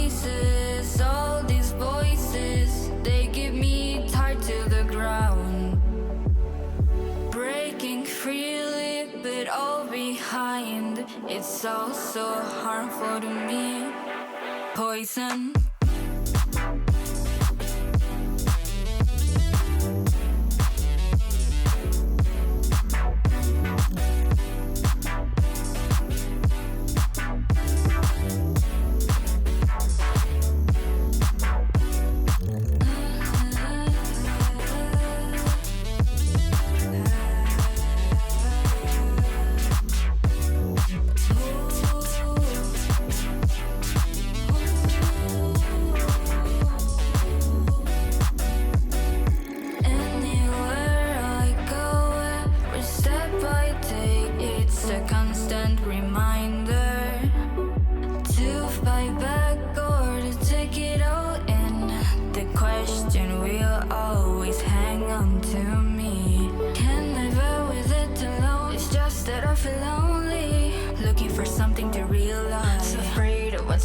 voices, all these voices, they give me tied to the ground. Breaking freely, but all behind, it's all so harmful to me. Poison.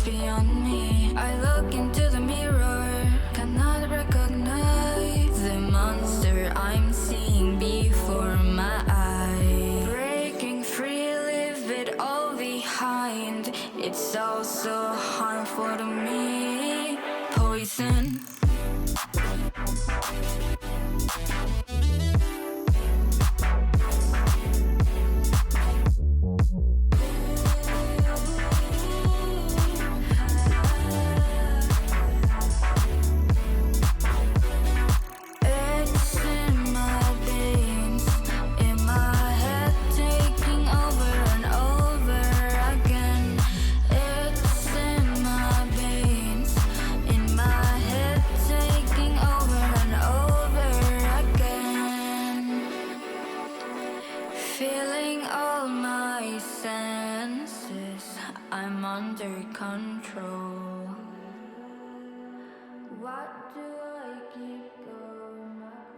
Beyond me, I look into the mirror, cannot recognize the monster I'm seeing before my eyes. Breaking free, leave it all behind, it's all so harmful to me. Poison. Feeling all my senses, I'm under control. What do I keep going back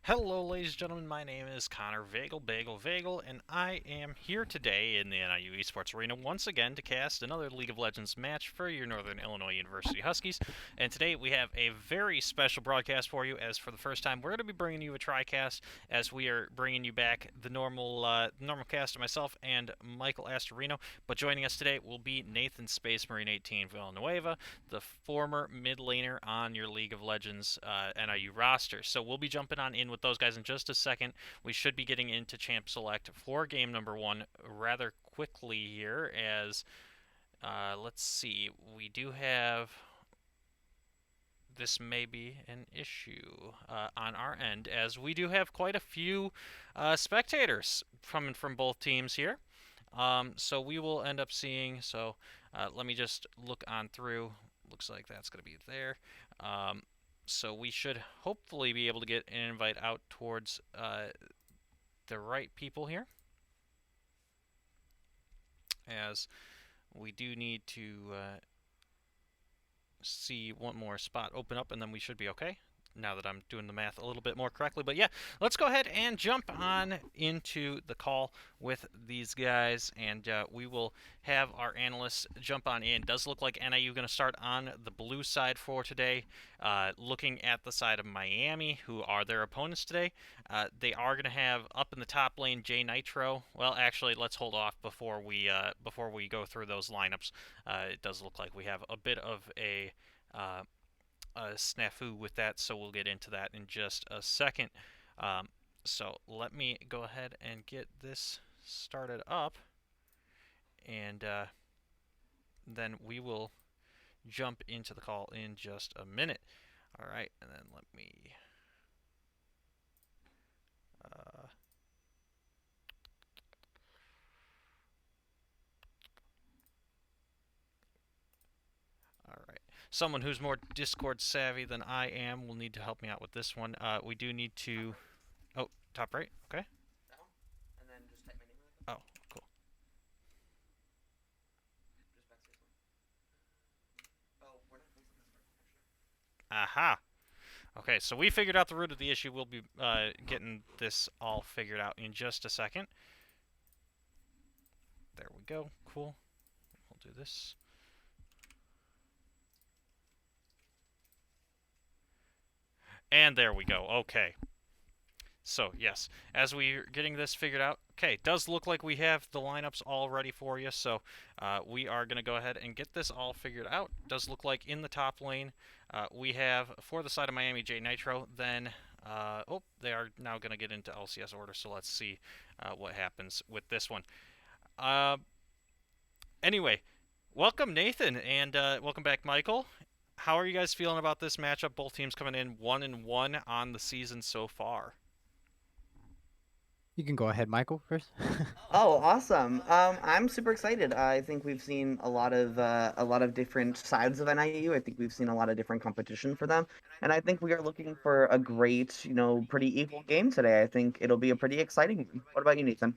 Hello, ladies and gentlemen. My name is Connor Vagel, and I am here today in the NIU Esports Arena once again to cast another League of Legends match for your Northern Illinois University Huskies. And today we have a very special broadcast for you. As for the first time, we're going to be bringing you a TriCast, as we are bringing you back the normal cast of myself and Michael Astorino. But joining us today will be Nathan Space Marine 18 Villanueva, the former mid laner on your League of Legends NIU roster. So we'll be jumping on in with those guys in just a second. We should be getting into Champ Select for game number one rather quickly here, as let's see, we do have. This may be an issue on our end, as we do have quite a few spectators coming from both teams here. So we will end up seeing. So let me just look on through. Looks like that's going to be there. So we should hopefully be able to get an invite out towards the right people here, as we do need to see one more spot open up, and then we should be okay. Now that I'm doing the math a little bit more correctly. But yeah, let's go ahead and jump on into the call with these guys, and we will have our analysts jump on in. Does look like NIU going to start on the blue side for today, looking at the side of Miami, who are their opponents today. They are going to have up in the top lane J Nitro. Well, actually, let's hold off before we go through those lineups. It does look like we have a bit of a snafu with that, so we'll get into that in just a second. So let me go ahead and get this started up, and then we will jump into the call in just a minute. All right, and then let me. Uh, all right. Someone who's more Discord savvy than I am will need to help me out with this one. We do need to. Oh, top right. Okay. Oh, cool. Aha. Okay, so we figured out the root of the issue. We'll be getting this all figured out in just a second. There we go. Cool. We'll do this. And there we go. Okay. So, yes, as we're getting this figured out, okay, does look like we have the lineups all ready for you, so we are going to go ahead and get this all figured out. Does look like in the top lane, we have, for the side of Miami, J Nitro, then, oh, they are now going to get into LCS order, so let's see what happens with this one. Anyway, welcome, Nathan, and welcome back, Michael. How are you guys feeling about this matchup? Both teams coming in 1-1 on the season so far. You can go ahead, Michael, first. Oh, awesome. I'm super excited. I think we've seen a lot of different sides of NIU. I think we've seen a lot of different competition for them. And I think we are looking for a great, pretty equal game today. I think it'll be a pretty exciting one. What about you, Nathan?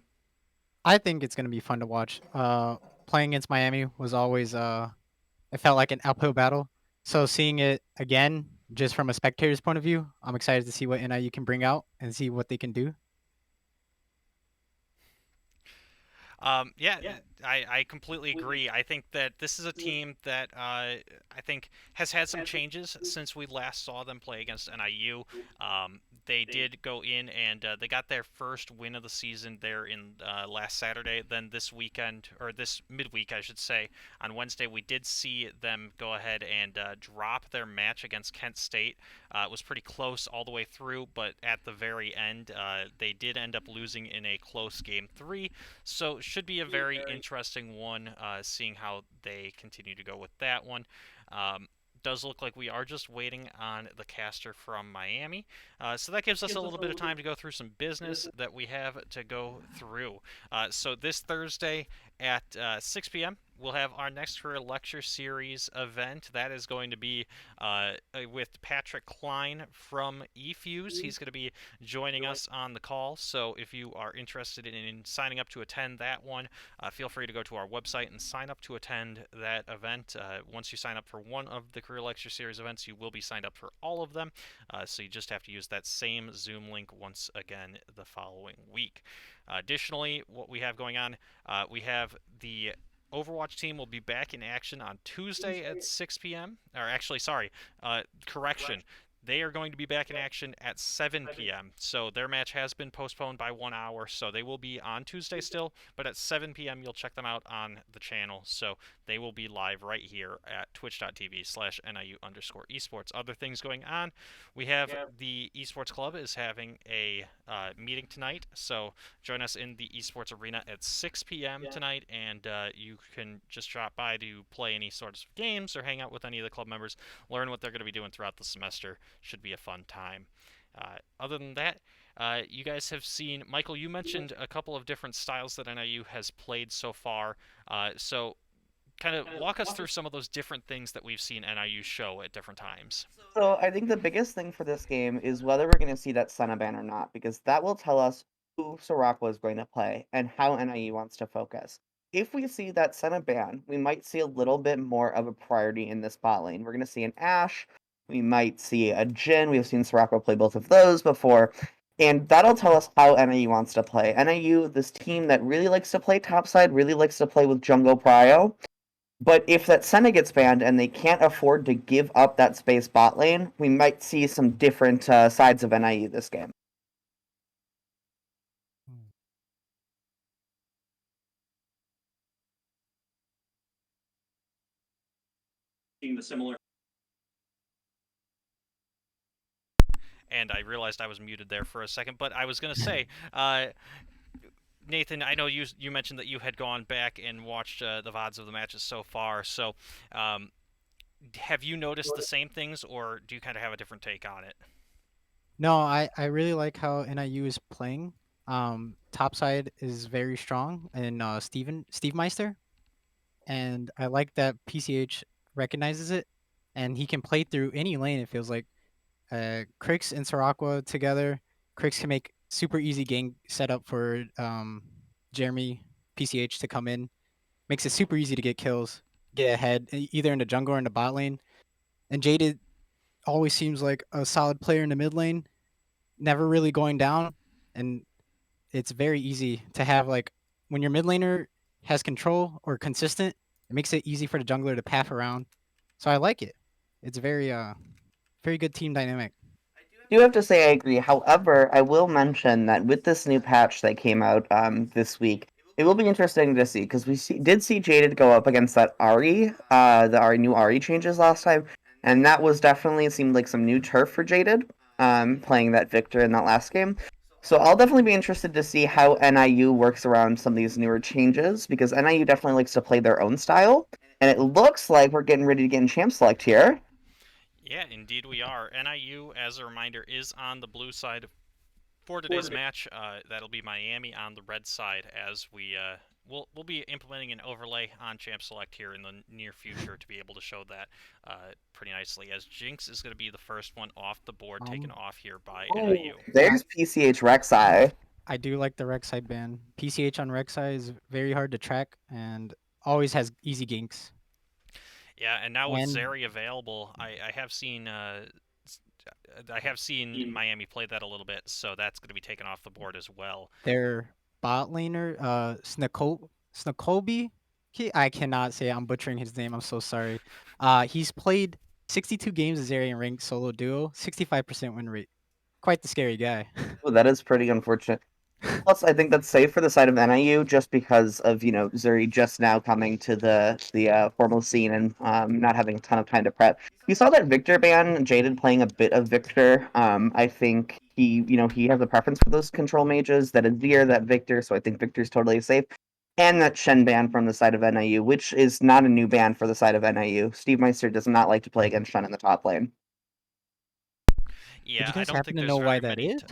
I think it's gonna be fun to watch. Playing against Miami was always it felt like an uphill battle. So seeing it again, just from a spectator's point of view, I'm excited to see what NIU can bring out and see what they can do. Yeah, I completely agree. I think that this is a team that I think has had some changes since we last saw them play against NIU. They did go in and they got their first win of the season there in last Saturday. Then this weekend, or this midweek, I should say, on Wednesday, we did see them go ahead and drop their match against Kent State. It was pretty close all the way through, but at the very end, they did end up losing in a close game three. So should be a very interesting one, seeing how they continue to go with that one. Does look like we are just waiting on the caster from Miami. So that gives us a little bit of time to go through some business that we have to go through. So this Thursday at 6 p.m., we'll have our next career lecture series event. That is going to be with Patrick Klein from eFuse. He's going to be joining us on the call. So if you are interested in signing up to attend that one, feel free to go to our website and sign up to attend that event. Once you sign up for one of the career lecture series events, you will be signed up for all of them. So you just have to use that same Zoom link once again the following week. Additionally, what we have going on, we have the Overwatch team will be back in action on Tuesday at 6 p.m. Or actually, sorry, correction. They are going to be back in action at 7 p.m. So their match has been postponed by 1 hour, so they will be on Tuesday still, but at 7 p.m. you'll check them out on the channel. So they will be live right here at twitch.tv/NIU_esports. Other things going on, we have the Esports Club is having a meeting tonight, so join us in the Esports Arena at 6 p.m. tonight, and you can just drop by to play any sorts of games or hang out with any of the club members, learn what they're going to be doing throughout the semester. Should be a fun time. Other than that, you guys have seen, Michael, you mentioned a couple of different styles that NIU has played so far. So kind of walk us through some of those different things that we've seen NIU show at different times. So I think the biggest thing for this game is whether we're going to see that Senna ban or not, because that will tell us who Soraka is going to play and how NIU wants to focus. If we see that Senna ban, we might see a little bit more of a priority in this bot lane. We're going to see an Ashe, we might see a Jhin. We've seen Soraka play both of those before. And that'll tell us how NIU wants to play. NIU, this team that really likes to play topside, really likes to play with jungle prio. But if that Senna gets banned and they can't afford to give up that space bot lane, we might see some different sides of NIU this game. The similar. And I realized I was muted there for a second, but I was going to say, Nathan, I know you mentioned that you had gone back and watched the VODs of the matches so far. So, have you noticed the same things, or do you kind of have a different take on it? No, I really like how NIU is playing. Topside is very strong, and Steve Meister, and I like that PCH recognizes it, and he can play through any lane. It feels like Crix and Soraka together. Crix can make super easy game setup for Jeremy PCH to come in. Makes it super easy to get kills, get ahead, either in the jungle or in the bot lane. And Jaded always seems like a solid player in the mid lane, never really going down. And it's very easy to have, like, when your mid laner has control or consistent, it makes it easy for the jungler to path around. So I like it. It's very very good team dynamic. I do have to say I agree. However, I will mention that with this new patch that came out this week, it will be interesting to see because did see Jaded go up against that Ahri, the new Ahri changes last time, and that was definitely seemed like some new turf for Jaded, playing that Victor in that last game. So I'll definitely be interested to see how NIU works around some of these newer changes because NIU definitely likes to play their own style, and it looks like we're getting ready to get in champ select here. Yeah, indeed we are. NIU, as a reminder, is on the blue side for today's match. That'll be Miami on the red side as we'll be implementing an overlay on Champ Select here in the near future to be able to show that pretty nicely, as Jinx is going to be the first one off the board, taken off here by NIU. There's PCH Rek'Sai. I do like the Rek'Sai ban. PCH on Rek'Sai is very hard to track and always has easy ganks. Yeah, and now with Zeri available, I have seen Miami play that a little bit, so that's going to be taken off the board as well. Their bot laner, Snakobi, I cannot say it. I'm butchering his name. I'm so sorry. He's played 62 games as Zeri in ranked solo duo, 65% win rate. Quite the scary guy. Oh, that is pretty unfortunate. Plus, I think that's safe for the side of NIU just because of Zuri just now coming to the formal scene and not having a ton of time to prep. You saw that Victor ban, Jaded playing a bit of Victor. I think he has a preference for those control mages, that Azir, that Victor, so I think Victor's totally safe. And that Shen ban from the side of NIU, which is not a new ban for the side of NIU. Steve Meister does not like to play against Shen in the top lane. Yeah, Did you guys I don't happen think to there's know why very that many is?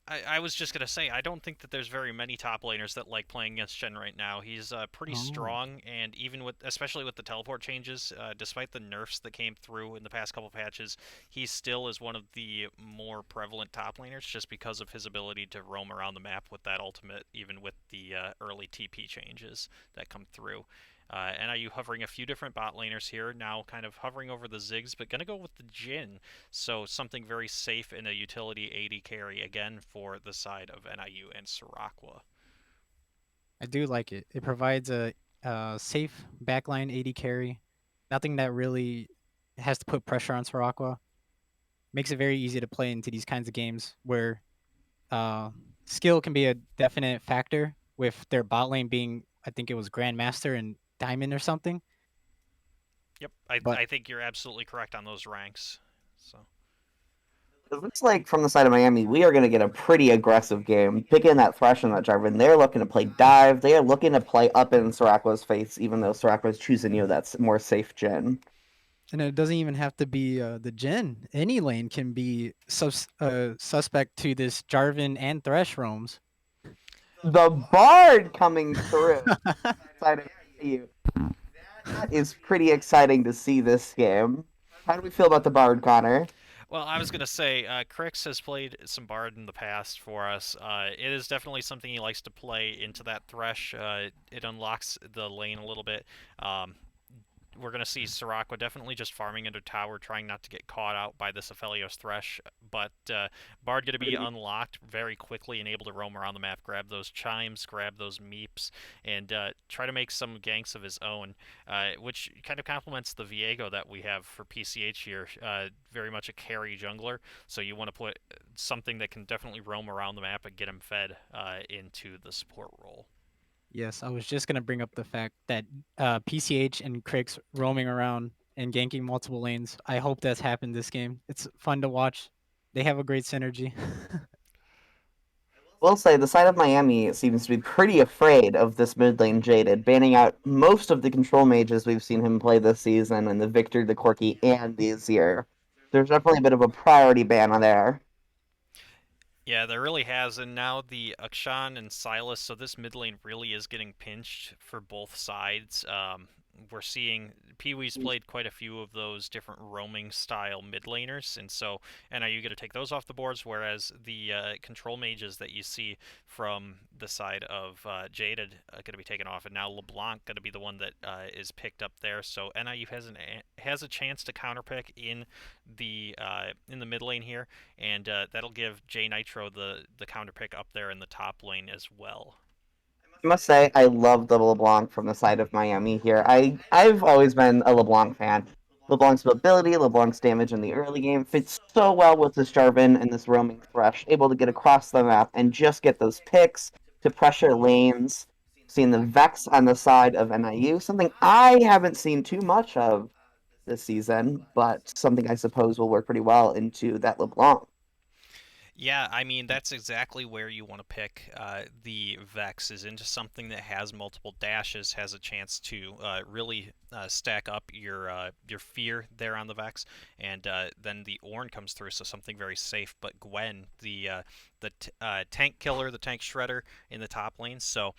I was just gonna say I don't think that there's very many top laners that like playing against Jen right now. He's pretty Oh, strong, and even with especially with the teleport changes, despite the nerfs that came through in the past couple patches, he still is one of the more prevalent top laners just because of his ability to roam around the map with that ultimate, even with the early TP changes that come through. NIU hovering a few different bot laners here, now kind of hovering over the Ziggs, but going to go with the Jhin. So something very safe in a utility AD carry, again, for the side of NIU and Siracqua. I do like it. It provides a safe backline AD carry. Nothing that really has to put pressure on Soraka. Makes it very easy to play into these kinds of games where uh, skill can be a definite factor with their bot lane being, I think it was Grandmaster and Diamond or something. Yep, But I think you're absolutely correct on those ranks. So It looks like from the side of Miami, we are going to get a pretty aggressive game. Picking that Thresh and that Jarvan, they're looking to play dive. They are looking to play up in Soraka's face, even though Soraka's choosing that's more safe gen. and it doesn't even have to be the Jhin. Any lane can be suspect to this Jarvan and Thresh roams. The Bard coming through side of you. That is pretty exciting to see this game. How do we feel about the Bard, Connor? well, I was gonna say, Crix has played some Bard in the past for us. It is definitely something he likes to play into that Thresh. It unlocks the lane a little bit. Um, we're going to see Siracqua definitely just farming under tower, trying not to get caught out by this Aphelios Thresh. But Bard going to be unlocked very quickly and able to roam around the map, grab those chimes, grab those meeps, and try to make some ganks of his own, which kind of complements the Viego that we have for PCH here. Very much a carry jungler, so you want to put something that can definitely roam around the map and get him fed into the support role. Yes, I was just gonna bring up the fact that PCH and Crix roaming around and ganking multiple lanes. I hope that's happened this game. It's fun to watch. They have a great synergy. Will say the side of Miami seems to be pretty afraid of this mid lane Jaded, banning out most of the control mages we've seen him play this season, and the Victor, the Corki, and the Azir. There's definitely a bit of a priority ban on there. Yeah, there really has, and now the Akshan and Silas, so this mid lane really is getting pinched for both sides. We're seeing Pee-wee's played quite a few of those different roaming style mid laners, and so you get to take those off the boards, whereas the control mages that you see from the side of Jaded are going to be taken off, and now LeBlanc going to be the one that is picked up there. So NIU has a chance to counterpick in the mid lane here, and that'll give J Nitro the counter pick up there in the top lane as well. I must say, I love the LeBlanc from the side of Miami here. I've always been a LeBlanc fan. LeBlanc's mobility, LeBlanc's damage in the early game fits so well with this Jarvan and this roaming Thresh, able to get across the map and just get those picks to pressure lanes. Seeing the Vex on the side of NIU, something I haven't seen too much of this season, but something I suppose will work pretty well into that LeBlanc. Yeah, I mean that's exactly where you want to pick the Vex is into something that has multiple dashes, has a chance to really stack up your fear there on the Vex, and then the Ornn comes through, so something very safe. But Gwen, the tank killer, the tank shredder in the top lane. So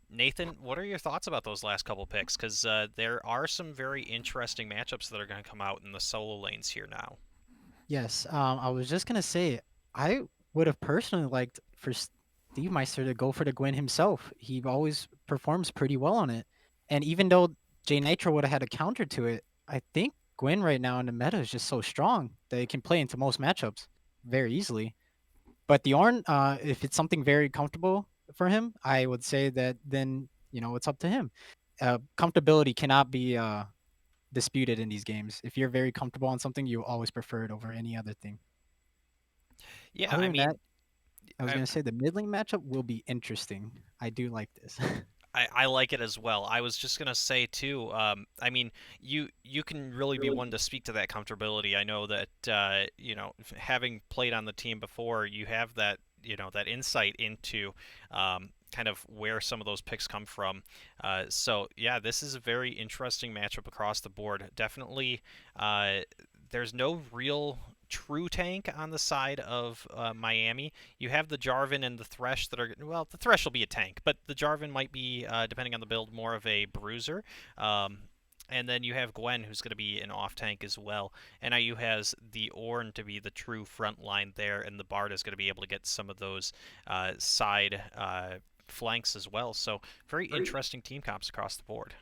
Nathan, what are your thoughts about those last couple picks? Because there are some very interesting matchups that are going to come out in the solo lanes here now. Yes, I was just gonna say I would have personally liked for Steve Meister to go for the Gwen himself. He always performs pretty well on it, and even though J Nitro would have had a counter to it, I think Gwen right now in the meta is just so strong that it can play into most matchups very easily. But the Ornn, if it's something very comfortable for him, I would say that then it's up to him. Comfortability cannot be disputed in these games. If you're very comfortable on something, you always prefer it over any other thing. Yeah, Other I than that, mean, I was I, gonna say the mid lane matchup will be interesting. I do like this. I like it as well. I was just gonna say too. I mean, you can really be one to speak to that comfortability. I know that having played on the team before, you have that that insight into kind of where some of those picks come from. So yeah, this is a very interesting matchup across the board. Definitely, there's no real true tank on the side of Miami. You have the Jarvan and the Thresh that are, well, the Thresh will be a tank, but the Jarvan might be, depending on the build, more of a bruiser. And then you have Gwen, who's going to be an off tank as well. NIU has the Ornn to be the true front line there, and the Bard is going to be able to get some of those side flanks as well. So very interesting team comps across the board.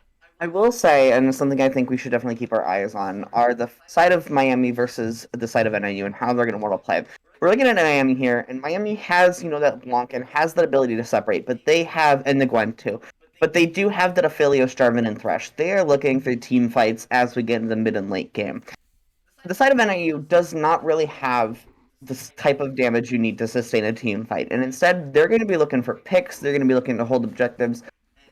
I will say, and something I think we should definitely keep our eyes on, are the side of Miami versus the side of NIU and how they're going to want to play. We're looking at Miami here, and Miami has, that Blanc and has that ability to separate, but they have, and the Gwen too, but they do have that Aphelios, Jarvan, and Thresh. They are looking for team fights as we get into the mid and late game. The side of NIU does not really have this type of damage you need to sustain a team fight, and instead, they're going to be looking for picks, they're going to be looking to hold objectives,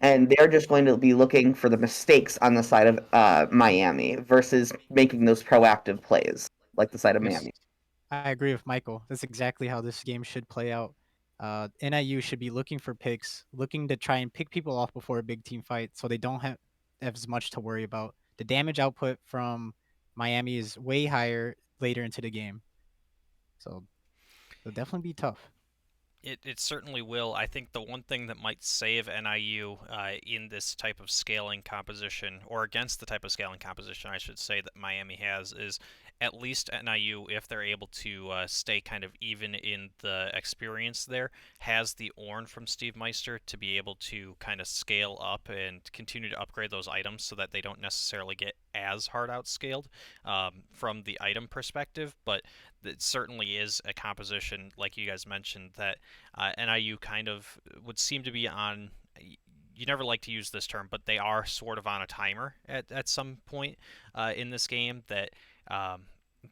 and they're just going to be looking for the mistakes on the side of Miami versus making those proactive plays like the side of Yes. Miami. I agree with Michael. That's exactly how this game should play out. NIU should be looking for picks, looking to try and pick people off before a big team fight, so they don't have as much to worry about. The damage output from Miami is way higher later into the game, so it'll definitely be tough. It certainly will. I think the one thing that might save NIU in this type of scaling composition, or against the type of scaling composition, I should say, that Miami has, is at least NIU, if they're able to stay kind of even in the experience there, has the Ornn from Steve Meister to be able to kind of scale up and continue to upgrade those items so that they don't necessarily get as hard outscaled from the item perspective. But it certainly is a composition, like you guys mentioned, that NIU kind of would seem to be on. You never like to use this term, but they are sort of on a timer at some point in this game. That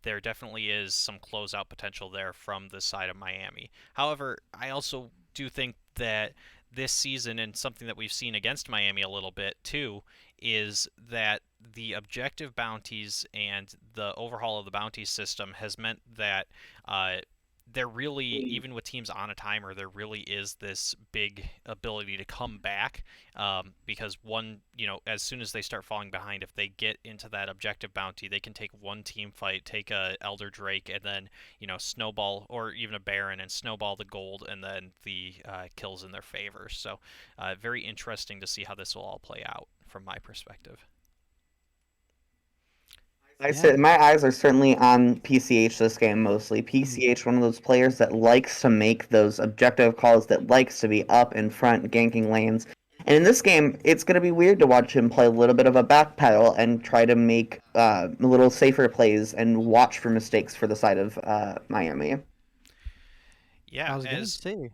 there definitely is some closeout potential there from the side of Miami. However, I also do think that this season, and something that we've seen against Miami a little bit too, is that the objective bounties and the overhaul of the bounty system has meant that there really, even with teams on a timer, there really is this big ability to come back because as soon as they start falling behind, if they get into that objective bounty, they can take one team fight, take a Elder Drake, and then, snowball, or even a Baron, and snowball the gold, and then the kills in their favor. So very interesting to see how this will all play out from my perspective. I said my eyes are certainly on PCH this game mostly. PCH, one of those players that likes to make those objective calls, that likes to be up in front, ganking lanes. And in this game, it's going to be weird to watch him play a little bit of a backpedal and try to make a little safer plays and watch for mistakes for the side of Miami. Yeah, I was gonna say,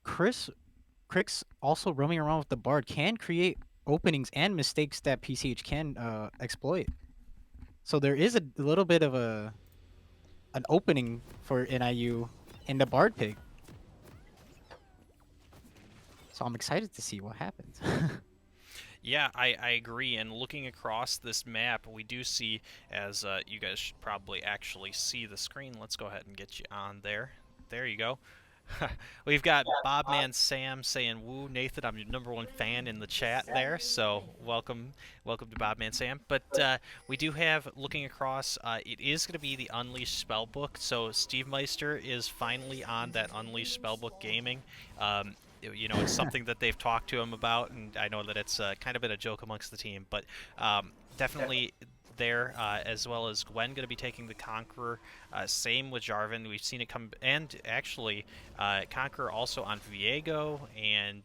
Crix also roaming around with the Bard can create openings and mistakes that PCH can exploit. So there is a little bit of an opening for NIU in the Bard pick. So I'm excited to see what happens. Yeah, I agree. And looking across this map, we do see, as you guys should probably actually see the screen. Let's go ahead and get you on there. There you go. We've got Bobman Sam saying, "Woo, Nathan, I'm your #1 fan" in the chat there. So welcome to Bobman Sam. But we do have, looking across, it is going to be the Unleashed Spellbook. So Steve Meister is finally on that Unleashed Spellbook gaming. It's something that they've talked to him about, and I know that it's kind of been a joke amongst the team. But definitely there, as well as Gwen going to be taking the Conqueror. Same with Jarvan. We've seen it come, and actually Conqueror also on Viego and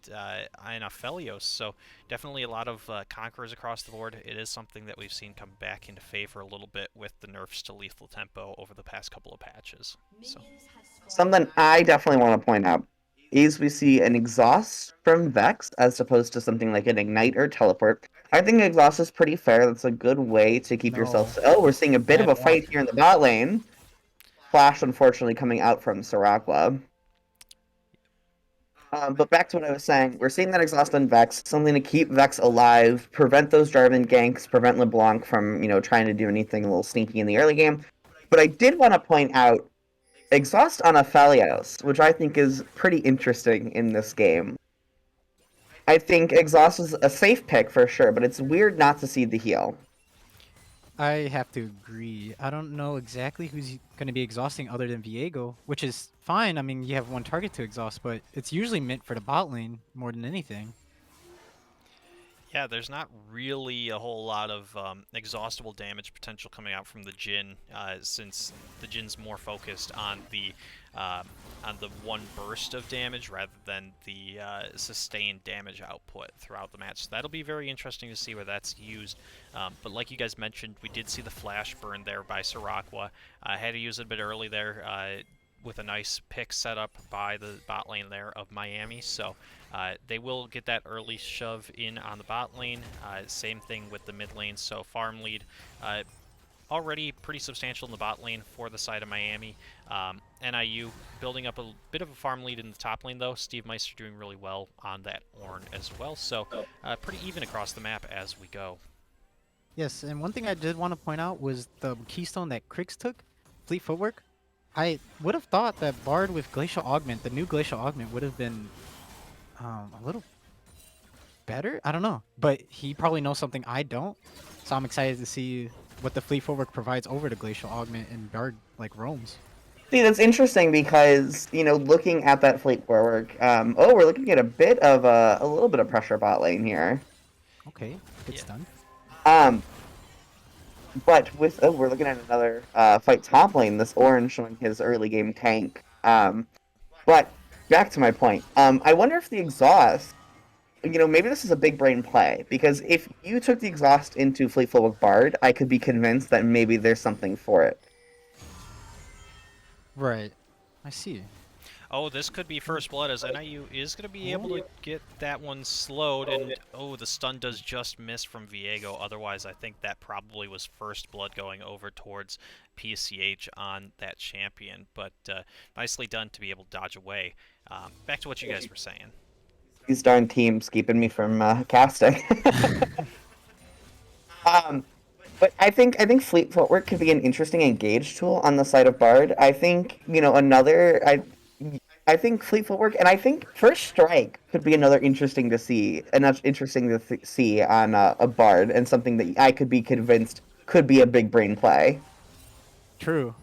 Aphelios. So definitely a lot of Conquerors across the board. It is something that we've seen come back into favor a little bit with the nerfs to lethal tempo over the past couple of patches. So Something I definitely want to point out is we see an exhaust from Vex as opposed to something like an ignite or teleport. I think exhaust is pretty fair. That's a good way to keep yourself. Oh, we're seeing a bit of a fight here in the bot lane. Flash, unfortunately, coming out from Sarakwa. But back to what I was saying, we're seeing that exhaust on Vex, something to keep Vex alive, prevent those Jarvan ganks, prevent LeBlanc from, trying to do anything a little sneaky in the early game. But I did want to point out exhaust on Aphelios, which I think is pretty interesting in this game. I think exhaust is a safe pick for sure, but it's weird not to see the heal. I have to agree. I don't know exactly who's going to be exhausting other than Viego, which is fine. I mean, you have one target to exhaust, but it's usually meant for the bot lane more than anything. Yeah, there's not really a whole lot of exhaustible damage potential coming out from the Jhin, since the Jhin's more focused uh, on the one burst of damage rather than the sustained damage output throughout the match. So that'll be very interesting to see where that's used. But like you guys mentioned, we did see the flash burn there by Sirakwa. I had to use it a bit early there. With a nice pick set up by the bot lane there of Miami. So they will get that early shove in on the bot lane. Same thing with the mid lane. So farm lead already pretty substantial in the bot lane for the side of Miami. NIU building up a bit of a farm lead in the top lane though. Steve Meister doing really well on that Ornn as well. So pretty even across the map as we go. Yes, and one thing I did want to point out was the keystone that Krix took, Fleet Footwork. I would have thought that Bard with Glacial Augment, the new Glacial Augment, would have been a little better. I don't know, but he probably knows something I don't. So I'm excited to see what the Fleet Footwork provides over the Glacial Augment and Bard like roams. See, that's interesting because, looking at that fleet forward, we're looking at a little bit of pressure bot lane here. Okay, good stun. But we're looking at another fight top lane. This Orange showing his early game tank. But back to my point. I wonder if the exhaust, maybe this is a big brain play because if you took the exhaust into Fleet Footwork Bard, I could be convinced that maybe there's something for it. Right, I see. Oh, this could be first blood as NIU is going to be able to get that one slowed, and the stun does just miss from Viego. Otherwise, I think that probably was first blood going over towards PCH on that champion, but nicely done to be able to dodge away. Back to what you guys were saying. These darn teams keeping me from casting. But I think Fleet Footwork could be an interesting engage tool on the side of Bard. I think I think Fleet Footwork, and I think First Strike could be another interesting to see, see on a Bard, and something that I could be convinced could be a big brain play. True.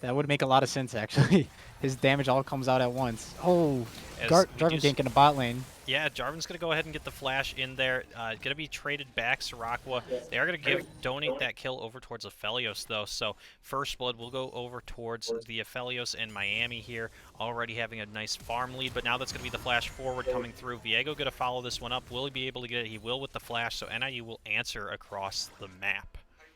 That would make a lot of sense, actually. His damage all comes out at once. Oh, Jarvan gank in the bot lane. Yeah, Jarvan's going to go ahead and get the flash in there. Going to be traded back, Sirakwa. They are going to donate that kill over towards Aphelios, though. So first blood will go over towards the Aphelios and Miami here, already having a nice farm lead. But now that's going to be the flash forward coming through. Viego going to follow this one up. Will he be able to get it? He will with the flash, so NIU will answer across the map.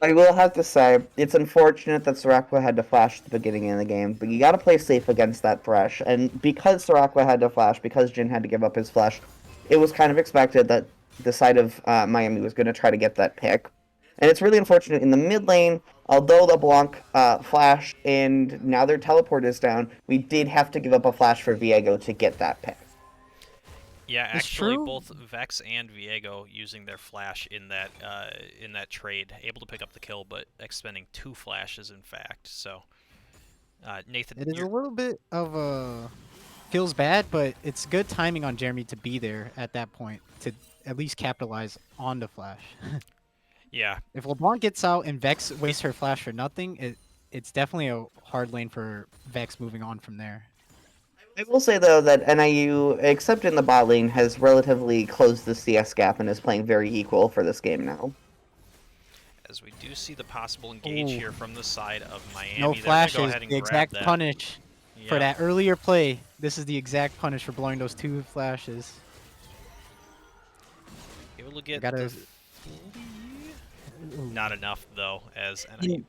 I will have to say, it's unfortunate that Sirakwa had to flash at the beginning of the game, but you gotta play safe against that Thresh, and because Sirakwa had to flash, because Jhin had to give up his flash, it was kind of expected that the side of Miami was going to try to get that pick. And it's really unfortunate in the mid lane, although LeBlanc flashed and now their teleport is down, we did have to give up a flash for Viego to get that pick. Yeah, actually, both Vex and Viego using their flash in that trade, able to pick up the kill, but expending 2 flashes, in fact. So, Nathan, it is a little bit of a feels bad, but it's good timing on Jeremy to be there at that point to at least capitalize on the flash. Yeah. If LeBlanc gets out and Vex wastes her flash for nothing, it's definitely a hard lane for Vex moving on from there. I will say, though, that NIU, except in the bot lane, has relatively closed the CS gap and is playing very equal for this game now. As we do see the possible engage here from the side of Miami. No flashes, go ahead and the exact punish for that earlier play. This is the exact punish for blowing those 2 flashes. Able to get not enough, though, as NIU...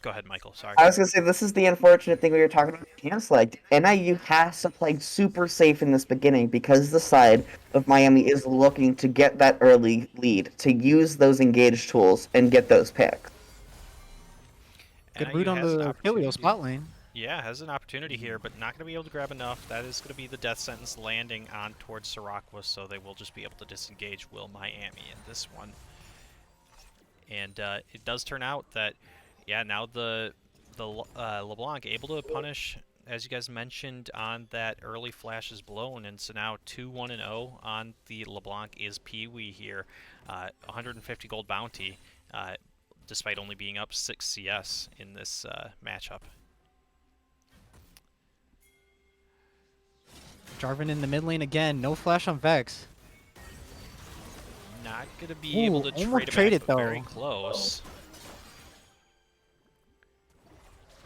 Go ahead, Michael. Sorry. I was going to say, this is the unfortunate thing we were talking about chance select. NIU has to play super safe in this beginning because the side of Miami is looking to get that early lead, to use those engage tools and get those picks. Good root on the Aphelios bot lane. Yeah, has an opportunity here, but not going to be able to grab enough. That is going to be the death sentence landing on towards Sirakwa, so they will just be able to disengage Will Miami in this one. And it does turn out that, yeah, now the LeBlanc able to punish, as you guys mentioned, on that early flash is blown, and so now 2-1-0 on the LeBlanc is Pee-wee here. 150 gold bounty. despite only being up 6 CS in this matchup. Jarvan in the mid lane again. No flash on Vex. Not going to be able to almost trade it traded, back, but very though. close.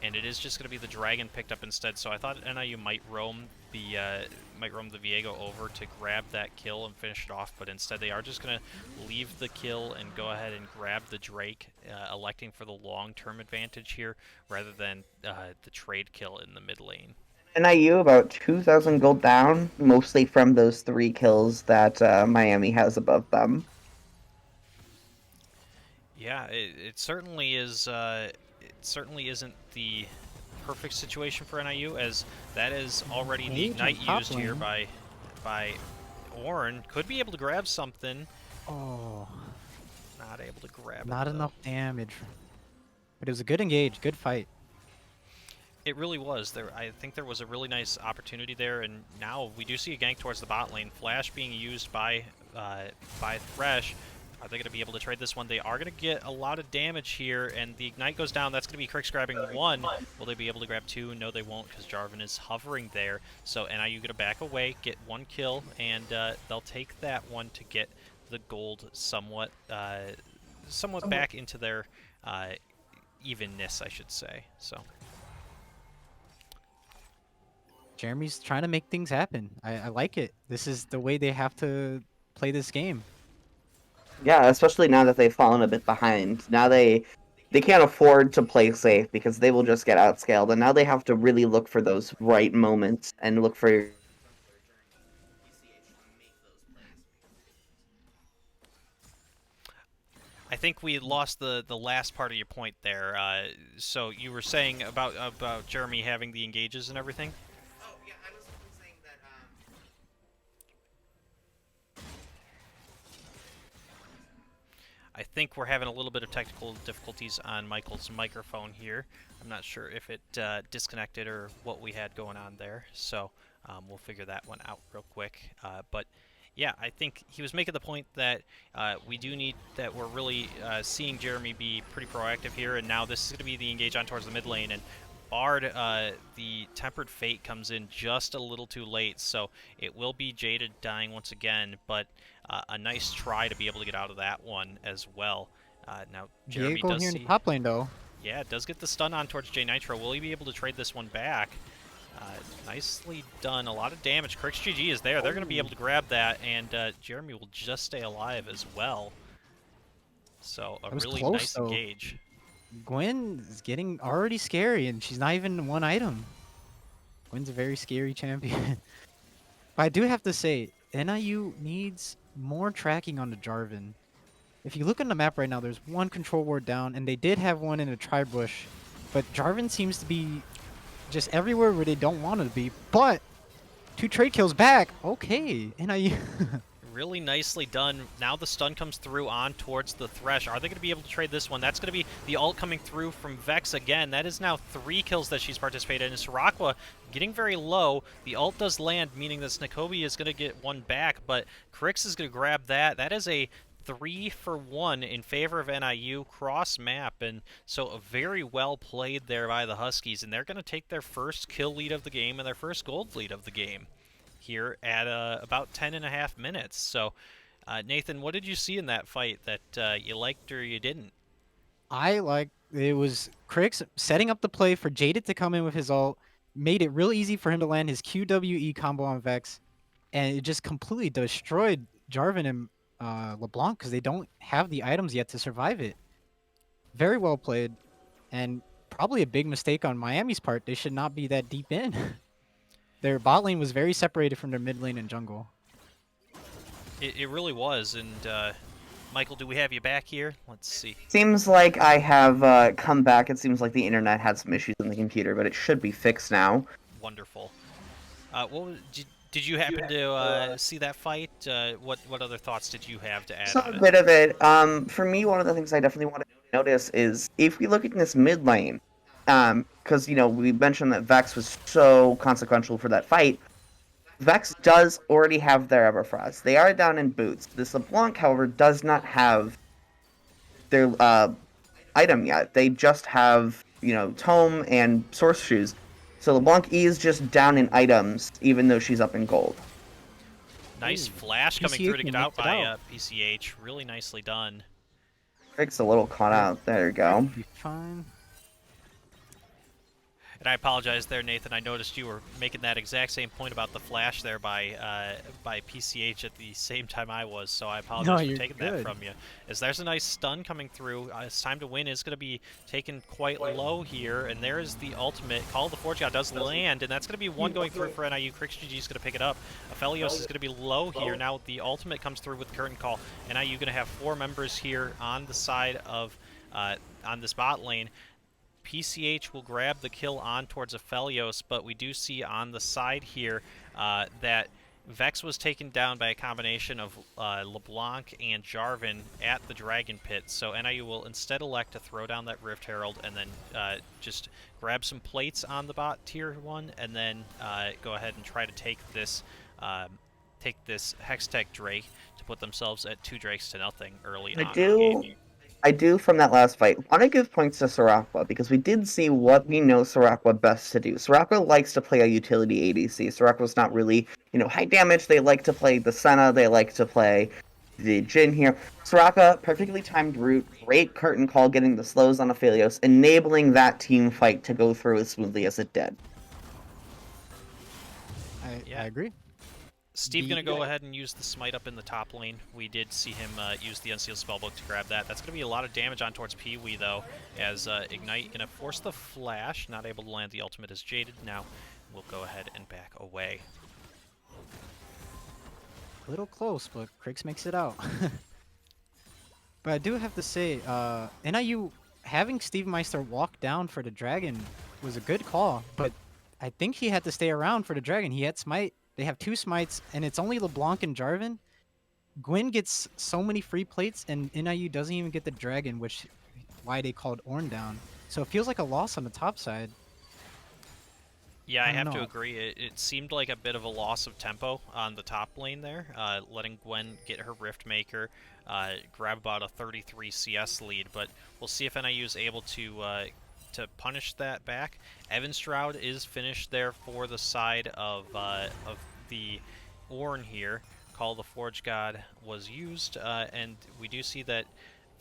And it is just going to be the dragon picked up instead. So I thought NIU might roam the Viego over to grab that kill and finish it off, but instead they are just going to leave the kill and go ahead and grab the Drake, electing for the long-term advantage here rather than the trade kill in the mid lane. NIU about 2,000 gold down, mostly from those 3 kills that Miami has above them. Yeah, it certainly is. It certainly isn't the perfect situation for NIU, as that is already the ignite used here by Ornn. Could be able to grab something. Oh, Not able to grab it. not though. enough damage. But it was a good engage, good fight. It really was. I think there was a really nice opportunity there, and now we do see a gank towards the bot lane. Flash being used by Thresh. Are they going to be able to trade this one? They are going to get a lot of damage here, and the ignite goes down. That's going to be Crix grabbing 1. Will they be able to grab 2? No, they won't, because Jarvan is hovering there. So NIU going to back away, get 1 kill, and they'll take that one to get the gold somewhat back into their evenness, I should say. So. Jeremy's trying to make things happen. I like it. This is the way they have to play this game. Yeah, especially now that they've fallen a bit behind. Now they can't afford to play safe because they will just get outscaled, and now they have to really look for those right moments and look for. I think we lost the last part of your point there. So you were saying about Jeremy having the engages and everything? Oh, yeah, I was saying that. I think we're having a little bit of technical difficulties on Michael's microphone here. I'm not sure if it disconnected or what we had going on there, so we'll figure that one out real quick. But yeah, I think he was making the point that we're really seeing Jeremy be pretty proactive here, and now this is going to be the engage on towards the mid lane, and Bard, the Tempered Fate comes in just a little too late, so it will be Jaded dying once again, but a nice try to be able to get out of that one as well. Now, Jeremy Viego does here see... in the top lane, though. Yeah, does get the stun on towards J Nitro. Will he be able to trade this one back? Nicely done. A lot of damage. Crix GG is there. They're going to be able to grab that, and Jeremy will just stay alive as well. So a really close, nice though. engage. Gwen is getting already scary, and she's not even 1 item. Gwen's a very scary champion. But I do have to say, NIU needs more tracking on the Jarvan. If you look on the map right now, there's 1 control ward down, and they did have 1 in a tri-bush. But Jarvan seems to be just everywhere where they don't want it to be. But 2 trade kills back. Okay, NIU. Really nicely done. Now the stun comes through on towards the Thresh. Are they going to be able to trade this one? That's going to be the ult coming through from Vex again. That is now 3 kills that she's participated in. Sirakwa getting very low. The ult does land, meaning that Snakobi is going to get 1 back, but Crix is going to grab that. That is a 3-for-1 in favor of NIU cross map, and so a very well played there by the Huskies, and they're going to take their first kill lead of the game and their first gold lead of the game here at about 10.5 minutes. So, Nathan, what did you see in that fight that you liked or you didn't? It was Crix setting up the play for Jaded to come in with his ult, made it real easy for him to land his QWE combo on Vex, and it just completely destroyed Jarvan and LeBlanc because they don't have the items yet to survive it. Very well played, and probably a big mistake on Miami's part. They should not be that deep in. Their bot lane was very separated from their mid lane and jungle. It really was, and Michael, do we have you back here? Let's see. Seems like I have come back. It seems like the internet had some issues on the computer, but it should be fixed now. Wonderful. Did you happen to see that fight? What other thoughts did you have to add So on a it? bit of it. For me, one of the things I definitely want to notice is if we look at this mid lane, because we mentioned that Vex was so consequential for that fight. Vex does already have their Everfrost. They are down in boots. This LeBlanc, however, does not have their item yet. They just have, Tome and Source Shoes. So LeBlanc E is just down in items, even though she's up in gold. Nice Ooh, flash coming PCH through to get out makes it by out. PCH. Really nicely done. Crick's a little caught Yeah. out. There you go. Be fine. And I apologize there, Nathan. I noticed you were making that exact same point about the flash there by PCH at the same time I was, so I apologize for you're taking that good. from you. As there's a nice stun coming through. His time to win is going to be taken quite low here, and there is the ultimate. Call of the Forge God does land, and that's going to be one going through for NIU. CrixGG is going to pick it up. Aphelios is going to be low here. Now the ultimate comes through with Curtain Call. NIU going to have 4 members here on the side of on this bot lane. PCH will grab the kill on towards Aphelios, but we do see on the side here that Vex was taken down by a combination of LeBlanc and Jarvan at the Dragon Pit, so NIU will instead elect to throw down that Rift Herald and then just grab some plates on the bot tier 1 and then go ahead and try to take this Hextech Drake to put themselves at 2 Drakes to nothing early on in the game. I do, from that last fight, want to give points to Soraka, because we did see what we know Soraka best to do. Soraka likes to play a utility ADC. Soraka's not really, high damage. They like to play the Senna. They like to play the Jhin here. Soraka, perfectly timed route, great curtain call, getting the slows on Aphelios, enabling that team fight to go through as smoothly as it did. I agree. Steve going to go ahead and use the smite up in the top lane. We did see him use the Unsealed Spellbook to grab that. That's going to be a lot of damage on towards Pee-wee, though, as Ignite going to force the flash. Not able to land the ultimate as Jaded. Now we'll go ahead and back away. A little close, but Crix makes it out. But I do have to say, NIU having Steve Meister walk down for the Dragon was a good call, but I think he had to stay around for the Dragon. He had Smite. They have 2 smites, and it's only LeBlanc and Jarvan. Gwen gets so many free plates, and NIU doesn't even get the Dragon, which why they called Ornn down. So it feels like a loss on the top side. Yeah, I don't have to know. agree. It seemed like a bit of a loss of tempo on the top lane there, letting Gwen get her Rift Maker, grab about a 33 CS lead, but we'll see if NIU is able to punish that back. Evan Stroud is finished there for the side of the Ornn here. Call of the Forge God was used, and we do see that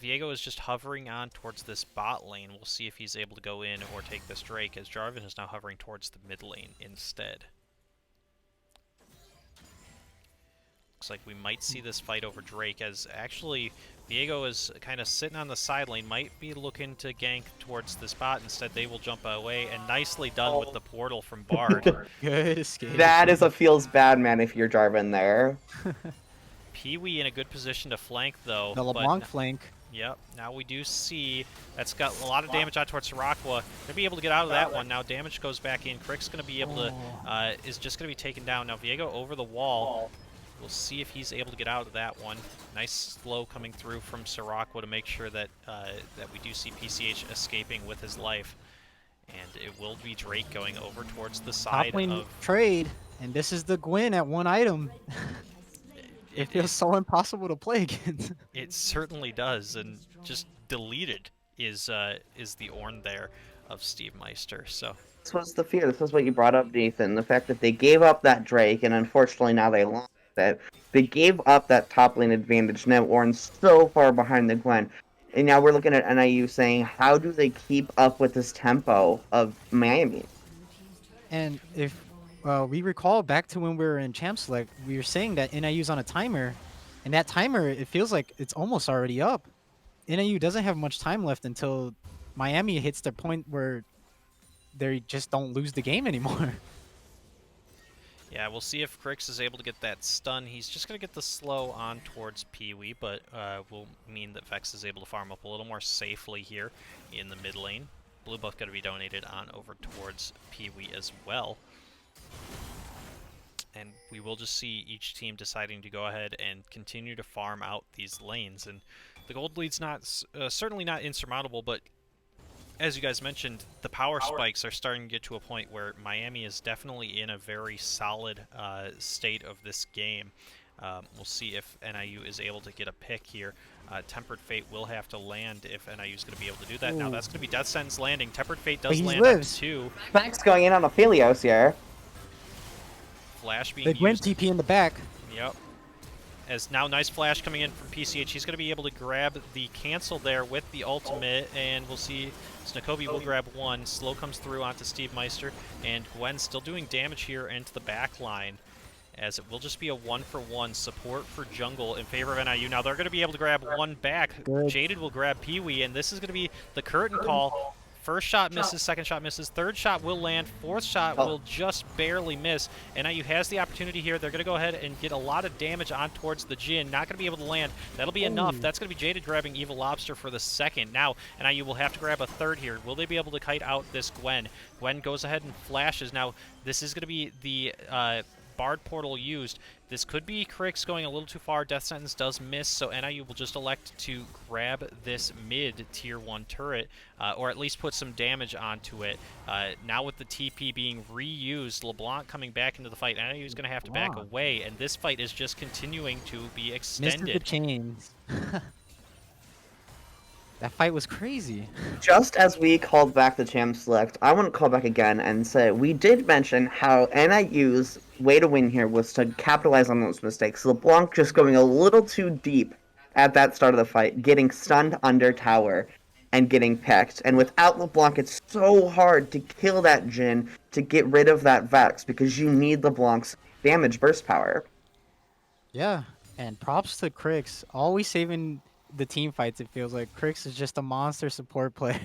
Viego is just hovering on towards this bot lane. We'll see if he's able to go in or take this Drake, as Jarvan is now hovering towards the mid lane instead. Looks like we might see this fight over Drake, as actually Viego is kind of sitting on the side lane, might be looking to gank towards this bot. Instead, they will jump away, and nicely done with the portal from Bard. Good escape. That is a feels bad, man, if you're Jarvan there. Pee-wee in a good position to flank, though. The LeBlanc flank. Yep, now we do see that's got a lot of damage out towards Soraka. Going to be able to get out of that one. Now damage goes back in. Crick's going to be able to, is just going to be taken down. Now Viego over the wall. We'll see if he's able to get out of that one. Nice slow coming through from Soraka to make sure that that we do see PCH escaping with his life. And it will be Drake going over towards the side Top lane of... trade, and this is the Gwen at 1 item. It feels so impossible to play against. It certainly does, and just deleted is the Ornn there of Steve Meister. So This was the fear. This was what you brought up, Nathan. The fact that they gave up that Drake, and unfortunately now they lost it. They gave up that top lane advantage. Now Ornn's so far behind the Gwen. And now we're looking at NIU saying, how do they keep up with this tempo of Miami? And if we recall back to when we were in Champ Select, we were saying that NIU's on a timer, and that timer, it feels like it's almost already up. NIU doesn't have much time left until Miami hits the point where they just don't lose the game anymore. yeah, we'll see if Crix is able to get that stun. He's just going to get the slow on towards Pee-wee, but will mean that Vex is able to farm up a little more safely here in the mid lane. Blue buff going to be donated on over towards Pee-wee as well. And we will just see each team deciding to go ahead and continue to farm out these lanes. And the gold lead's not certainly not insurmountable, but as you guys mentioned, the power spikes are starting to get to a point where Miami is definitely in a very solid state of this game. We'll see if NIU is able to get a pick here. Tempered Fate will have to land if NIU's going to be able to do that. Now Ooh. that's going to be Death Sentence landing. Tempered Fate But does he land on lives. 2. Max going in on Aphelios here. Flash being The Gwen used. TP in the back. Yep. As now nice flash coming in from PCH. He's going to be able to grab the cancel there with the ultimate, and we'll see Snakobi will grab 1. Slow comes through onto Steve Meister, and Gwen still doing damage here into the back line, as it will just be a 1-for-1 support for jungle in favor of NIU. Now they're going to be able to grab 1 back. Good. Jaded will grab Pee-wee, and this is going to be the curtain call. First shot misses, second shot misses, third shot will land, fourth shot will just barely miss. NIU has the opportunity here. They're going to go ahead and get a lot of damage on towards the Jhin. Not going to be able to land. That'll be enough. That's going to be Jaded grabbing Evil Lobster for the second. Now, NIU will have to grab a third here. Will they be able to kite out this Gwen? Gwen goes ahead and flashes. Now, this is going to be the Bard portal used. This could be Crix going a little too far. Death Sentence does miss, so NIU will just elect to grab this mid tier 1 turret, or at least put some damage onto it. Now with the TP being reused, LeBlanc coming back into the fight, NIU is going to have to back away, and this fight is just continuing to be Mr. the extended. chains. That fight was crazy. Just as we called back the Champ Select, I want to call back again and say we did mention how NIU's way to win here was to capitalize on those mistakes. LeBlanc just going a little too deep at that start of the fight, getting stunned under tower and getting picked. And without LeBlanc, it's so hard to kill that Jhin, to get rid of that Vex, because you need LeBlanc's damage burst power. Yeah, and props to Crix. Always saving the team fights, it feels like. Crix is just a monster support player.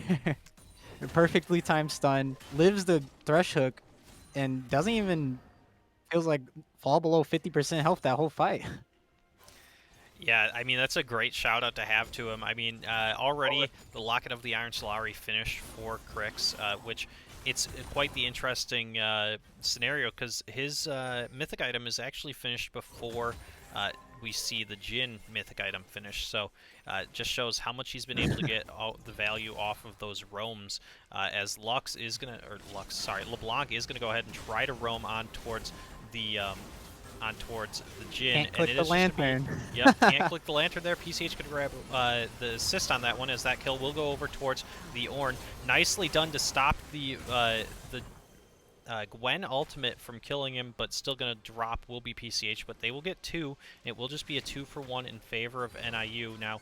A perfectly timed stun, lives the thresh hook, and doesn't even, feels like, fall below 50% health that whole fight. Yeah, I mean, that's a great shout out to have to him. I mean, already the Locket of the Iron Solari finished for Crix, which it's quite the interesting scenario, because his mythic item is actually finished before we see the Jhin mythic item finish. So it just shows how much he's been able to get all the value off of those roams, as LeBlanc is going to go ahead and try to roam on towards the Jhin. Can't click and it the is lantern. Yep, can't click the lantern there. PCH could grab the assist on that one, as that kill will go over towards the Ornn. Nicely done to stop the Gwen ultimate from killing him, but still going to drop will be PCH, but they will get 2. It will just be a 2-for-1 in favor of NIU. Now,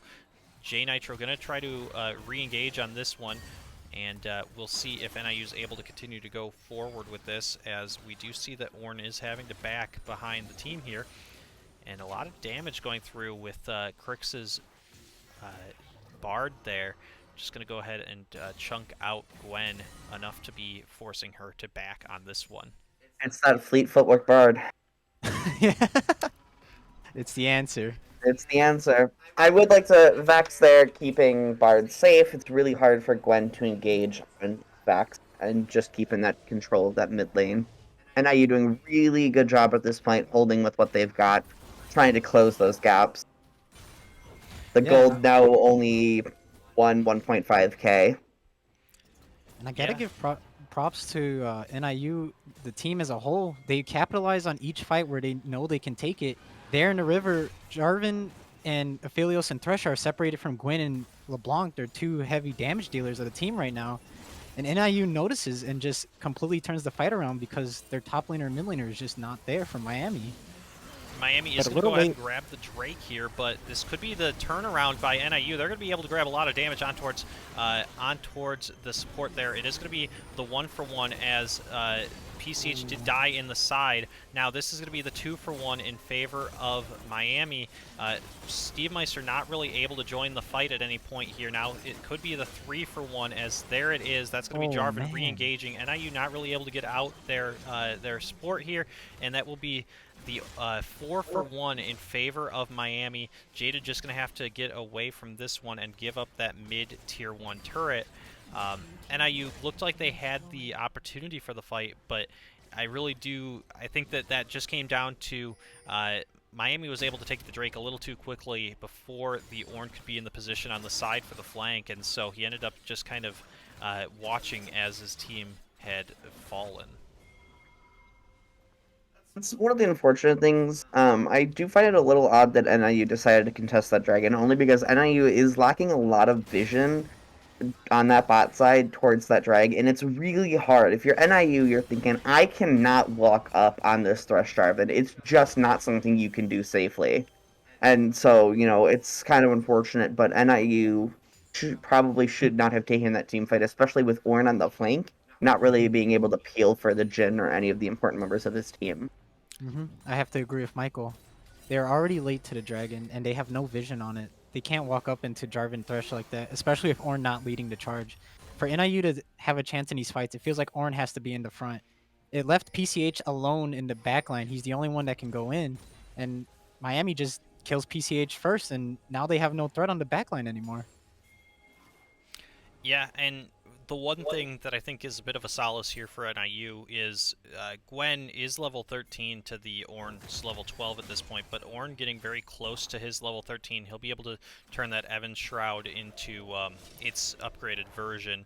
J Nitro going to try to re-engage on this one, and we'll see if NIU is able to continue to go forward with this, as we do see that Ornn is having to back behind the team here, and a lot of damage going through with Crix's Bard there. Just going to go ahead and chunk out Gwen enough to be forcing her to back on this one. It's that fleet footwork Bard. Yeah. It's the answer. It's the answer. I would like to Vex there, keeping Bard safe. It's really hard for Gwen to engage on Vex and just keeping that control of that mid lane. And NIU doing a really good job at this point, holding with what they've got, trying to close those gaps. The Yeah. gold now only 1.5k. And I gotta Yeah. give props to NIU, the team as a whole. They capitalize on each fight where they know they can take it. There in the river, Jarvan and Aphelios and Thresh are separated from Gwen and LeBlanc. They're 2 heavy damage dealers of the team right now. And NIU notices and just completely turns the fight around, because their top laner and mid laner is just not there for Miami. Miami But is a going to little go ahead and late. grab the Drake here, but this could be the turnaround by NIU. They're going to be able to grab a lot of damage on towards the support there. It is going to be the 1-for-1, as PCH did die in the side. Now this is going to be the 2-for-1 in favor of Miami. Steve Meister not really able to join the fight at any point here. Now it could be the 3-for-1, as there it is. That's going to be Oh, Jarvan man. re-engaging. NIU not really able to get out their support here, and that will be the 4-for-1 in favor of Miami. Jada just going to have to get away from this one and give up that mid-tier 1 turret. NIU looked like they had the opportunity for the fight, but I think that just came down to Miami was able to take the Drake a little too quickly before the Ornn could be in the position on the side for the flank, and so he ended up just kind of watching as his team had fallen. It's one of the unfortunate things. I do find it a little odd that NIU decided to contest that dragon, only because NIU is lacking a lot of vision on that bot side towards that drag, and it's really hard. If you're NIU, you're thinking, I cannot walk up on this Thresh Jarvan. It's just not something you can do safely. And so, it's kind of unfortunate, but NIU probably should not have taken that team fight, especially with Ornn on the flank, not really being able to peel for the Jhin or any of the important members of his team. I have to agree with Michael. They're already late to the dragon, and they have no vision on it. They can't walk up into Jarvan Thresh like that, especially if Ornn not leading the charge. For NIU to have a chance in these fights, it feels like Ornn has to be in the front. It left PCH alone in the backline. He's the only one that can go in, and Miami just kills PCH first, and now they have no threat on the backline anymore. Yeah, and the one thing that I think is a bit of a solace here for NIU is Gwen is level 13 to the Ornn's level 12 at this point, but Ornn getting very close to his level 13. He'll be able to turn that Evan Shroud into its upgraded version.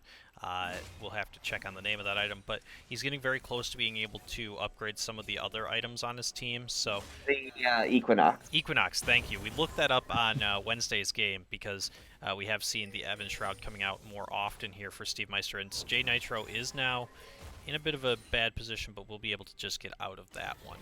We'll have to check on the name of that item, but he's getting very close to being able to upgrade some of the other items on his team. So The Equinox. Equinox, thank you. We looked that up on Wednesday's game because we have seen the Evan Shroud coming out more often here for Steve Meister, and J Nitro is now in a bit of a bad position, but we'll be able to just get out of that one.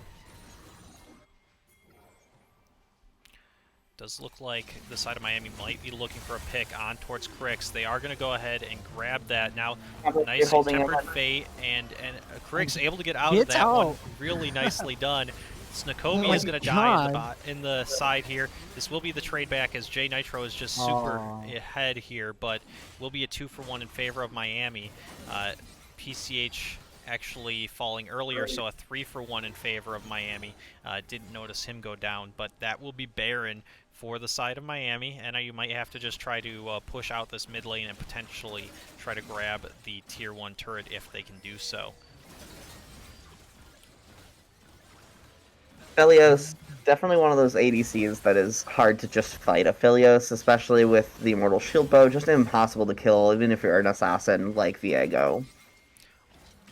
Does look like the side of Miami might be looking for a pick on towards Crix. They are going to go ahead and grab that. Now, nice Tempered Fate, and Crix able to get out of that one. Really nicely done. Snakomi is going to die in the side here. This will be the trade back as J Nitro is just super ahead here, but will be a 2-for-1 in favor of Miami. PCH actually falling earlier, so a 3-for-1 in favor of Miami. Didn't notice him go down, but that will be Baron for the side of Miami. And you might have to just try to push out this mid lane and potentially try to grab the tier 1 turret if they can do so. Aphelios, definitely one of those ADCs that is hard to just fight. Aphelios, especially with the Immortal Shield Bow, just impossible to kill, even if you're an assassin like Viego.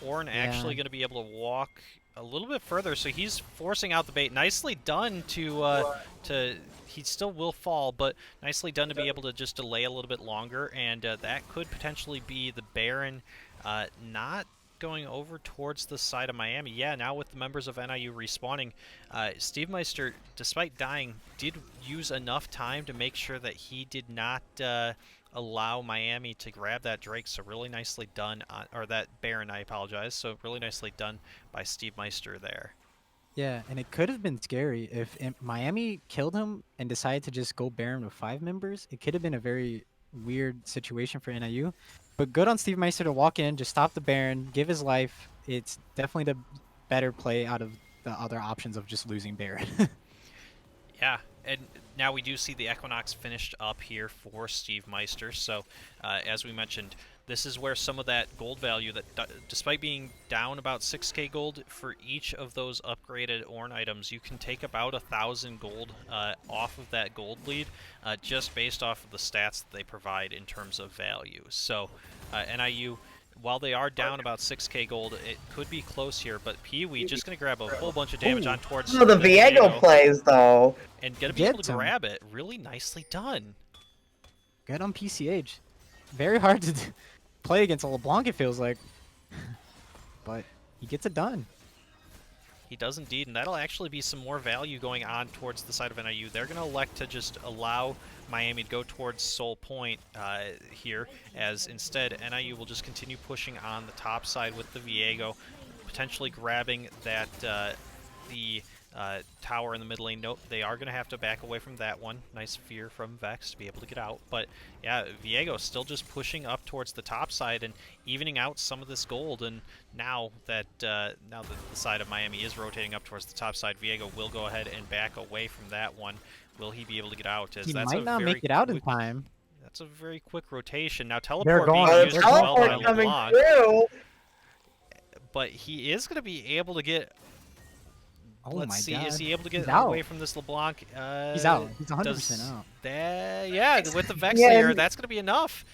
Ornn actually going to be able to walk a little bit further, so he's forcing out the bait. Nicely done he still will fall, but nicely done to be able to just delay a little bit longer, and that could potentially be the Baron not going over towards the side of Miami. Yeah, now with the members of NIU respawning, Steve Meister, despite dying, did use enough time to make sure that he did not allow Miami to grab that Drake, so really nicely done, or that Baron, I apologize, so really nicely done by Steve Meister there. Yeah, and it could have been scary if Miami killed him and decided to just go Baron with 5 members. It could have been a very weird situation for NIU. But good on Steve Meister to walk in, just stop the Baron, give his life. It's definitely the better play out of the other options of just losing Baron. Yeah, and now we do see the Equinox finished up here for Steve Meister. So, as we mentioned, this is where some of that gold value, that despite being down about 6k gold for each of those upgraded Ornn items, you can take about 1,000 gold off of that gold lead just based off of the stats that they provide in terms of value. So, NIU, while they are down about 6k gold, it could be close here, but Pee-wee just going to grab a whole bunch of damage on towards the Viego plays, though. And going to be able to grab it. Really nicely done. Good on PCH. Very hard to play against a LeBlanc, it feels like. But he gets it done. He does indeed, and that'll actually be some more value going on towards the side of NIU. They're going to elect to just allow Miami to go towards Soul Point here, as instead NIU will just continue pushing on the top side with the Viego, potentially grabbing that the tower in the mid lane. Nope, they are going to have to back away from that one. Nice fear from Vex to be able to get out. But yeah, Viego still just pushing up towards the top side and evening out some of this gold. And now that the side of Miami is rotating up towards the top side, Viego will go ahead and back away from that one. Will he be able to get out? As he that's might not make it out in time. That's a very quick rotation. Now teleport being used as well by LeBlanc. But he is going to be able to get... Oh Let's my see, God. is he able to get He's out. away from this LeBlanc? He's out. He's 100% out. Yeah, with the Vex there, that's going to be enough.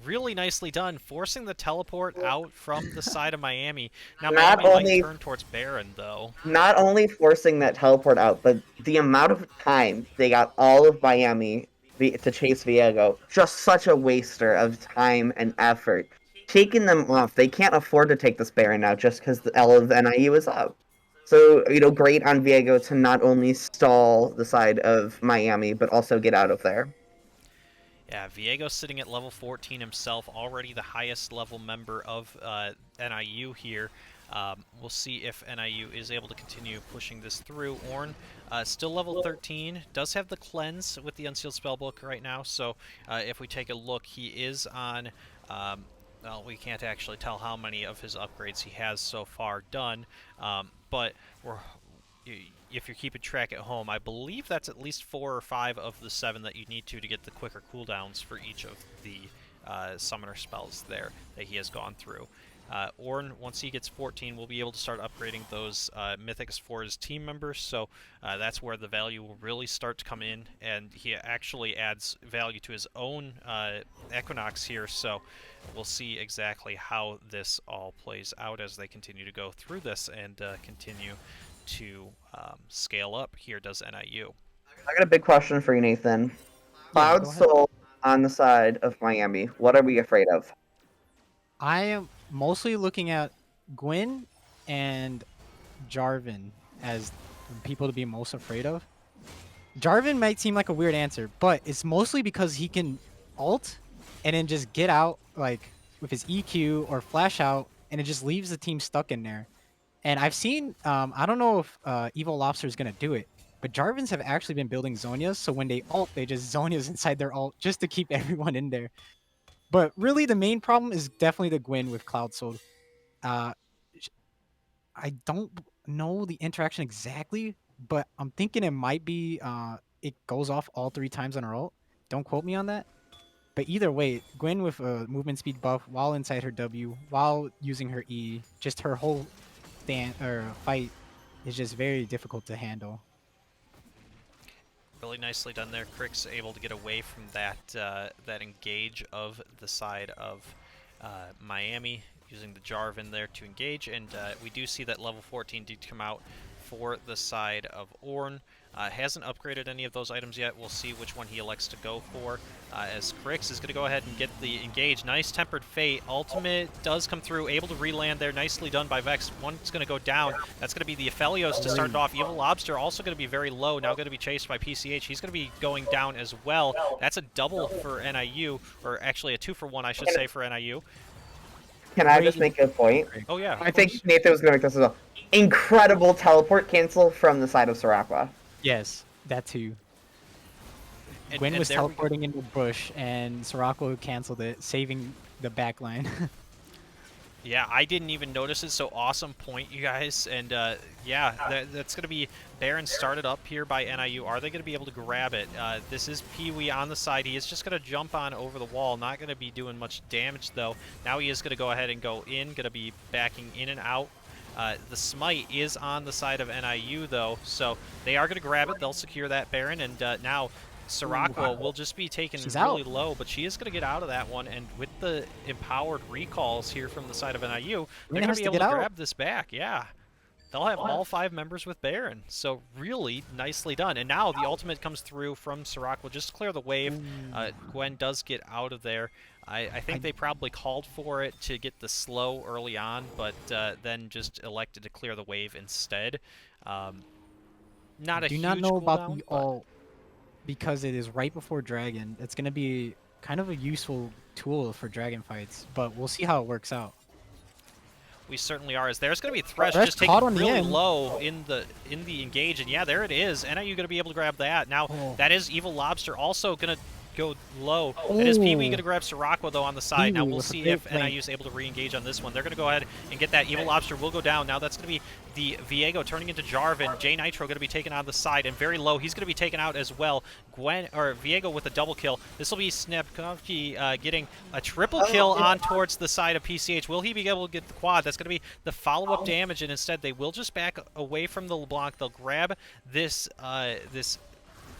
really nicely done, forcing the teleport out from the side of Miami. Now Not Miami might only turn towards Baron, though. not only forcing that teleport out, but the amount of time they got all of Miami to chase Viego, just such a waster of time and effort. Taking them off, they can't afford to take this Baron now just because the L of NIU is up. So, great on Viego to not only stall the side of Miami, but also get out of there. Yeah, Viego sitting at level 14 himself, already the highest level member of NIU here. We'll see if NIU is able to continue pushing this through. Ornn, still level 13, does have the cleanse with the Unsealed Spellbook right now, so if we take a look, he is on, well, we can't actually tell how many of his upgrades he has so far done, but if you're keeping track at home, I believe that's at least 4 or 5 of the 7 that you need to get the quicker cooldowns for each of the summoner spells there that he has gone through. Ornn, once he gets 14, will be able to start upgrading those mythics for his team members, so that's where the value will really start to come in, and he actually adds value to his own Equinox here, so we'll see exactly how this all plays out as they continue to go through this and continue to scale up. Here does NIU. I got a big question for you, Nathan. Yeah, Cloud go ahead. Soul on the side of Miami. What are we afraid of? I am mostly looking at Gwyn and Jarvan as people to be most afraid of. Jarvan might seem like a weird answer, but it's mostly because he can ult and then just get out like with his EQ or flash out, and it just leaves the team stuck in there. And I've seen, I don't know if Evil Lobster is gonna do it, but Jarvans have actually been building Zonias, so when they ult, they just Zonias inside their ult just to keep everyone in there. But really, the main problem is definitely the Gwyn with Cloud Soul. Uh, I don't know the interaction exactly, but I'm thinking it might be it goes off all 3 times on her ult. Don't quote me on that. But either way, Gwen with a movement speed buff while inside her W, while using her E, just her whole fight is just very difficult to handle. Really nicely done there. Crick's able to get away from that that engage of the side of Miami, using the Jarvan there to engage, and we do see that level 14 did come out for the side of Ornn. Hasn't upgraded any of those items yet. We'll see which one he elects to go for, as Crix is going to go ahead and get the engage. Nice Tempered Fate. Ultimate does come through, able to re-land there. Nicely done by Vex. One's going to go down. That's going to be the Aphelios to start it off. Evil Lobster also going to be very low, now going to be chased by PCH. He's going to be going down as well. That's a double for NIU, or actually a 2-for-1, I should say, for NIU. Can I just make a point? Oh, yeah. I think Nathan was going to make this as well. Incredible teleport cancel from the side of Soraka. Yes, that too. Gwen was teleporting into the bush, and Soraka canceled it, saving the back line. Yeah, I didn't even notice it, so awesome point, you guys. And yeah, that's going to be Baron started up here by NIU. Are they going to be able to grab it? This is Pee-wee on the side. He is just going to jump on over the wall. Not going to be doing much damage, though. Now he is going to go ahead and go in, going to be backing in and out. The Smite is on the side of NIU, though, so they are going to grab it. They'll secure that Baron, and now Soraka will just be taken really low, but she is going to get out of that one, and with the empowered recalls here from the side of NIU, they're going to be able to grab this back. Yeah. They'll have all 5 members with Baron, so really nicely done. And now the ultimate comes through from Soraka just to clear the wave. Gwen does get out of there. I think they probably called for it to get the slow early on, but then just elected to clear the wave instead. Not a huge do not know about the but... ult because it is right before Dragon. It's going to be kind of a useful tool for Dragon fights, but we'll see how it works out. We certainly are. As there's going to be Thresh just taking really low in the engage, and yeah, there it is. NIU going to be able to grab that. Now that is Evil Lobster also going to go low. It is Pee-wee going to grab Soraka, though, on the side. Now we'll see if NIU is able to re-engage on this one. They're going to go ahead and get that. Evil Lobster will go down. Now that's going to be the Viego turning into Jarvan. J Nitro going to be taken on the side, and very low. He's going to be taken out as well. Viego with a double kill. This will be Snapkovsky getting a triple kill on towards the side of PCH. Will he be able to get the quad? That's going to be the follow-up damage, and instead they will just back away from the LeBlanc. They'll grab this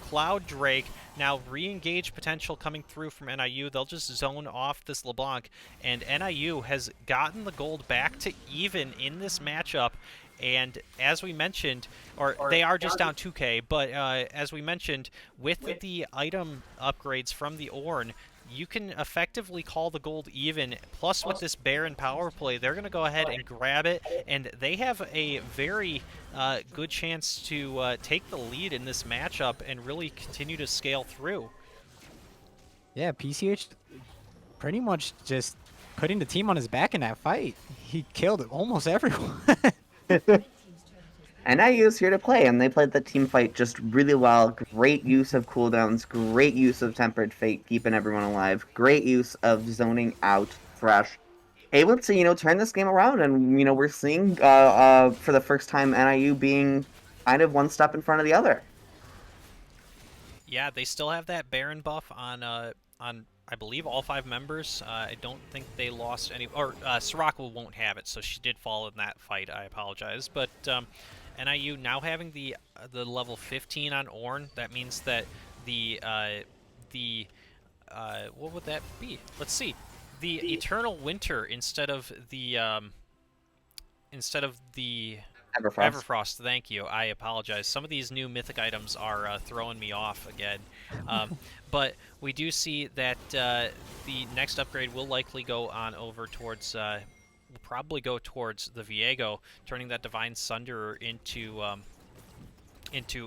Cloud Drake. Now re-engage potential coming through from NIU. They'll just zone off this LeBlanc, and NIU has gotten the gold back to even in this matchup. And as we mentioned, or they are just down 2K, but as we mentioned, with the item upgrades from the Ornn, you can effectively call the gold even. Plus, with this Baron power play, they're going to go ahead and grab it, and they have a very good chance to take the lead in this matchup and really continue to scale through. Yeah, PCH pretty much just putting the team on his back in that fight. He killed almost everyone. NIU's here to play, and they played the team fight just really well. Great use of cooldowns, great use of Tempered Fate, keeping everyone alive. Great use of zoning out Thresh. Able to, turn this game around, and, we're seeing, for the first time, NIU being kind of one step in front of the other. Yeah, they still have that Baron buff on I believe all 5 members. I don't think they lost any, or Soraka won't have it, so she did fall in that fight. I apologize, but NIU now having the level 15 on Ornn, that means that the what would that be? Let's see, the Eternal Winter instead of the Everfrost. Thank you. I apologize. Some of these new mythic items are throwing me off again. But we do see that the next upgrade will likely go on over towards, will probably go towards the Viego, turning that Divine Sunderer into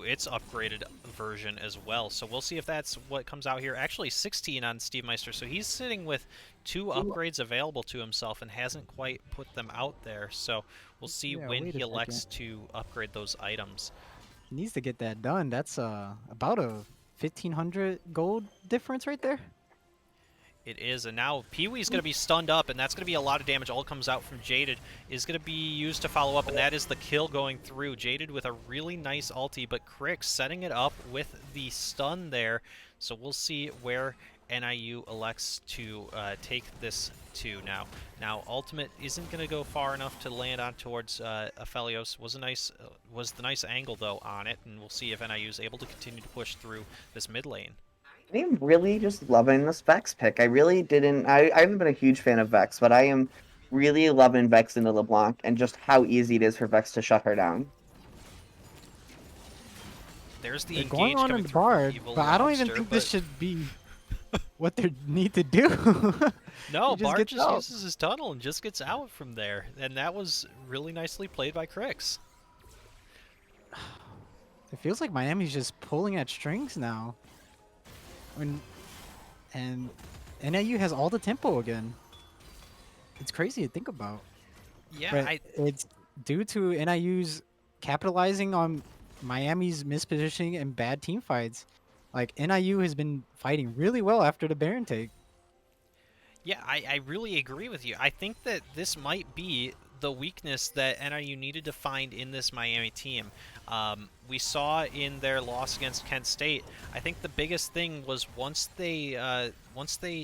its upgraded version as well. So we'll see if that's what comes out here. Actually, 16 on Steve Meister, so he's sitting with 2 upgrades available to himself and hasn't quite put them out there. So we'll see when he elects to upgrade those items. He needs to get that done. That's about a 1,500 gold difference right there. It is, and now Pee-wee's going to be stunned up, and that's going to be a lot of damage. All comes out from Jaded is going to be used to follow up, and that is the kill going through. Jaded with a really nice ulti, but Crix setting it up with the stun there. So we'll see where NIU elects to take this to now. Now, ultimate isn't going to go far enough to land on towards Aphelios. Was the nice angle though on it, and we'll see if NIU is able to continue to push through this mid lane. I'm really just loving this Vex pick. I really didn't. I haven't been a huge fan of Vex, but I am really loving Vex into LeBlanc and just how easy it is for Vex to shut her down. There's the They're engage going on coming in the through Bard, Evil but I don't even Lobster, think but this should be what they need to do. no, He Bard gets just out. uses his tunnel and just gets out from there, and that was really nicely played by Crix. It feels like Miami's just pulling at strings now. And NIU has all the tempo again. It's crazy to think about. Yeah, But it's due to NIU's capitalizing on Miami's mispositioning and bad team fights. Like, NIU has been fighting really well after the Baron take. Yeah, I really agree with you. I think that this might be the weakness that NIU needed to find in this Miami team. We saw in their loss against Kent State, I think the biggest thing was once they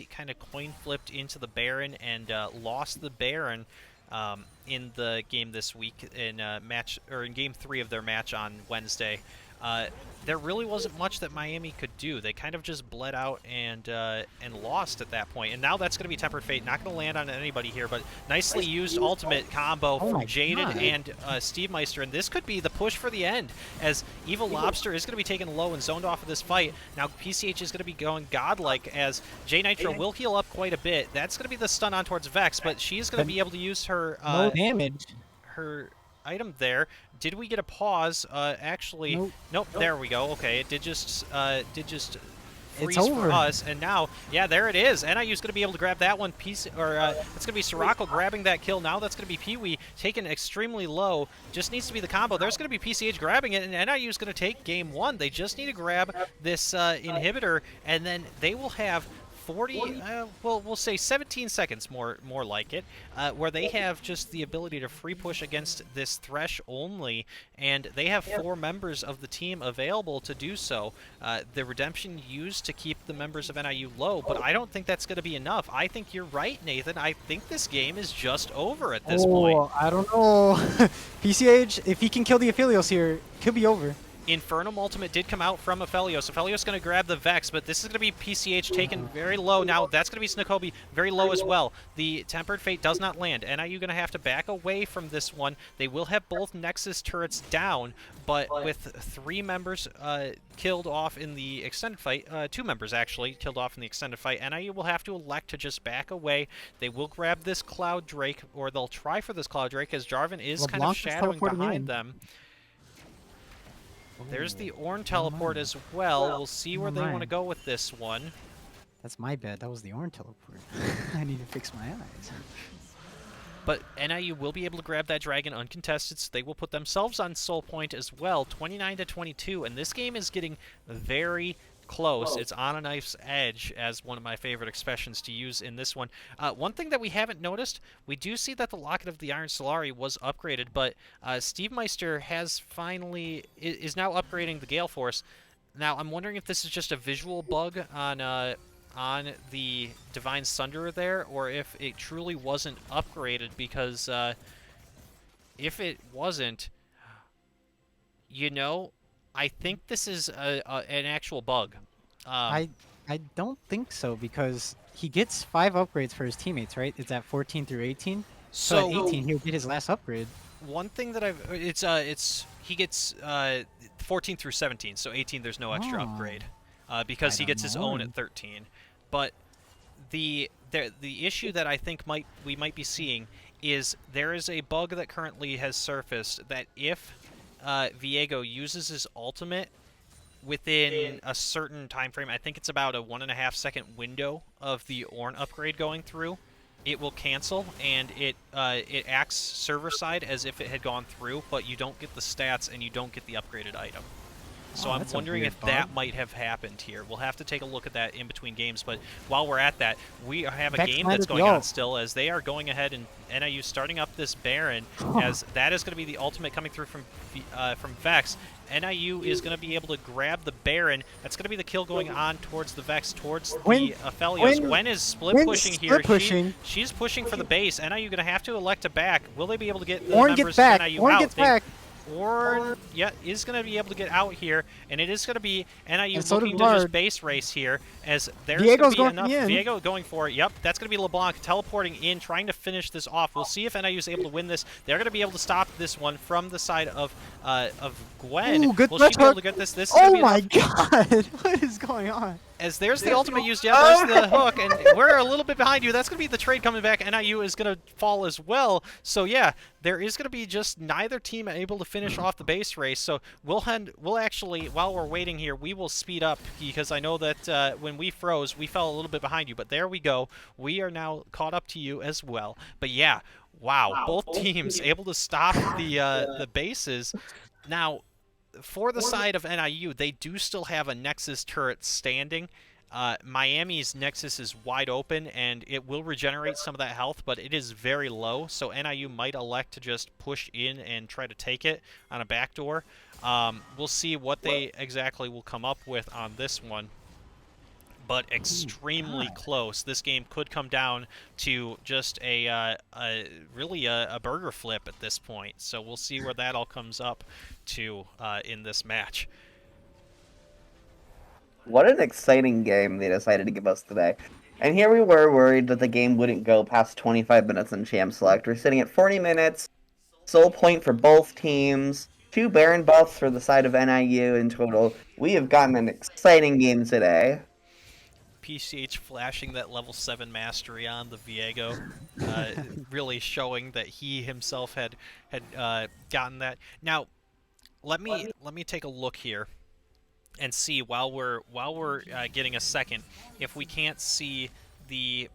kind of coin flipped into the Baron and lost the Baron in the game this week in in game 3 of their match on Wednesday. There really wasn't much that Miami could do. They kind of just bled out and lost at that point. And now that's going to be Tempered Fate. Not going to land on anybody here, but nicely used ultimate combo from Jaded and Steve Meister. And this could be the push for the end, as Evil Lobster is going to be taken low and zoned off of this fight. Now PCH is going to be going godlike, as J Nitro will heal up quite a bit. That's going to be the stun on towards Vex, but she's going to be able to use her No damage. her item there. Did we get a pause? Actually, nope. There we go. Okay, it did just freeze for us, and now, yeah, there it is. NIU's going to be able to grab that one piece, or it's going to be Soraka grabbing that kill. Now that's going to be Pee-wee taken extremely low. Just needs to be the combo. There's going to be PCH grabbing it, and NIU's going to take game 1. They just need to grab this inhibitor, and then they will have 40, well, we'll say 17 seconds, more like it, where they have just the ability to free push against this Thresh only, and they have 4 members of the team available to do so. The Redemption used to keep the members of NIU low, but I don't think that's going to be enough. I think you're right, Nathan. I think this game is just over at this point. I don't know. PCH, if he can kill the Aphelios here, could be over. Infernum ultimate did come out from Aphelios. Aphelios going to grab the Vex, but this is going to be PCH taken very low. Now, that's going to be Snakobi very low as well. The Tempered Fate does not land. NIU going to have to back away from this one. They will have both Nexus turrets down, but with 3 members killed off in the extended fight, 2 members actually killed off in the extended fight, NIU will have to elect to just back away. They will grab this Cloud Drake, or they'll try for this Cloud Drake, as Jarvan is kind of shadowing behind them. There's the Ornn teleport as well. We'll see where they want to go with this one. That's my bad. That was the Ornn teleport. I need to fix my eyes. But NIU will be able to grab that dragon uncontested, so they will put themselves on soul point as well, 29 to 22. And this game is getting very close. It's on a knife's edge, as one of my favorite expressions to use in this one. One thing that we haven't noticed, we do see that the Locket of the Iron Solari was upgraded, but Steve Meister has finally is now upgrading the Gale Force. Now, I'm wondering if this is just a visual bug on the Divine Sunderer there, or if it truly wasn't upgraded, because if it wasn't, you know, I think this is an actual bug. I don't think so, because he gets 5 upgrades for his teammates, right? It's at 14 through 18. So at 18, he'll get his last upgrade. One thing that he gets 14 through 17, so 18 there's no extra upgrade, because he gets his own at 13. But the issue that I think we might be seeing is there is a bug that currently has surfaced that if Viego uses his ultimate within a certain time frame, I think it's about a 1.5 second window of the Ornn upgrade going through, it will cancel, and it acts server side as if it had gone through, but you don't get the stats and you don't get the upgraded item. So I'm wondering if that might have happened here. We'll have to take a look at that in between games, but while we're at that, we have a game that's going on still, as they are going ahead and NIU starting up this Baron, as that is going to be the ultimate coming through from Vex. NIU is going to be able to grab the Baron. That's going to be the kill going on towards the Vex, towards the Aphelios. Gwen is split pushing here. She's pushing for the base. NIU going to have to elect to back. Will they be able to get the members of NIU out? Ornn, yeah, is going to be able to get out here, and it is going to be NIU looking to just base race here, as there's going to be enough. Viego going for it. Yep, that's going to be LeBlanc teleporting in, trying to finish this off. We'll see if NIU is able to win this. They're going to be able to stop this one from the side of Gwen. Ooh, good Will she be able to get this? This is oh my god, what is going on? As there's the ultimate used, yeah, there's the hook, and we're a little bit behind you. That's going to be the trade coming back. NIU is going to fall as well. So yeah, there is going to be just neither team able to finish off the base race. So we'll actually, while we're waiting here, we will speed up, because I know that when we froze, we fell a little bit behind you. But there we go. We are now caught up to you as well. But yeah, wow, both teams able to stop the bases. Now, for the side of NIU, they do still have a Nexus turret standing. Miami's Nexus is wide open, and it will regenerate some of that health, but it is very low, so NIU might elect to just push in and try to take it on a backdoor. We'll see what they exactly will come up with on this one, but extremely close. This game could come down to just really a burger flip at this point, so we'll see where that all comes up to in this match. What an exciting game they decided to give us today. And here we were worried that the game wouldn't go past 25 minutes in Champ Select. We're sitting at 40 minutes, soul point for both teams, 2 Baron buffs for the side of NIU in total. We have gotten an exciting game today. PCH flashing that level 7 mastery on the Viego, really showing that he himself had gotten that. Now, let me take a look here and see while we're getting a second if we can't see the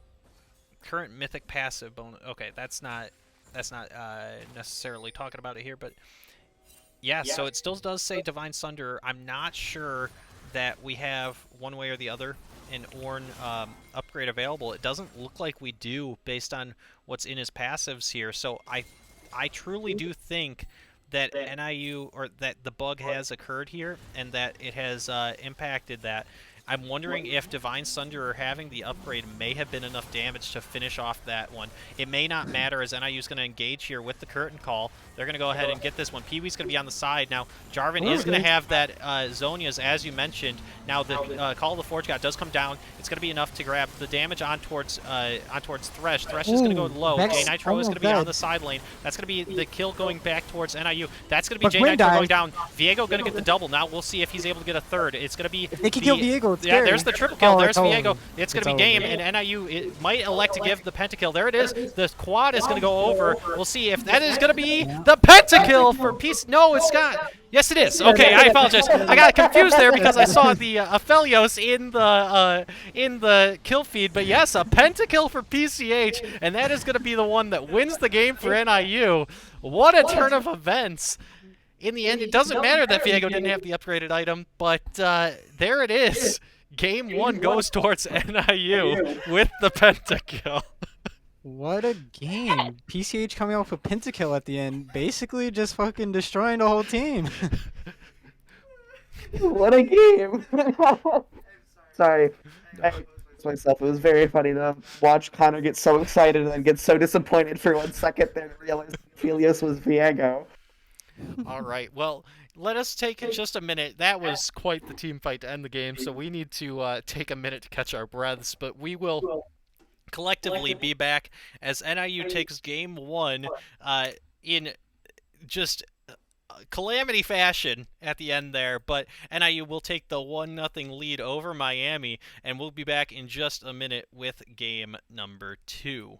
current mythic passive bonus. Okay, that's not necessarily talking about it here, but yeah. So it still does say Divine Sunderer. I'm not sure that we have one way or the other an Ornn upgrade available. It doesn't look like we do based on what's in his passives here. So I truly do think that NIU, or that the bug has occurred here, and that it has impacted that. I'm wondering if Divine Sunderer having the upgrade may have been enough damage to finish off that one. It may not matter, as NIU's going to engage here with the curtain call. They're going to go ahead and get this one. Pee-wee's going to be on the side. Now, Jarvan is going to have that Zhonya's, as you mentioned. Now, the Call of the Forge God does come down. It's going to be enough to grab the damage on towards Thresh. Thresh is going to go low. J Nitro is going to be on the side lane. That's going to be the kill going back towards NIU. That's going to be J Nitro going down. Viego going to get the double. Now we'll see if he's able to get a third. It's going to be... If they can kill Viego, it's yeah, scary. there's the triple kill. There's it's Viego. over. It's going to be over. game, and NIU it might elect to give the pentakill. There it is. The quad is going to go over. We'll see if that is going to be the pentakill for Peace. No, it's not. Yes, it is. Okay, I apologize. I got confused there because I saw the Aphelios in the kill feed. But yes, a pentakill for PCH, and that is going to be the one that wins the game for NIU. What a turn of events. In the end, it doesn't matter that Viego didn't have the upgraded item, but there it is. Game 1 goes towards NIU with the pentakill. What a game. PCH coming off a pentakill at the end, basically just fucking destroying the whole team. What a game! Sorry, I myself. It was very funny to watch Connor get so excited and then get so disappointed for 1 second, then realize Aphelios was Viego. All right, well, let us take just a minute. That was quite the team fight to end the game, so we need to take a minute to catch our breaths, but we will collectively be back as NIU takes game 1 in just calamity fashion at the end there, but NIU will take the 1-0 lead over Miami, and we'll be back in just a minute with game number 2.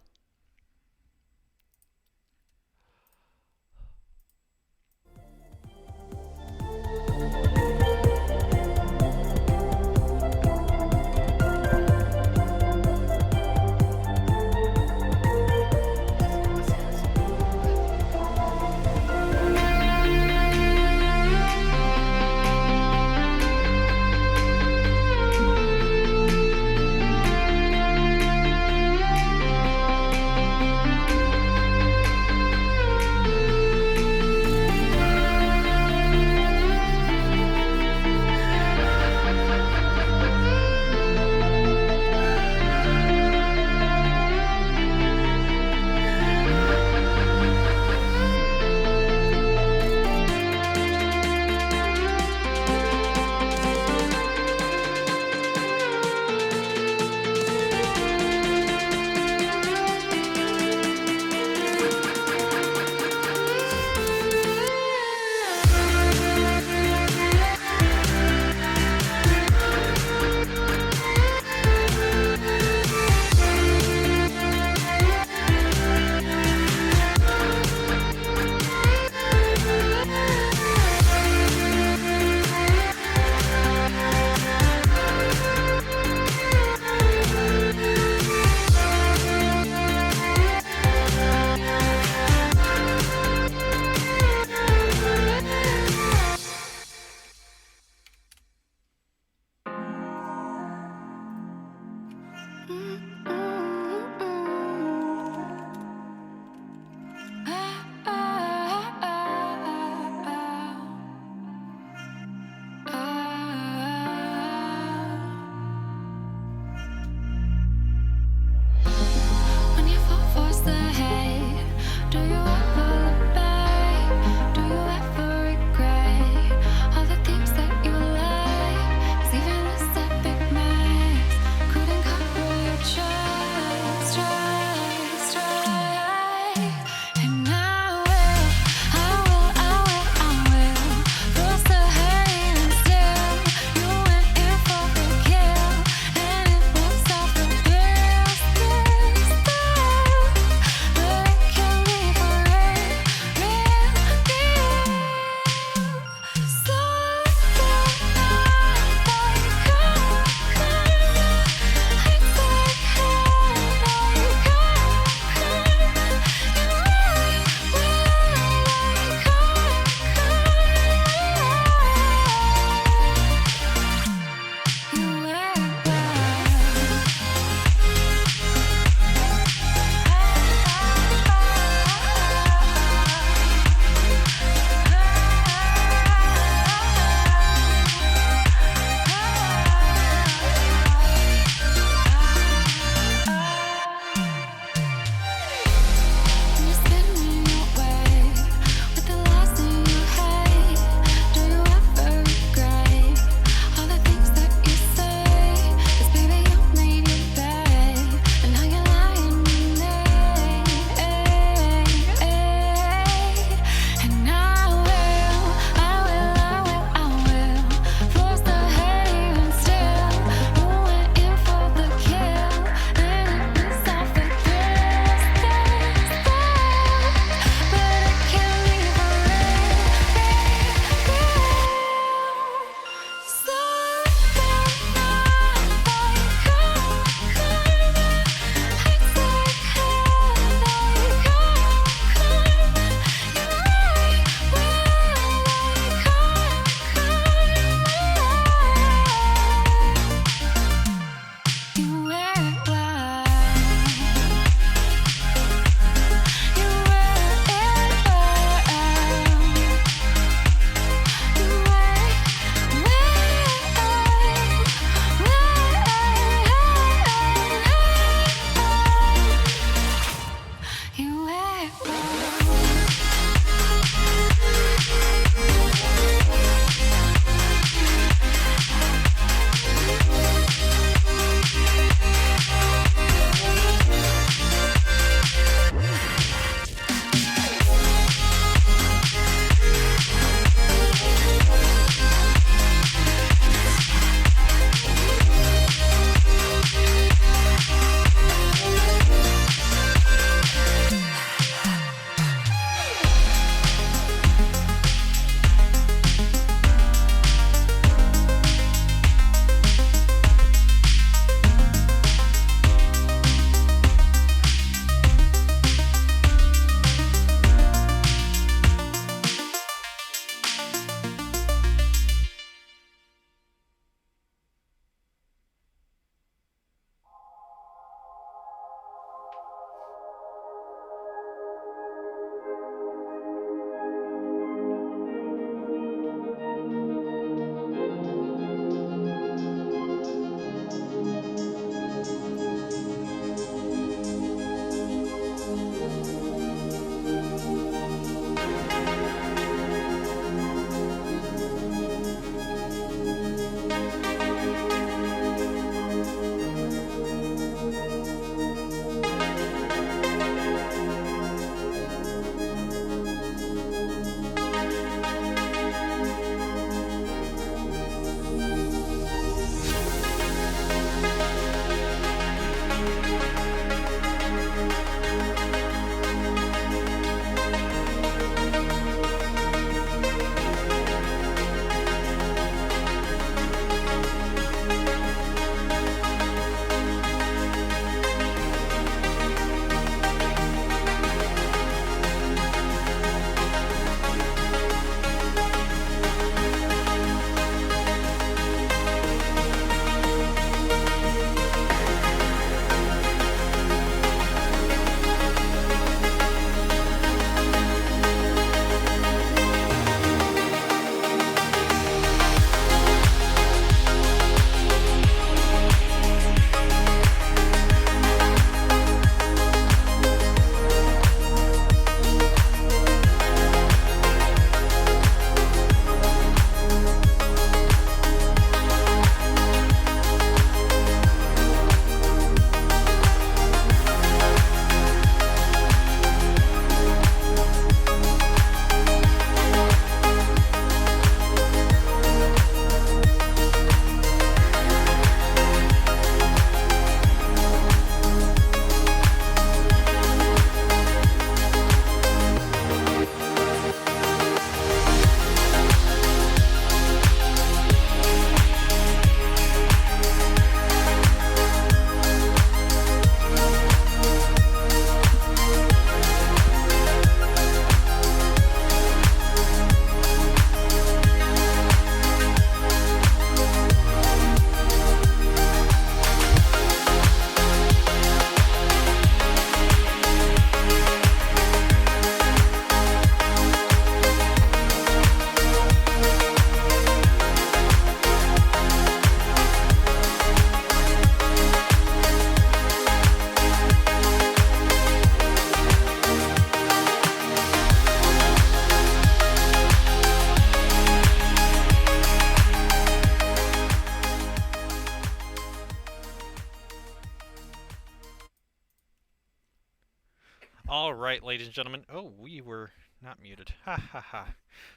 right, ladies and gentlemen. Oh, we were not muted. Ha ha ha.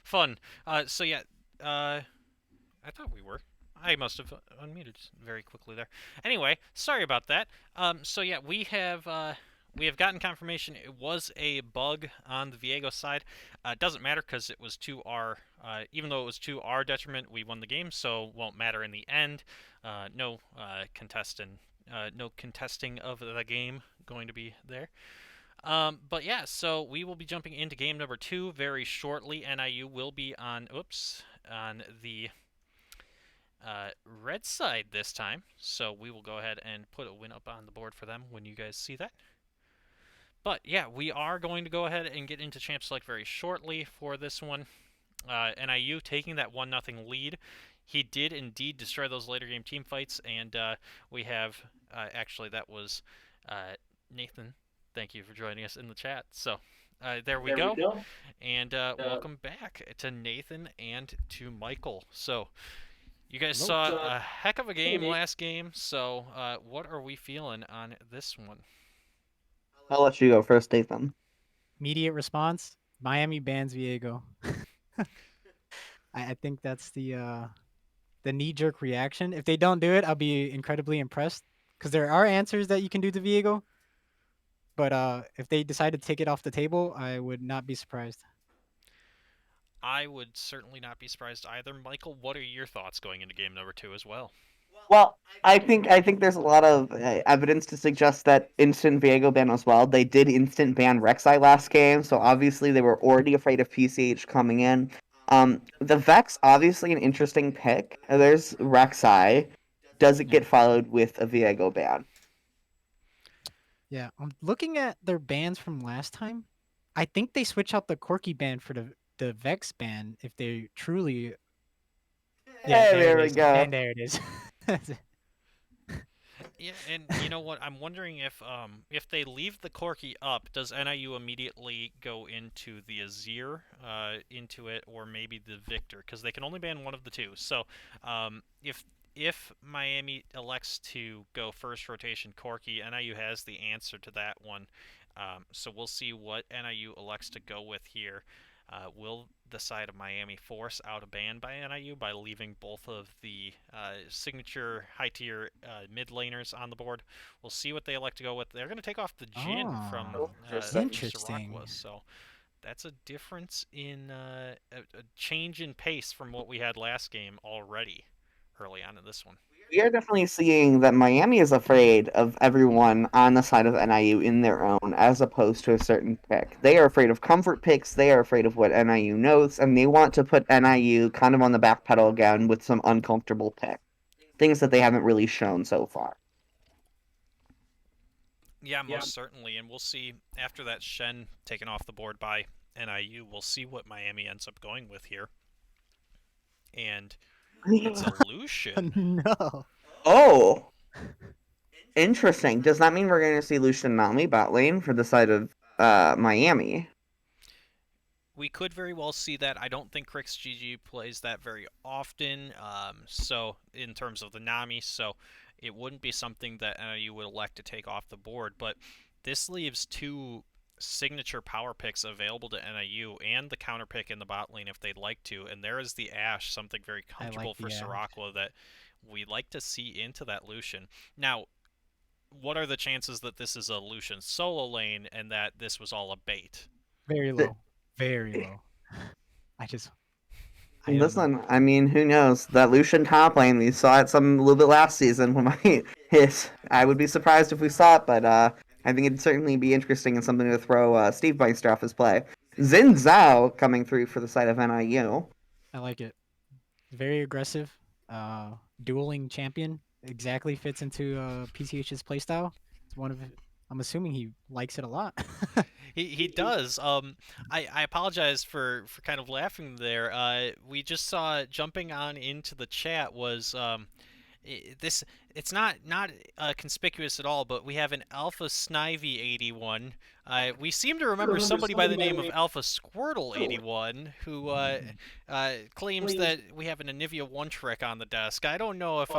Fun. So yeah, I thought we were. I must have unmuted very quickly there. Anyway, sorry about that. So yeah, we have gotten confirmation it was a bug on the Viego side. It doesn't matter because it was to our, even though it was to our detriment, we won the game, so won't matter in the end. No no contesting of the game going to be there. But yeah, so we will be jumping into game number 2 very shortly. NIU will be on, on the red side this time. So we will go ahead and put a win up on the board for them when you guys see that. But yeah, we are going to go ahead and get into Champ Select very shortly for this one. NIU taking that 1-0 lead. He did indeed destroy those later game team fights, and we have, actually that was Nathan. Thank you for joining us in the chat. So there we go. And welcome back to Nathan and to Michael. So you guys saw a heck of a game last game. So what are we feeling on this one? I'll let you go first, Nathan. Immediate response: Miami bans Viego. I think that's the knee-jerk reaction. If they don't do it, I'll be incredibly impressed because there are answers that you can do to Viego. But if they decide to take it off the table, I would not be surprised. I would certainly not be surprised either. Michael, what are your thoughts going into game number 2 as well? Well, I think there's a lot of evidence to suggest that instant Viego ban as well. They did instant ban Rek'Sai last game, so obviously they were already afraid of PCH coming in. The Vex, obviously an interesting pick. There's Rek'Sai. Does it get followed with a Viego ban? Yeah, I'm looking at their bans from last time. I think they switch out the Corky ban for the Vex ban if they truly. Yeah, Hey, there it we is. go. And there it is. Yeah, and you know what? I'm wondering if they leave the Corki up, does NIU immediately go into the Azir into it, or maybe the Victor? Because they can only ban one of the two. So if Miami elects to go first rotation Corki, NIU has the answer to that one. So we'll see what NIU elects to go with here. Will the side of Miami force out a ban by NIU by leaving both of the signature high-tier mid laners on the board? We'll see what they elect to go with. They're going to take off the Jhin from Interesting. Sirachwa, so that's a difference in a change in pace from what we had last game already early on in this one. We are definitely seeing that Miami is afraid of everyone on the side of NIU in their own, as opposed to a certain pick. They are afraid of comfort picks, they are afraid of what NIU knows, and they want to put NIU kind of on the back pedal again with some uncomfortable picks. Things that they haven't really shown so far. Yeah, most certainly, and we'll see after that Shen taken off the board by NIU, we'll see what Miami ends up going with here. And it's a Lucian. No. Oh! Interesting. Does that mean we're going to see Lucian Nami bot lane for the side of Miami? We could very well see that. I don't think Crix GG plays that very often, so in terms of the Nami, so it wouldn't be something that NIU would elect to take off the board, but this leaves two signature power picks available to NIU and the counter pick in the bot lane if they'd like to, and there is the Ashe, something very comfortable for Sirachwa that we'd like to see into that Lucian. Now, what are the chances that this is a Lucian solo lane and that this was all a bait? Very low. Very low. Listen, I mean, who knows? That Lucian top lane, we saw it a little bit last season. We might hit. I would be surprised if we saw it, but I think it'd certainly be interesting and something to throw Steve Meister off his play. Xin Zhao coming through for the side of NIU. I like it. Very aggressive. Dueling champion exactly fits into PCH's playstyle. It's one of. I'm assuming he likes it a lot. He does. I apologize for kind of laughing there. We just saw jumping on into the chat was this it's not conspicuous at all, but we have an Alpha Snivy 81. We seem to remember somebody by the name of Alpha Squirtle 81 who claims that we have an Anivia One Trick on the desk. I don't know if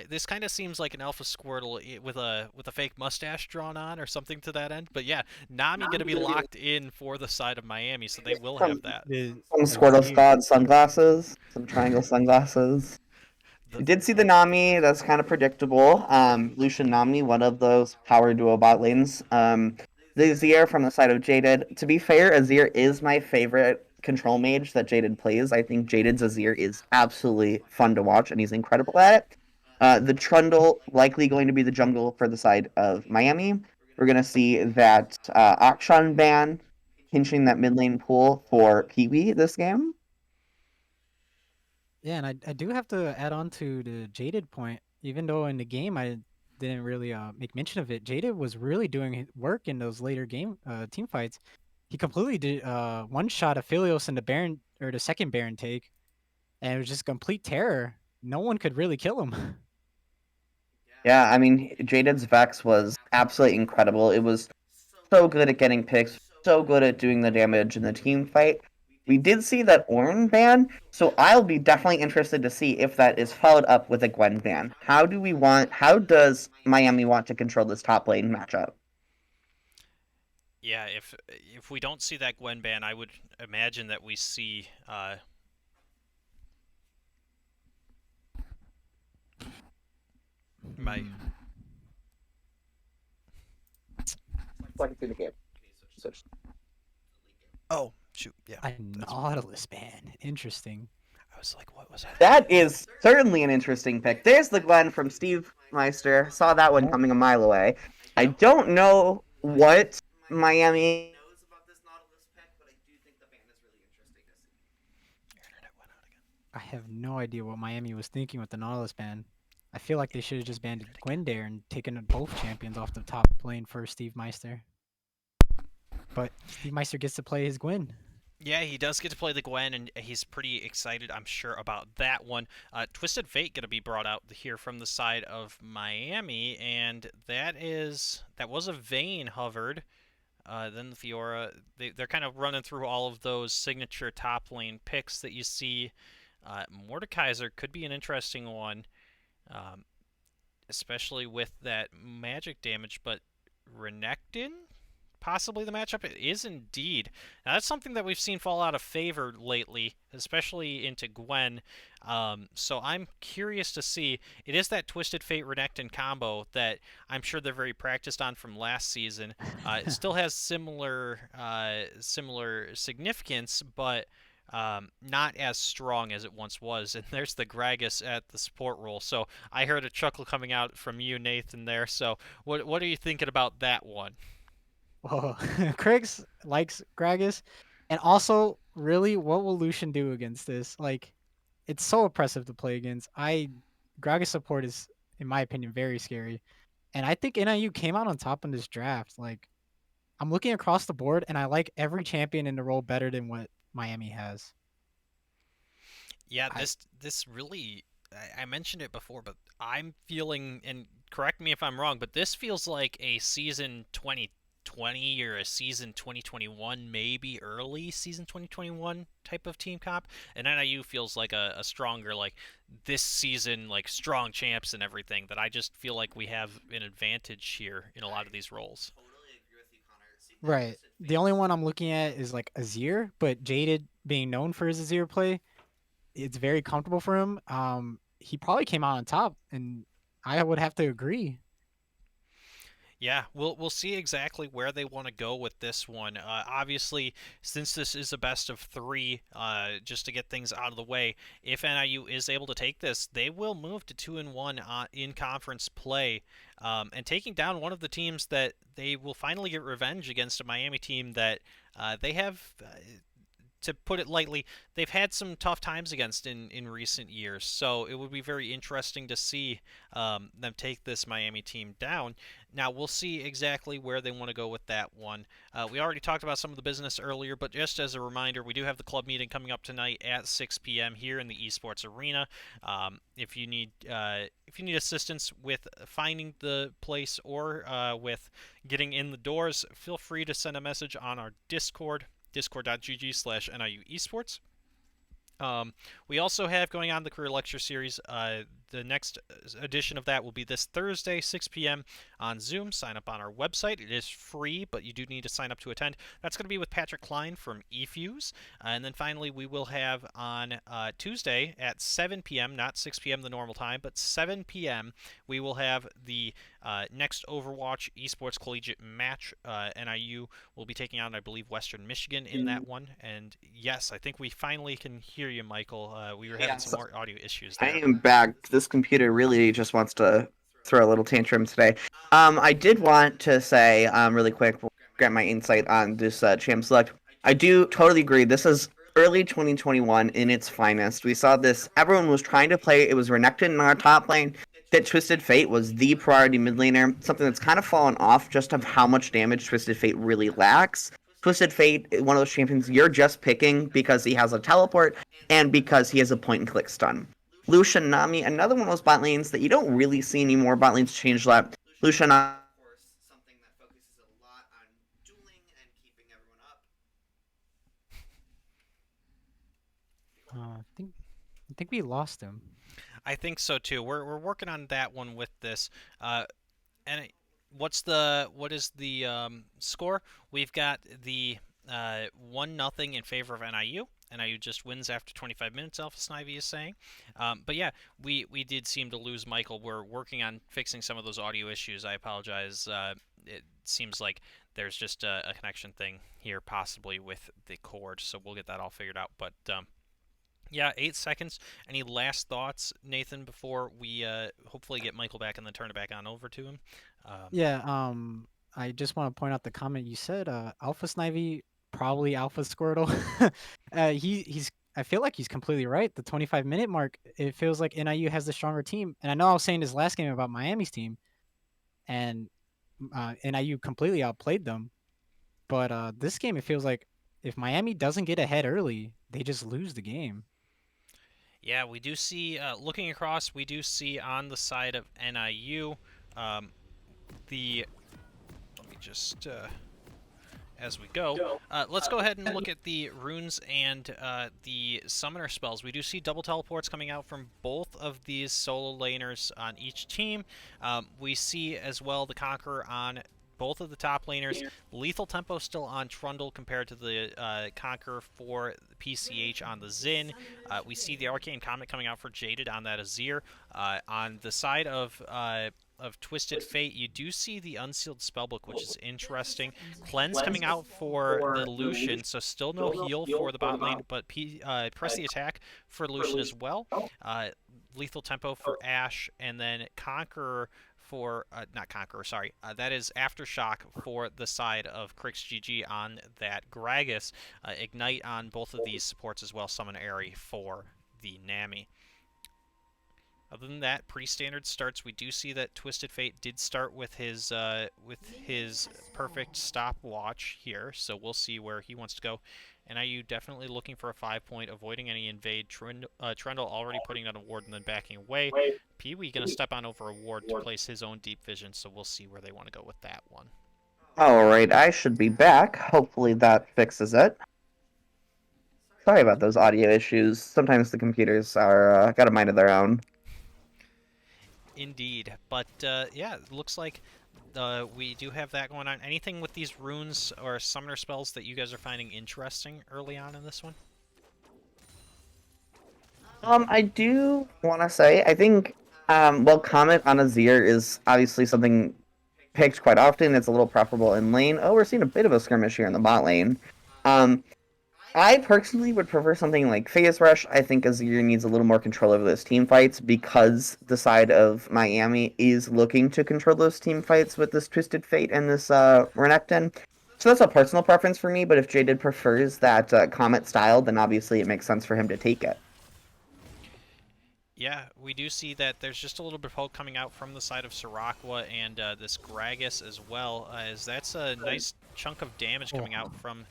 this kind of seems like an Alpha Squirtle with a fake mustache drawn on or something to that end. But yeah, Nami gonna be locked in for the side of Miami, so they will have that. Some Squirtle Scott sunglasses, some triangle sunglasses. We did see the Nami. That's kind of predictable. Lucian Nami, one of those power duo bot lanes. The Azir from the side of Jaded. To be fair, Azir is my favorite control mage that Jaded plays. I think Jaded's Azir is absolutely fun to watch, and he's incredible at it. The Trundle likely going to be the jungle for the side of Miami. We're going to see that Akshan ban pinching that mid lane pool for Kiwi this game. Yeah, and I do have to add on to the Jaded point. Even though in the game I didn't really make mention of it, Jaded was really doing work in those later game team fights. He completely did one shot Aphelios in the Baron or the second Baron take, and it was just complete terror. No one could really kill him. Yeah, I mean, Jaded's Vex was absolutely incredible. It was so good at getting picks, so good at doing the damage in the team fight. We did see that Ornn ban, so I'll be definitely interested to see if that is followed up with a Gwen ban. How does Miami want to control this top lane matchup? Yeah, if we don't see that Gwen ban, I would imagine that we see my So I can see the game. oh shoot yeah A Nautilus ban. Interesting. I was like, what was that? That is certainly an interesting pick. There's the Glen from Steve Meister. Saw that one coming a mile away. I don't know what Miami knows about this Nautilus pick, but I do think the ban is really interesting to see. Your internet went out again. I have no idea what Miami was thinking with the Nautilus ban. I feel like they should have just banned Gwendare and taken both champions off the top lane for Steve Meister. But Steve Meister gets to play his Gwen. Yeah, he does get to play the Gwen, and he's pretty excited, I'm sure, about that one. Twisted Fate going to be brought out here from the side of Miami, and that was a Vayne hovered. Then the Fiora, they're kind of running through all of those signature top lane picks that you see. Mordekaiser could be an interesting one, especially with that magic damage, but Renekton? Possibly the matchup? It is indeed. Now, that's something that we've seen fall out of favor lately, especially into Gwen. So I'm curious to see. It is that Twisted Fate Renekton combo that I'm sure they're very practiced on from last season. It still has similar significance, but not as strong as it once was. And there's the Gragas at the support role. So I heard a chuckle coming out from you, Nathan, there. So what are you thinking about that one? Whoa. Craigs likes Gragas. And also, really, what will Lucian do against this? Like, it's so oppressive to play against. Gragas support is, in my opinion, very scary. And I think NIU came out on top in this draft. Like, I'm looking across the board, and I like every champion in the role better than what Miami has. Yeah, this really, I mentioned it before, but I'm feeling, and correct me if I'm wrong, but this feels like a season 2020 or a season 2021, maybe early season 2021 type of team comp, and NIU feels like a stronger, like this season, like strong champs and everything, that I just feel like we have an advantage here in a lot of these roles. Right. The only one I'm looking at is like Azir, but Jaded being known for his Azir play, it's very comfortable for him. He probably came out on top, and I would have to agree. Yeah, we'll see exactly where they want to go with this one. Obviously, since this is a best of three, just to get things out of the way, if NIU is able to take this, they will move to 2-1 in conference play, and taking down one of the teams that they will finally get revenge against, a Miami team that they have. to put it lightly, they've had some tough times against in recent years. So it would be very interesting to see them take this Miami team down. Now, we'll see exactly where they want to go with that one. We already talked about some of the business earlier, but just as a reminder, we do have the club meeting coming up tonight at 6 p.m. here in the Esports Arena. If you need assistance with finding the place or with getting in the doors, feel free to send a message on our Discord, discord.gg/NIU Esports. We also have going on the Career Lecture Series. The next edition of that will be this Thursday, 6 p.m. on Zoom. Sign up on our website. It is free, but you do need to sign up to attend. That's going to be with Patrick Klein from eFuse. And then finally, we will have on Tuesday at 7 p.m., not 6 p.m. the normal time, but 7 p.m., we will have the next Overwatch Esports Collegiate match. NIU will be taking on, I believe, Western Michigan in that one. And yes, I think we finally can hear you, Michael. We were having some more audio issues there. I am back. This computer really just wants to throw a little tantrum today. I did want to say really quick, get my insight on this Champ Select. I do totally agree. This is early 2021 in its finest. We saw this. Everyone was trying to play. It was Renekton in our top lane. That Twisted Fate was the priority mid laner. Something that's kind of fallen off just of how much damage Twisted Fate really lacks. Twisted Fate, one of those champions you're just picking because he has a teleport and because he has a point-and-click stun. Lucian, Nami, another one of those bot lanes that you don't really see anymore. Bot lanes change a lot. Lucian, of course, something that focuses a lot on dueling and keeping everyone up. I think we lost him. I think so too. We're working on that one with this. What is the score? We've got the 1-0 in favor of NIU. NIU just wins after 25 minutes, Alpha Snivy is saying. But yeah, we did seem to lose Michael. We're working on fixing some of those audio issues. I apologize. It seems like there's just a connection thing here, possibly with the cord, so we'll get that all figured out. But yeah, 8 seconds. Any last thoughts, Nathan, before we hopefully get Michael back and then turn it back on over to him? I just want to point out the comment you said. Alpha Snivy, probably Alpha Squirtle. He's. I feel like he's completely right. The 25-minute mark, it feels like NIU has the stronger team. And I know I was saying this last game about Miami's team, and NIU completely outplayed them. But this game, it feels like if Miami doesn't get ahead early, they just lose the game. Yeah, we do see, looking across, we do see on the side of NIU, let me just, as we go, let's go ahead and look at the runes and the summoner spells. We do see double teleports coming out from both of these solo laners on each team. We see as well the Conqueror on both of the top laners. Lethal Tempo still on Trundle compared to the Conqueror for PCH on the Xin. We see the Arcane Comet coming out for Jaded on that Azir. On the side of Twisted Fate, you do see the Unsealed Spellbook, which is interesting. Cleanse coming out for the Lucian, so still no heal for the bot lane, but press the attack for Lucian as well. Lethal Tempo for Ashe, and then Conqueror for, not Conqueror, sorry, that is Aftershock for the side of Crix GG on that Gragas. Ignite on both of these supports as well, Summon Airy for the Nami. Other than that, pretty standard starts. We do see that Twisted Fate did start with his perfect stopwatch here, so we'll see where he wants to go. NIU definitely looking for a 5-point, avoiding any invade. Trundle already putting on a ward and then backing away. Pee-wee going to step on over a ward to place his own deep vision, so we'll see where they want to go with that one. Alright, I should be back. Hopefully that fixes it. Sorry about those audio issues. Sometimes the computers are got a mind of their own. Indeed. But, yeah, it looks like we do have that going on. Anything with these runes or summoner spells that you guys are finding interesting early on in this one? I do want to say, I think, well, Comet on Azir is obviously something picked quite often. It's a little preferable in lane. Oh, we're seeing a bit of a skirmish here in the bot lane. I personally would prefer something like Phase Rush. I think Azir needs a little more control over those team fights because the side of Miami is looking to control those team fights with this Twisted Fate and this Renekton. So that's a personal preference for me, but if Jaded prefers that Comet style, then obviously it makes sense for him to take it. Yeah, we do see that there's just a little bit of hope coming out from the side of Siracqua and this Gragas as well, as that's a nice chunk of damage coming out from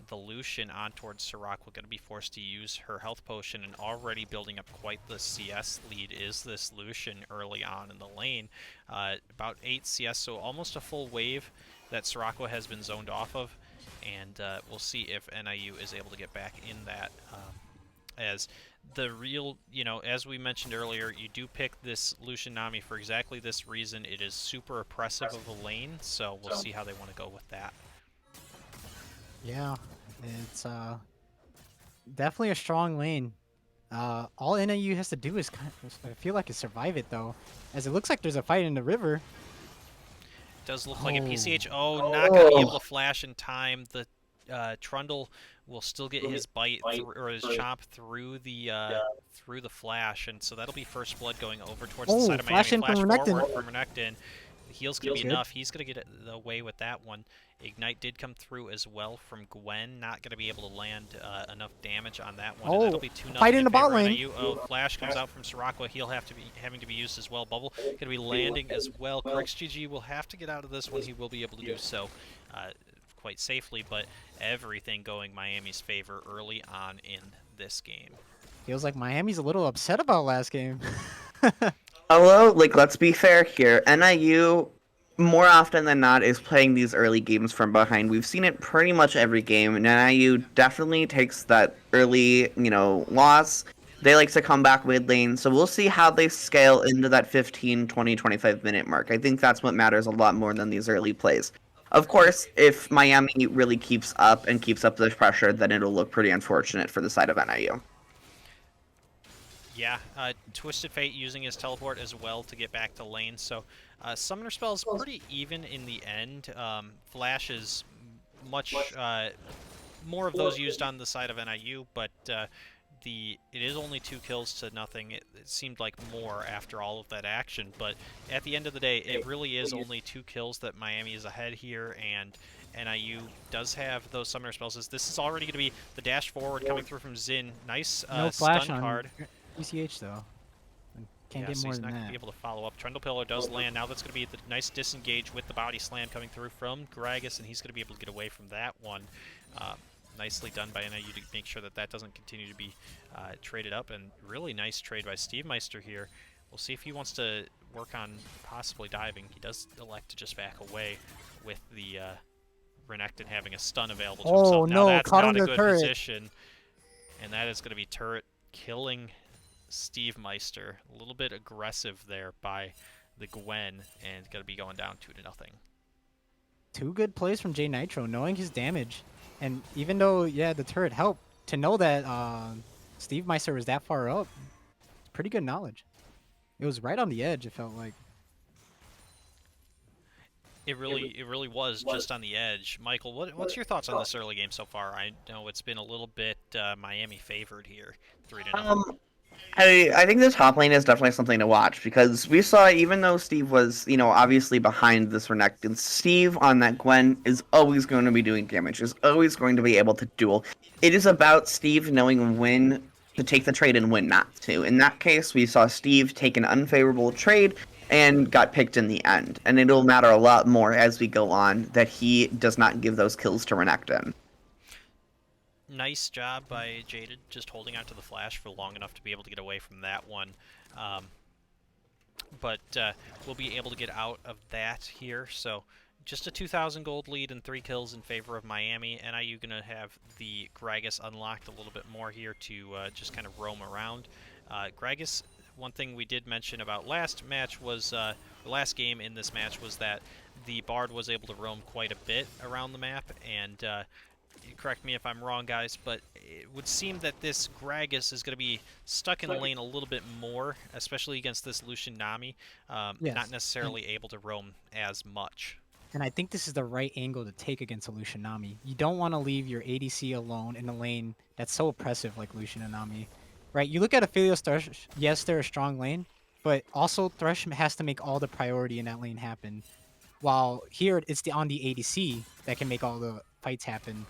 the Lucian on towards Siracqua. Going to be forced to use her health potion, and already building up quite the CS lead is this Lucian early on in the lane. About 8 CS, so almost a full wave that Siracqua has been zoned off of, and we'll see if NIU is able to get back in that. As the real, as we mentioned earlier, you do pick this Lucian Nami for exactly this reason. It is super oppressive of a lane, so we'll see how they want to go with that. Yeah, it's definitely a strong lane. All NIU has to do is I feel like is survive it though, as it looks like there's a fight in the river. Does look like a Oh. PCH. Oh, not going to be able to flash in time. The Trundle will still get his bite or his chomp through the flash, and so that'll be first blood going over towards the side of Miami. Flash in from Flash Renekton. forward from Renekton. The heal's going to be Good. enough. He's going to get away with that one. Ignite did come through as well from Gwen. Not going to be able to land enough damage on that one. And that'll be 2-0 fight in the bot favor of lane. NIU. Oh, flash comes out from Siracqua. He'll have to be having to be used as well. Bubble going to be landing as well. Crix GG will have to get out of this one. He will be able to do so quite safely, but everything going Miami's favor early on in this game. Feels like Miami's a little upset about last game. Although, let's be fair here. NIU, more often than not, is playing these early games from behind. We've seen it pretty much every game, and NIU definitely takes that early, loss. They like to come back mid lane, so we'll see how they scale into that 15, 20, 25-minute mark. I think that's what matters a lot more than these early plays. Of course, if Miami really keeps up the pressure, then it'll look pretty unfortunate for the side of NIU. Yeah, Twisted Fate using his teleport as well to get back to lane. So Summoner Spell is pretty even in the end. Flash is much more of those used on the side of NIU, but it is only 2 kills to nothing. It seemed like more after all of that action, but at the end of the day, it really is only 2 kills that Miami is ahead here, and NIU does have those Summoner Spells. This is already going to be the dash forward coming through from Xin. Nice No flash stun on card. ECH though. Can't get so more he's than not going that. to be able to follow up. Trundle Pillar does land. Now that's going to be the nice disengage with the body slam coming through from Gragas, and he's going to be able to get away from that one. Nicely done by NIU to make sure that doesn't continue to be traded up, and really nice trade by Steve Meister here. We'll see if he wants to work on possibly diving. He does elect to just back away with the Renekton having a stun available to himself. Oh, Now no, that's caught not on a the good turret. position, and that is going to be turret killing Steve Meister. A little bit aggressive there by the Gwen, and going to be going down 2-0. 2 good plays from J Nitro, knowing his damage. And even though, yeah, the turret helped, to know that Steve Meister was that far up, pretty good knowledge. It was right on the edge, it felt like. It really was just on the edge. Michael, what's your thoughts on this early game so far? I know it's been a little bit Miami favored here, 3-0. I think the top lane is definitely something to watch, because we saw, even though Steve was, obviously behind this Renekton, Steve on that Gwen is always going to be doing damage, is always going to be able to duel. It is about Steve knowing when to take the trade and when not to. In that case, we saw Steve take an unfavorable trade and got picked in the end. And it'll matter a lot more as we go on that he does not give those kills to Renekton. Nice job by Jaded, just holding out to the flash for long enough to be able to get away from that one. But we'll be able to get out of that here. So just a 2,000 gold lead and 3 kills in favor of Miami. NIU going to have the Gragas unlocked a little bit more here to just kind of roam around. Gragas, one thing we did mention about last match was, the last game in this match was that the Bard was able to roam quite a bit around the map, and correct me if I'm wrong, guys, but it would seem that this Gragas is going to be stuck in the lane a little bit more, especially against this Lucian Nami, Yes. not necessarily able to roam as much. And I think this is the right angle to take against a Lucian Nami. You don't want to leave your ADC alone in a lane that's so oppressive like Lucian and Nami. Right? You look at Aphelios Thresh, yes, they're a strong lane, but also Thresh has to make all the priority in that lane happen. while here it's on the ADC that can make all the fights happen.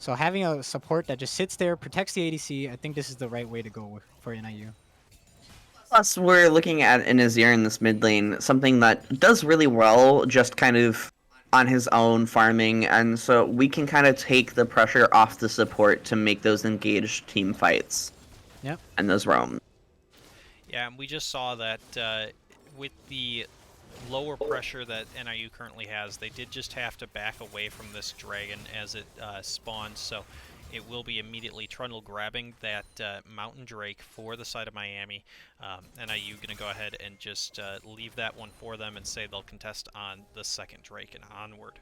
So having a support that just sits there, protects the ADC, I think this is the right way to go for NIU. Plus, we're looking at an Azir in this mid lane, something that does really well, just kind of on his own farming, and so we can kind of take the pressure off the support to make those engaged team fights. Yep. And those roams. Yeah, and we just saw that with the lower pressure that NIU currently has, they did just have to back away from this dragon as it spawns, so it will be immediately Trundle grabbing that Mountain Drake for the side of Miami. NIU going to go ahead and just leave that one for them and say they'll contest on the second Drake and onward.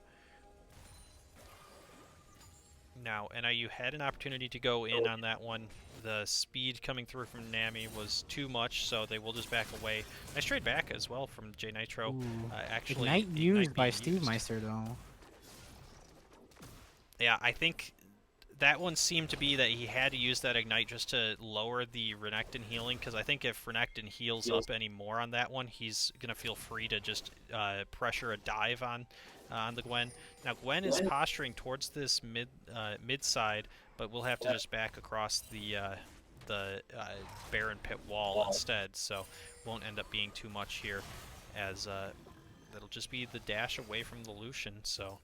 Now, NIU had an opportunity to go in on that one. The speed coming through from Nami was too much, so they will just back away. Nice trade back as well from J Nitro. Actually, Ignite used by being Steve used. Meister, though. Yeah, I think that one seemed to be that he had to use that Ignite just to lower the Renekton healing, because I think if Renekton heals up any more on that one, he's going to feel free to just pressure a dive on the Gwen. Now, Gwen is posturing towards this mid side, but we'll have to just back across the Baron pit wall instead, so won't end up being too much here, as that'll just be the dash away from the Lucian, so...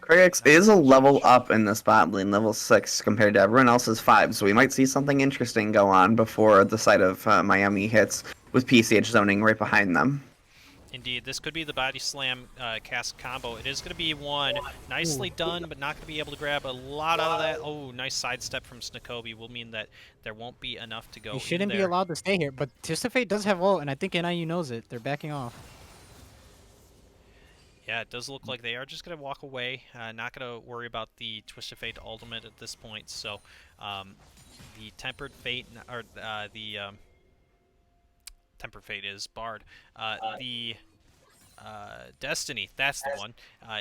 Kragix is a level up in this bot lane, level 6 compared to everyone else's 5, so we might see something interesting go on before the side of Miami hits, with PCH zoning right behind them. Indeed, this could be the body slam cast combo. It is going to be one. Nicely done, but not going to be able to grab a lot out of that. Oh, nice sidestep from Snakobi will mean that there won't be enough to go. You shouldn't in be there. allowed to stay here, but Tisafate does have ult, and I think NIU knows it. They're backing off. Yeah, it does look like they are just going to walk away. Not going to worry about the Twist of Fate ultimate at this point. So, the Tempered Fate, or the Tempered Fate is barred. The Destiny, that's the one,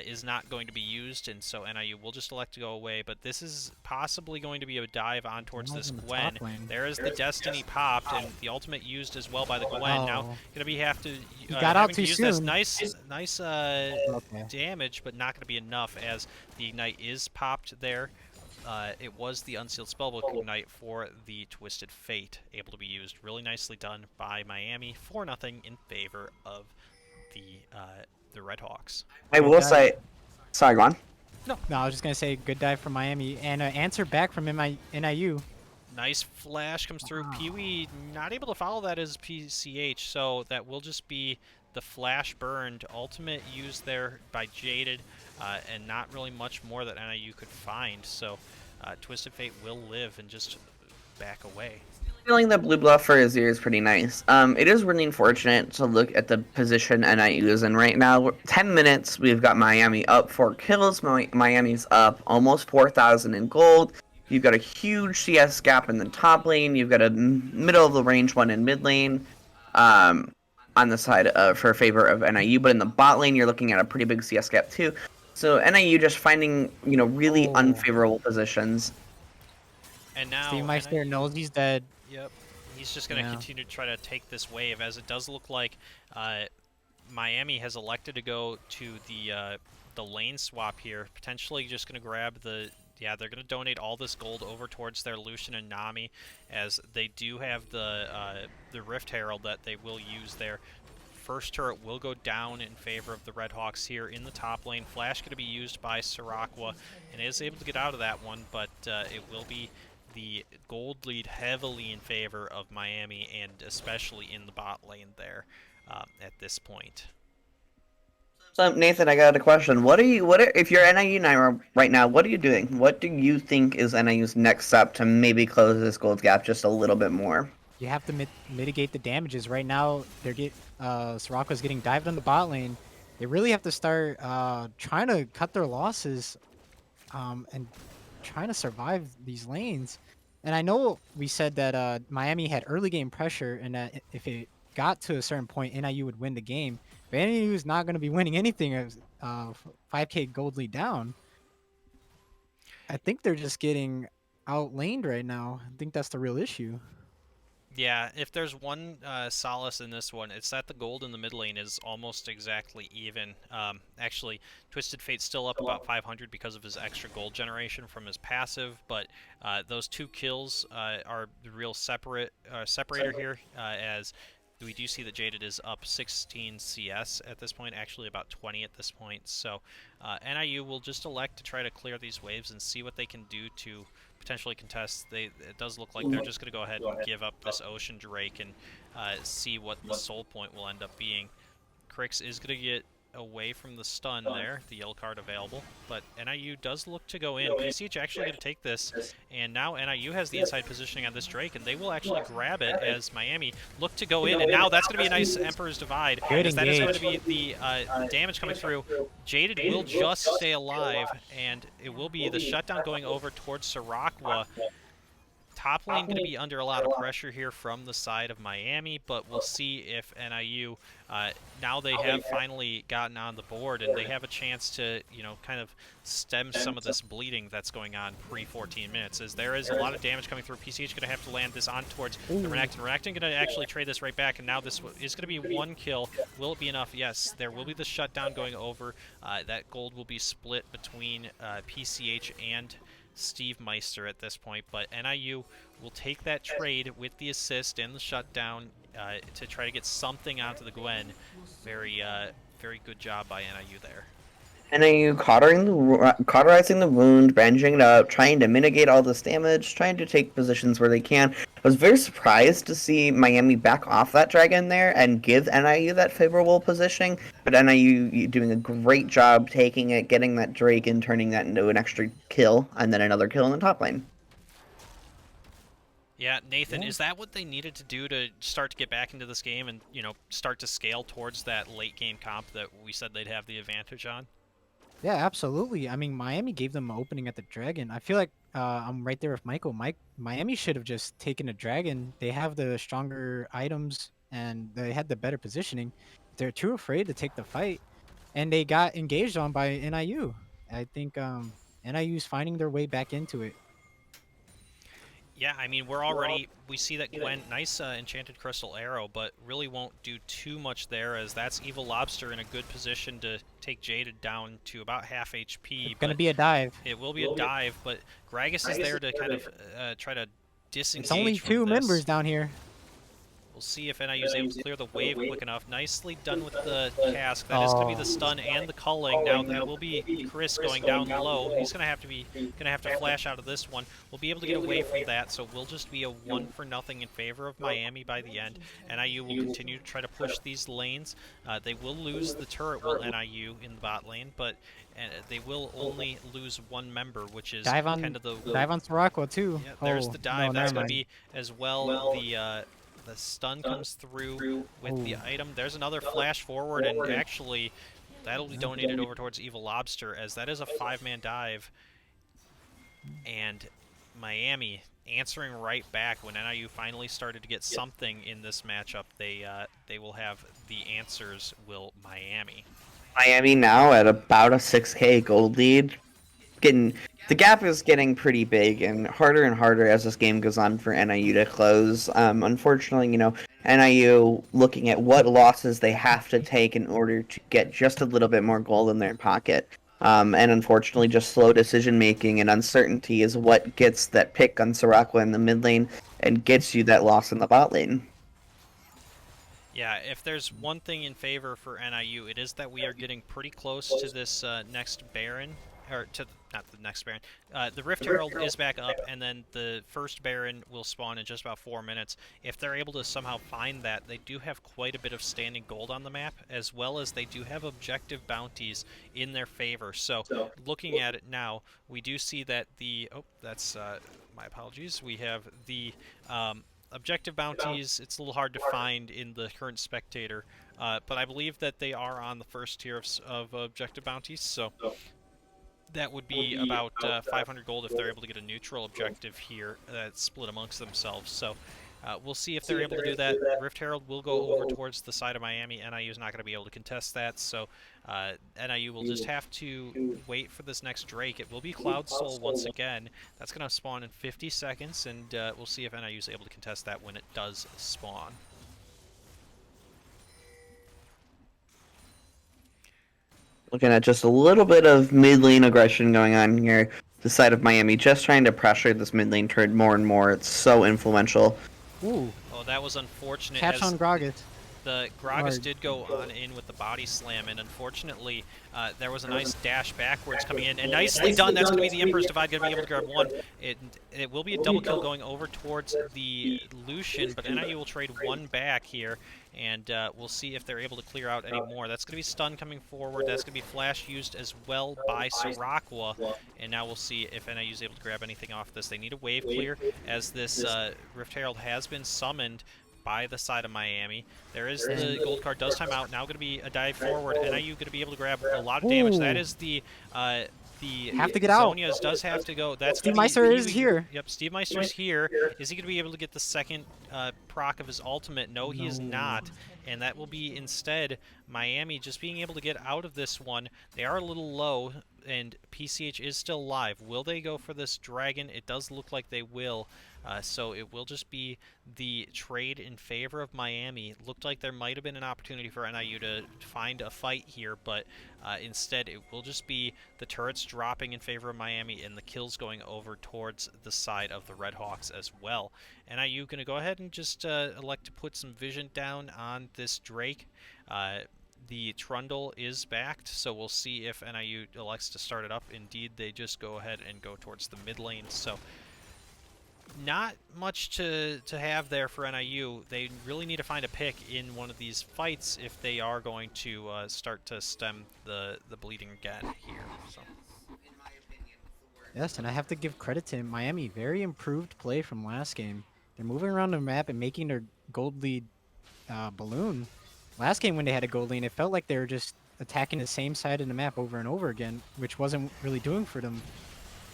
is not going to be used, and so NIU will just elect to go away. But this is possibly going to be a dive on towards this Gwen. There is the Destiny popped, and the ultimate used as well by the Gwen. Now going to have to got out too use soon. this nice damage, but not going to be enough as the Ignite is popped there. It was the Unsealed Spellbook Ignite for the Twisted Fate, able to be used. Really nicely done by Miami, 4-0 in favor of the Red Hawks. I will say, sorry, go on. No, I was just gonna say good dive from Miami and an answer back from NIU. Nice flash comes through. Pee-wee not able to follow that as PCH, so that will just be the flash burned. Ultimate used there by Jaded, and not really much more that NIU could find. So Twisted Fate will live and just back away. Feeling that blue buff for Azir is pretty nice. It is really unfortunate to look at the position NIU is in right now. 10 minutes, we've got Miami up 4 kills. Miami's up almost 4,000 in gold. You've got a huge CS gap in the top lane. You've got a middle of the range one in mid lane on the side for favor of NIU. But in the bot lane, you're looking at a pretty big CS gap too. So NIU just finding, really unfavorable positions. And now Steve Meister knows he's dead. Yep. He's just going to continue to try to take this wave, as it does look like Miami has elected to go to the lane swap here. Potentially just going to grab the... Yeah, they're going to donate all this gold over towards their Lucian and Nami, as they do have the Rift Herald that they will use there. First turret will go down in favor of the Red Hawks here in the top lane. Flash going to be used by Sirakwa, and is able to get out of that one, but it will be the gold lead heavily in favor of Miami, and especially in the bot lane there at this point. So Nathan, I got a question. If you're NIU right now, what are you doing? What do you think is NIU's next step to maybe close this gold gap just a little bit more? You have to mitigate the damages. Right now, Sirakwa's getting dived on the bot lane. They really have to start trying to cut their losses and trying to survive these lanes. And I know we said that Miami had early game pressure, and that if it got to a certain point, NIU would win the game. But NIU is not going to be winning anything as 5k gold lead down. I think they're just getting outlaned right now. I think that's the real issue. Yeah, if there's one solace in this one, it's that the gold in the mid lane is almost exactly even. Actually, Twisted Fate's still up about 500 because of his extra gold generation from his passive, but those 2 kills are the real separator here, as we do see that Jaded is up 16 CS at this point, actually about 20 at this point. So NIU will just elect to try to clear these waves and see what they can do to potentially contest. It does look like they're just going to go ahead and give up this Ocean Drake and see what the soul point will end up being. Crix is going to get away from the stun there, the yellow card available, but NIU does look to go in. PCH actually going to take this, and now NIU has the inside positioning on this Drake, and they will actually grab it as Miami look to go in, and now that's going to be a nice Emperor's Divide, Good as that is going to engage. be the damage coming through. Jaded will just stay alive, and it will be the shutdown going over towards Siracqua. Top lane going to be under a lot of pressure here from the side of Miami, but we'll see if NIU, now they have finally gotten on the board, and they have a chance to, you know, kind of stem some of this bleeding that's going on pre-14 minutes, as there is a lot of damage coming through. PCH going to have to land this on towards the Renekton. Renekton going to actually trade this right back, and now this is going to be 1 kill. Will it be enough? Yes, there will be the shutdown going over. That gold will be split between PCH and Steve Meister at this point, but NIU will take that trade with the assist and the shutdown to try to get something onto the Gwen. Very good job by NIU there. NIU cauterizing the wound, bandaging it up, trying to mitigate all this damage, trying to take positions where they can. I was very surprised to see Miami back off that dragon there and give NIU that favorable positioning, but NIU doing a great job taking it, getting that Drake and turning that into an extra kill, and then another kill in the top lane. Yeah, Nathan, is that what they needed to do to start to get back into this game and, you know, start to scale towards that late game comp that we said they'd have the advantage on? Yeah, absolutely. I mean, Miami gave them an opening at the Dragon. I feel like I'm right there with Michael. Miami should have just taken a Dragon. They have the stronger items and they had the better positioning. They're too afraid to take the fight, and they got engaged on by NIU. I think NIU's finding their way back into it. Yeah, I mean, we see that Gwen, nice Enchanted Crystal Arrow, but really won't do too much there, as that's Evil Lobster in a good position to take Jaded down to about half HP. It's gonna be a dive. It will be a dive, but Gragas is there to kind of try to disengage It's only from 2 this. members down here. We'll see if NIU is able to clear the wave quick enough. Nicely done with the cask. That is going to be the stun and the culling. Now that will be Chris going down low. He's going to have to flash out of this one. We'll be able to get away from that, so we'll just be a 1-0 in favor of Miami by the end. NIU will continue to try to push these lanes. They will lose the turret, will NIU, in the bot lane, but they will only lose 1 member, which is Dive on Siracqua too. Yeah, there's the dive. No, That's never going to mind. be as well the stun comes through with the item. There's another flash forward, and actually that'll be donated over towards Evil Lobster, as that is a 5-man dive. And Miami answering right back when NIU finally started to get something in this matchup. They will have the answers, will Miami. Miami now at about a 6K gold lead. The gap is getting pretty big and harder as this game goes on for NIU to close. Unfortunately, NIU looking at what losses they have to take in order to get just a little bit more gold in their pocket. And unfortunately, just slow decision making and uncertainty is what gets that pick on Siracqua in the mid lane and gets you that loss in the bot lane. Yeah, if there's one thing in favor for NIU, it is that we are getting pretty close to this next Baron, or to not the next Baron. The Rift Herald is back up, and then the first Baron will spawn in just about 4 minutes. If they're able to somehow find that, they do have quite a bit of standing gold on the map, as well as they do have objective bounties in their favor. So, looking at it now, we do see that that's my apologies. We have the objective bounties. It's a little hard to find in the current spectator, but I believe that they are on the first tier of objective bounties, so that would be about 500 gold if they're able to get a neutral objective here that's split amongst themselves. So We'll see if they're able to do that. Rift Herald will go over towards the side of Miami. NIU is not going to be able to contest that, so NIU will just have to wait for this next Drake. It will be Cloud Soul once again. That's going to spawn in 50 seconds, and we'll see if NIU is able to contest that when it does spawn. Looking at just a little bit of mid lane aggression going on here. The side of Miami just trying to pressure this mid lane turret more and more. It's so influential. Ooh, Oh, that was unfortunate. catch as on Gragas. The Gragas did go on in with the body slam, and unfortunately, there was a nice dash backwards coming in, and nicely done. That's going to be the Emperor's Divide, going to be able to grab one. It will be a double kill going over towards the Lucian, but NIU will trade one back here, and we'll see if they're able to clear out any more. That's going to be stun coming forward. That's going to be flash used as well by Sorakawa, and now we'll see if NIU is able to grab anything off this. They need a wave clear, as this Rift Herald has been summoned by the side of Miami. There is the gold card, does time out. Now going to be a dive forward. NIU going to be able to grab a lot of damage. That is the have to get out. Zonia's does have to go. That's Steve gonna be Meister really, is here. Yep, Steve Meister's here. Is he going to be able to get the second proc of his ultimate? No, he is not. And that will be instead Miami just being able to get out of this one. They are a little low, and PCH is still alive. Will they go for this dragon? It does look like they will. So it will just be the trade in favor of Miami. Looked like there might have been an opportunity for NIU to find a fight here, but instead it will just be the turrets dropping in favor of Miami and the kills going over towards the side of the Redhawks as well. NIU going to go ahead and just elect to put some vision down on this Drake. The Trundle is backed, so we'll see if NIU elects to start it up. Indeed, they just go ahead and go towards the mid lane. So not much to have there for NIU. They really need to find a pick in one of these fights if they are going to start to stem the bleeding again here. So. Yes, and I have to give credit to Miami. Very improved play from last game. They're moving around the map and making their gold lead balloon. Last game when they had a gold lead, it felt like they were just attacking the same side of the map over and over again, which wasn't really doing for them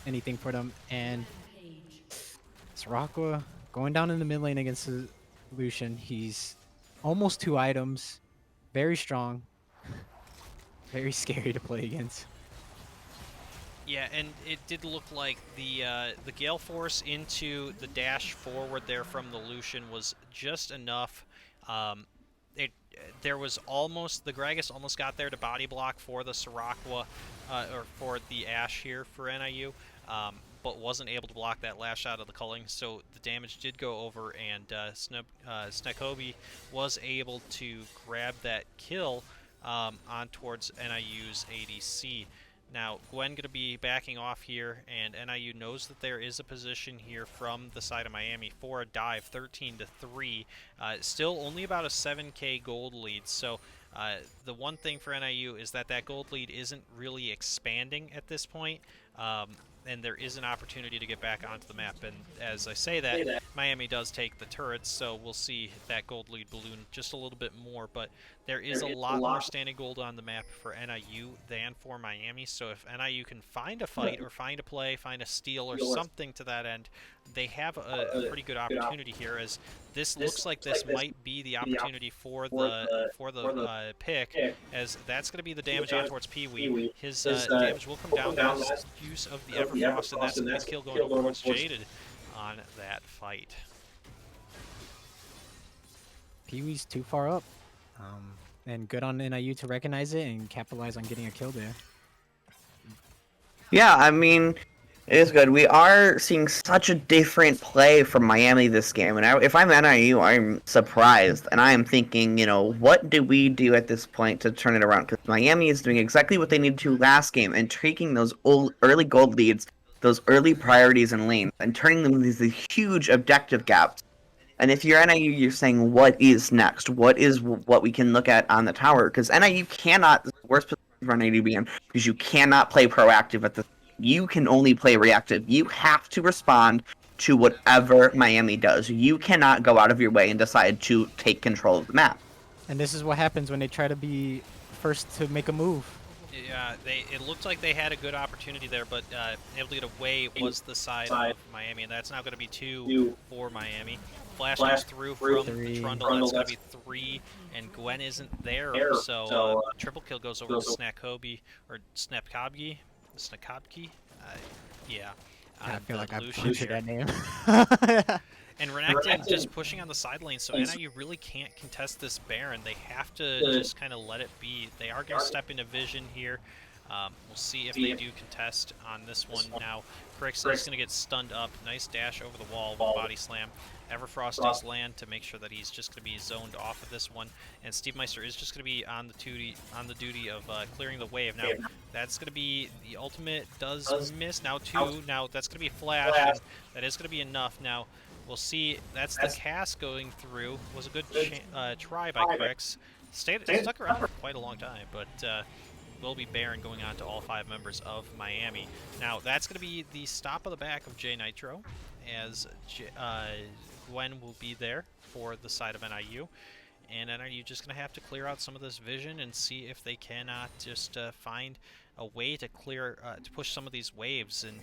anything for them. And Sorakawa going down in the mid lane against the Lucian. He's almost 2 items. Very strong. Very scary to play against. Yeah, and it did look like the Gale Force into the dash forward there from the Lucian was just enough. There was almost, the Gragas almost got there to body block for the Sorakawa, or for the Ashe here for NIU, but wasn't able to block that last shot of the culling, so the damage did go over, and Snekobi was able to grab that kill on towards NIU's ADC. Now, Gwen going to be backing off here, and NIU knows that there is a position here from the side of Miami for a dive, 13-3. Still only about a 7k gold lead, so the one thing for NIU is that gold lead isn't really expanding at this point, and there is an opportunity to get back onto the map. And as I say that, Miami does take the turrets, so we'll see that gold lead balloon just a little bit more. But there is a lot more standing gold on the map for NIU than for Miami, so if NIU can find a fight or find a play, find a steal or something to that end, they have a pretty good opportunity here, as this looks like this might be the opportunity for the pick, as that's going to be the damage on towards Pee-wee. His damage will come down to his use of the Everfrost, and that's a nice kill going over towards Jaded on that fight. Pee-wee's too far up. And good on NIU to recognize it and capitalize on getting a kill there. Yeah, I mean, it is good. We are seeing such a different play from Miami this game, and if I'm NIU, I'm surprised, and I am thinking, what do we do at this point to turn it around? Because Miami is doing exactly what they needed to last game, and taking those early gold leads, those early priorities in lane, and turning them into these huge objective gaps. And if you're NIU, you're saying, what is next? What is what we can look at on the tower? Because NIU cannot, the worst position for NIU to be in, because you cannot play proactive at the. You can only play reactive. You have to respond to whatever Miami does. You cannot go out of your way and decide to take control of the map. And this is what happens when they try to be first to make a move. Yeah, it looked like they had a good opportunity there, but able to get away was the side of Miami, and that's now going to be 2 for Miami. flash goes through from Three. the Trundle. That's going to be 3, and Gwen isn't there, so triple kill goes over to Snakobi, or Snapkobgi? Snakobki? Yeah. I feel like I Lucian butchered here. that name. And Renekton just pushing on the side lane, so NIU really can't contest this Baron. They have to just kind of let it be. They are going to step into Vision here. We'll see if they do contest on this one. Now, Crix is going to get stunned up. Nice dash over the wall with Body Slam. Everfrost does land to make sure that he's just going to be zoned off of this one. And Steve Meister is just going to be on the duty of clearing the wave. Now, that's going to be the ultimate does miss. Now, 2. Now, that's going to be flash, and that is going to be enough. Now, we'll see. That's the cast going through. Was a good try by Crix. Stuck around for quite a long time, but will be Baron going on to all 5 members of Miami. Now, that's going to be the stop of the back of J Nitro, as Gwen will be there for the side of NIU. And NIU just going to have to clear out some of this vision and see if they cannot just find a way to clear, to push some of these waves. And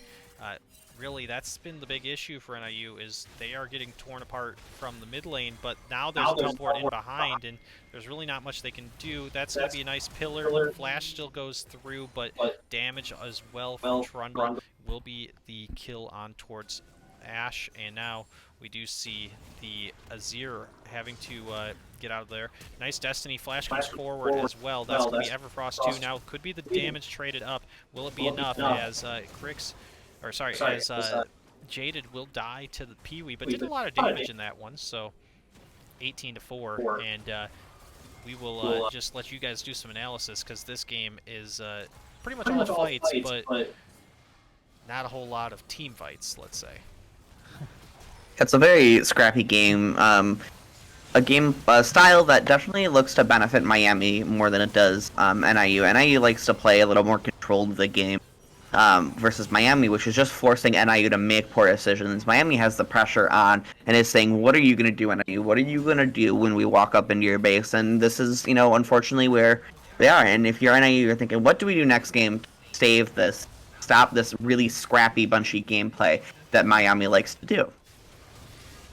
really, that's been the big issue for NIU, is they are getting torn apart from the mid lane, but now there's a teleport in behind, and there's really not much they can do. That's going to be a nice pillar. Flash still goes through, but damage as well from Trundle will be the kill on towards Ashe, and now we do see the Azir having to get out of there. Nice Destiny flash comes forward as well. That's going to be Everfrost too. Now could be the damage traded up. Will it be enough as Crix, or sorry, as Jaded will die to the Peewee, but did a lot of damage in that one, so 18-4, and we will just let you guys do some analysis, because this game is pretty much all fights, but not a whole lot of team fights, let's say. It's a very scrappy game. A game style that definitely looks to benefit Miami more than it does NIU. NIU likes to play a little more controlled of the game versus Miami, which is just forcing NIU to make poor decisions. Miami has the pressure on and is saying, what are you going to do, NIU? What are you going to do when we walk up into your base? And this is, you know, unfortunately where they are. And if you're NIU, you're thinking, what do we do next game to save this, stop this really scrappy, bunchy gameplay that Miami likes to do?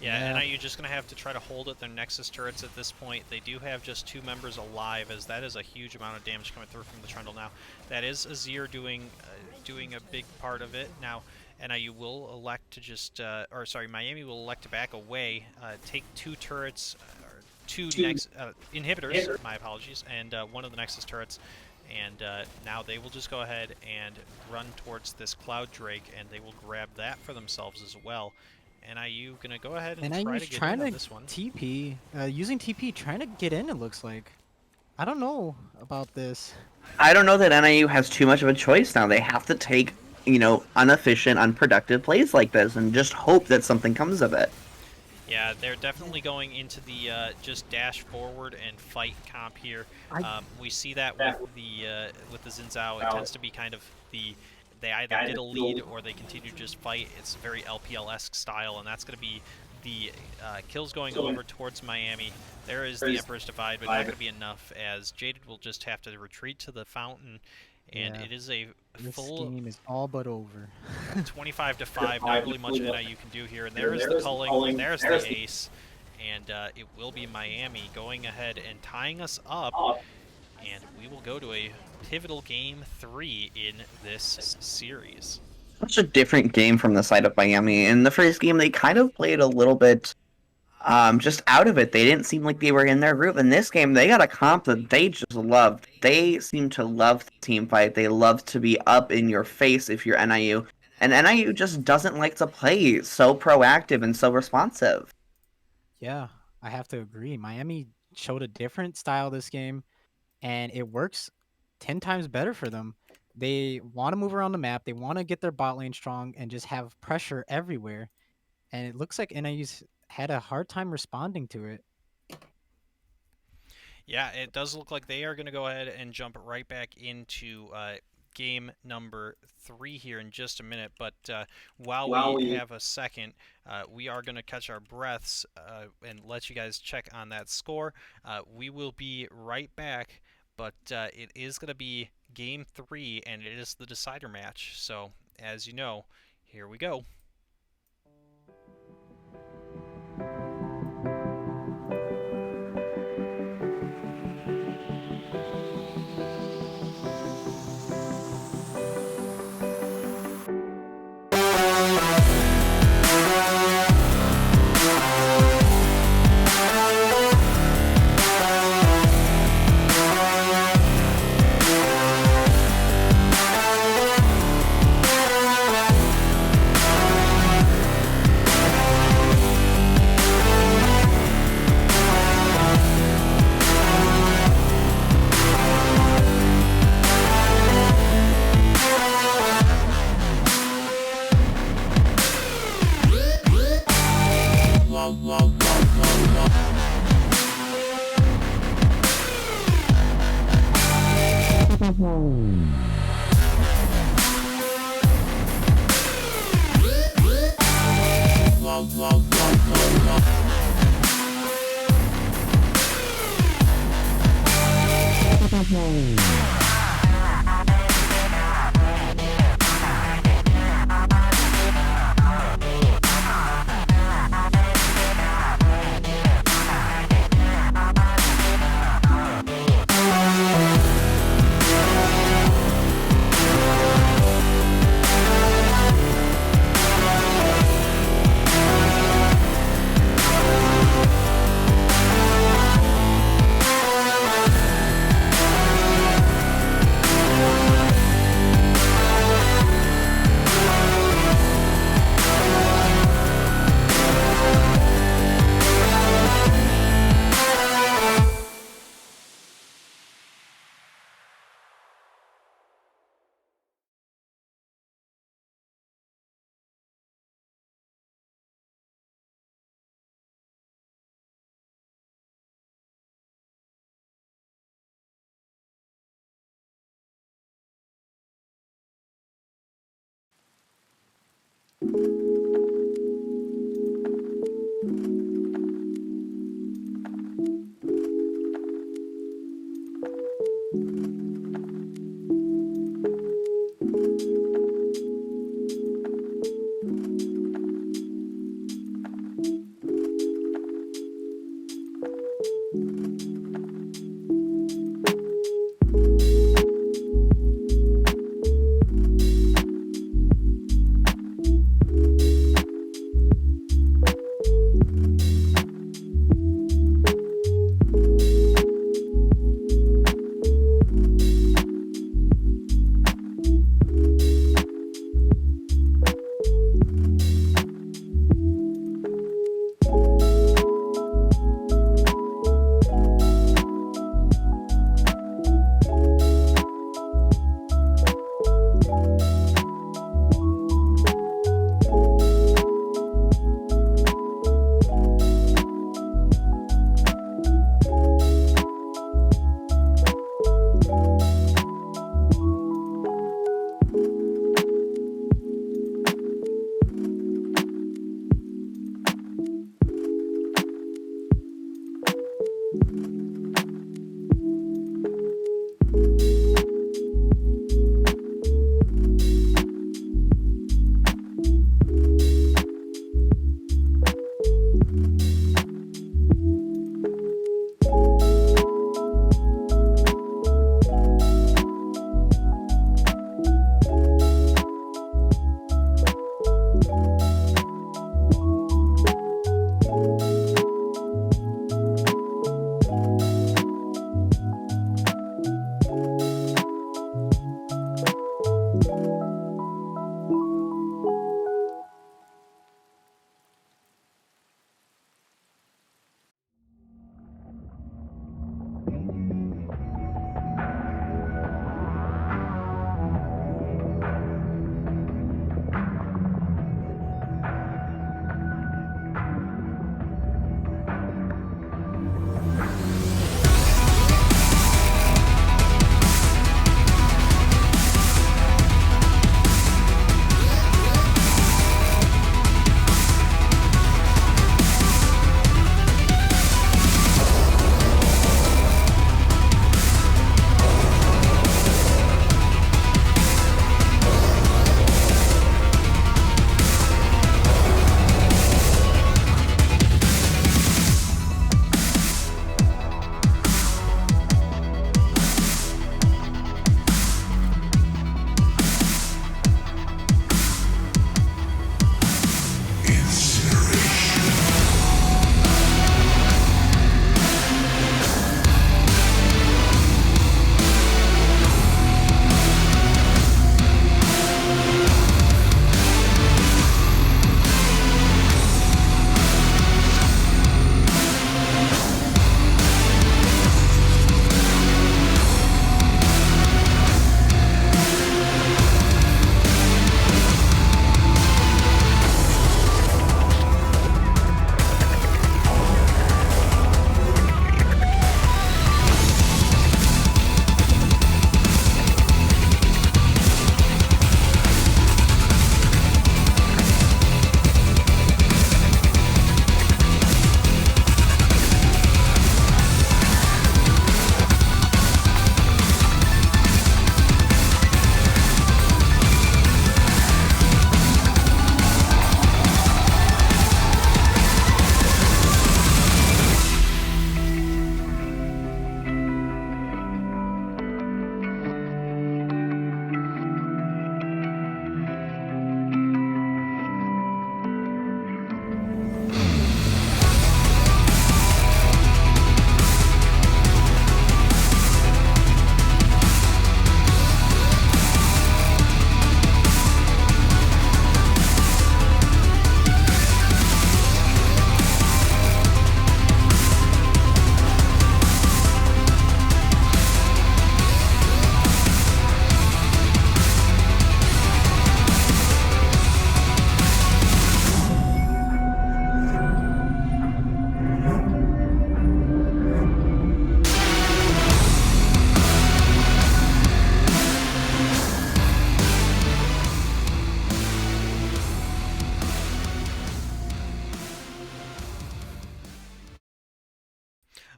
Yeah, NIU just going to have to try to hold at their Nexus turrets at this point. They do have just 2 members alive, as that is a huge amount of damage coming through from the Trundle now. That is Azir doing a big part of it. Now, NIU will elect to just, or sorry, Miami will elect to back away, take 2 turrets, or 2 inhibitors, my apologies, and 1 of the Nexus turrets. And now they will just go ahead and run towards this Cloud Drake, and they will grab that for themselves as well. NIU gonna go ahead and try to get in on this one. TP, using TP, trying to get in, it looks like. I don't know about this. I don't know that NIU has too much of a choice now. They have to take, you know, inefficient, unproductive plays like this and just hope that something comes of it. Yeah, they're definitely going into the just dash forward and fight comp here. We see that with the Xin Zhao. It tends to be kind of they either get a lead or they continue to just fight. It's very LPL-esque style, and that's going to be the kills going over towards Miami. There is the Emperor's Divide, but not going to be enough, as Jaded will just have to retreat to the fountain, and it is a full... This game is all but over. 25-5, not really much NIU can do here, and there is the culling, there's the ace, and it will be Miami going ahead and tying us up, and we will go to a pivotal game 3 in this series. Such a different game from the side of Miami. In the first game, they kind of played a little bit just out of it. They didn't seem like they were in their group. In this game, they got a comp that they just loved. They seem to love the team fight. They love to be up in your face if you're NIU. And NIU just doesn't like to play so proactive and so responsive. Yeah, I have to agree. Miami showed a different style this game, and it works 10 times better for them. They want to move around the map. They want to get their bot lane strong and just have pressure everywhere. And it looks like NIU's had a hard time responding to it. Yeah, it does look like they are going to go ahead and jump right back into game number 3 here in just a minute. But while we have a second, we are going to catch our breaths and let you guys check on that score. We will be right back, but it is going to be game 3, and it is the decider match. So, as you know, here we go.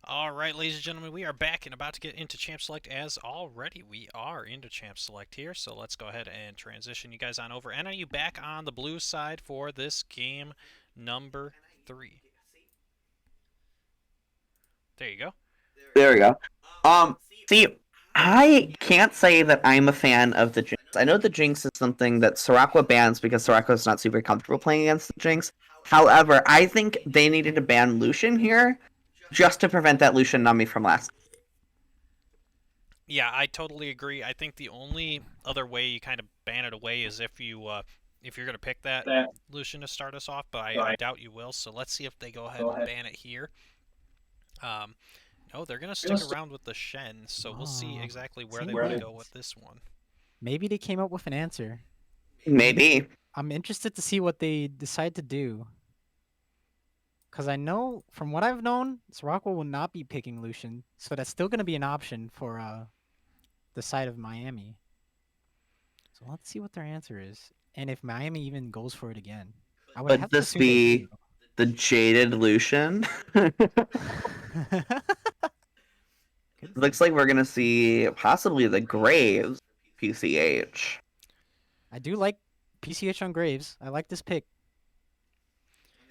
All right, ladies and gentlemen, we are back and about to get into Champ Select as already. We are into Champ Select here, so let's go ahead and transition you guys on over. NIU back on the blue side for this game number 3. There you go. There we go. See, I can't say that I'm a fan of the Jinx. I know the Jinx is something that Soraka bans because Soraka's not super comfortable playing against the Jinx. However, I think they needed to ban Lucian here just to prevent that Lucian Nami from last. Yeah, I totally agree. I think the only other way you kind of ban it away is if you're gonna pick that Lucian to start us off, but I doubt you will. So let's see if they go ahead and ban it here. No, they're gonna stick around with the Shen, so we'll see exactly where they want to go with this one. Maybe they came up with an answer. Maybe. I'm interested to see what they decide to do. Because I know, from what I've known, Soraka will not be picking Lucian, so that's still going to be an option for the side of Miami. So let's see what their answer is, and if Miami even goes for it again. I would Could have to this assume they be the jaded Lucian? do. Looks like we're gonna see possibly the Graves PCH. I do like PCH on Graves. I like this pick.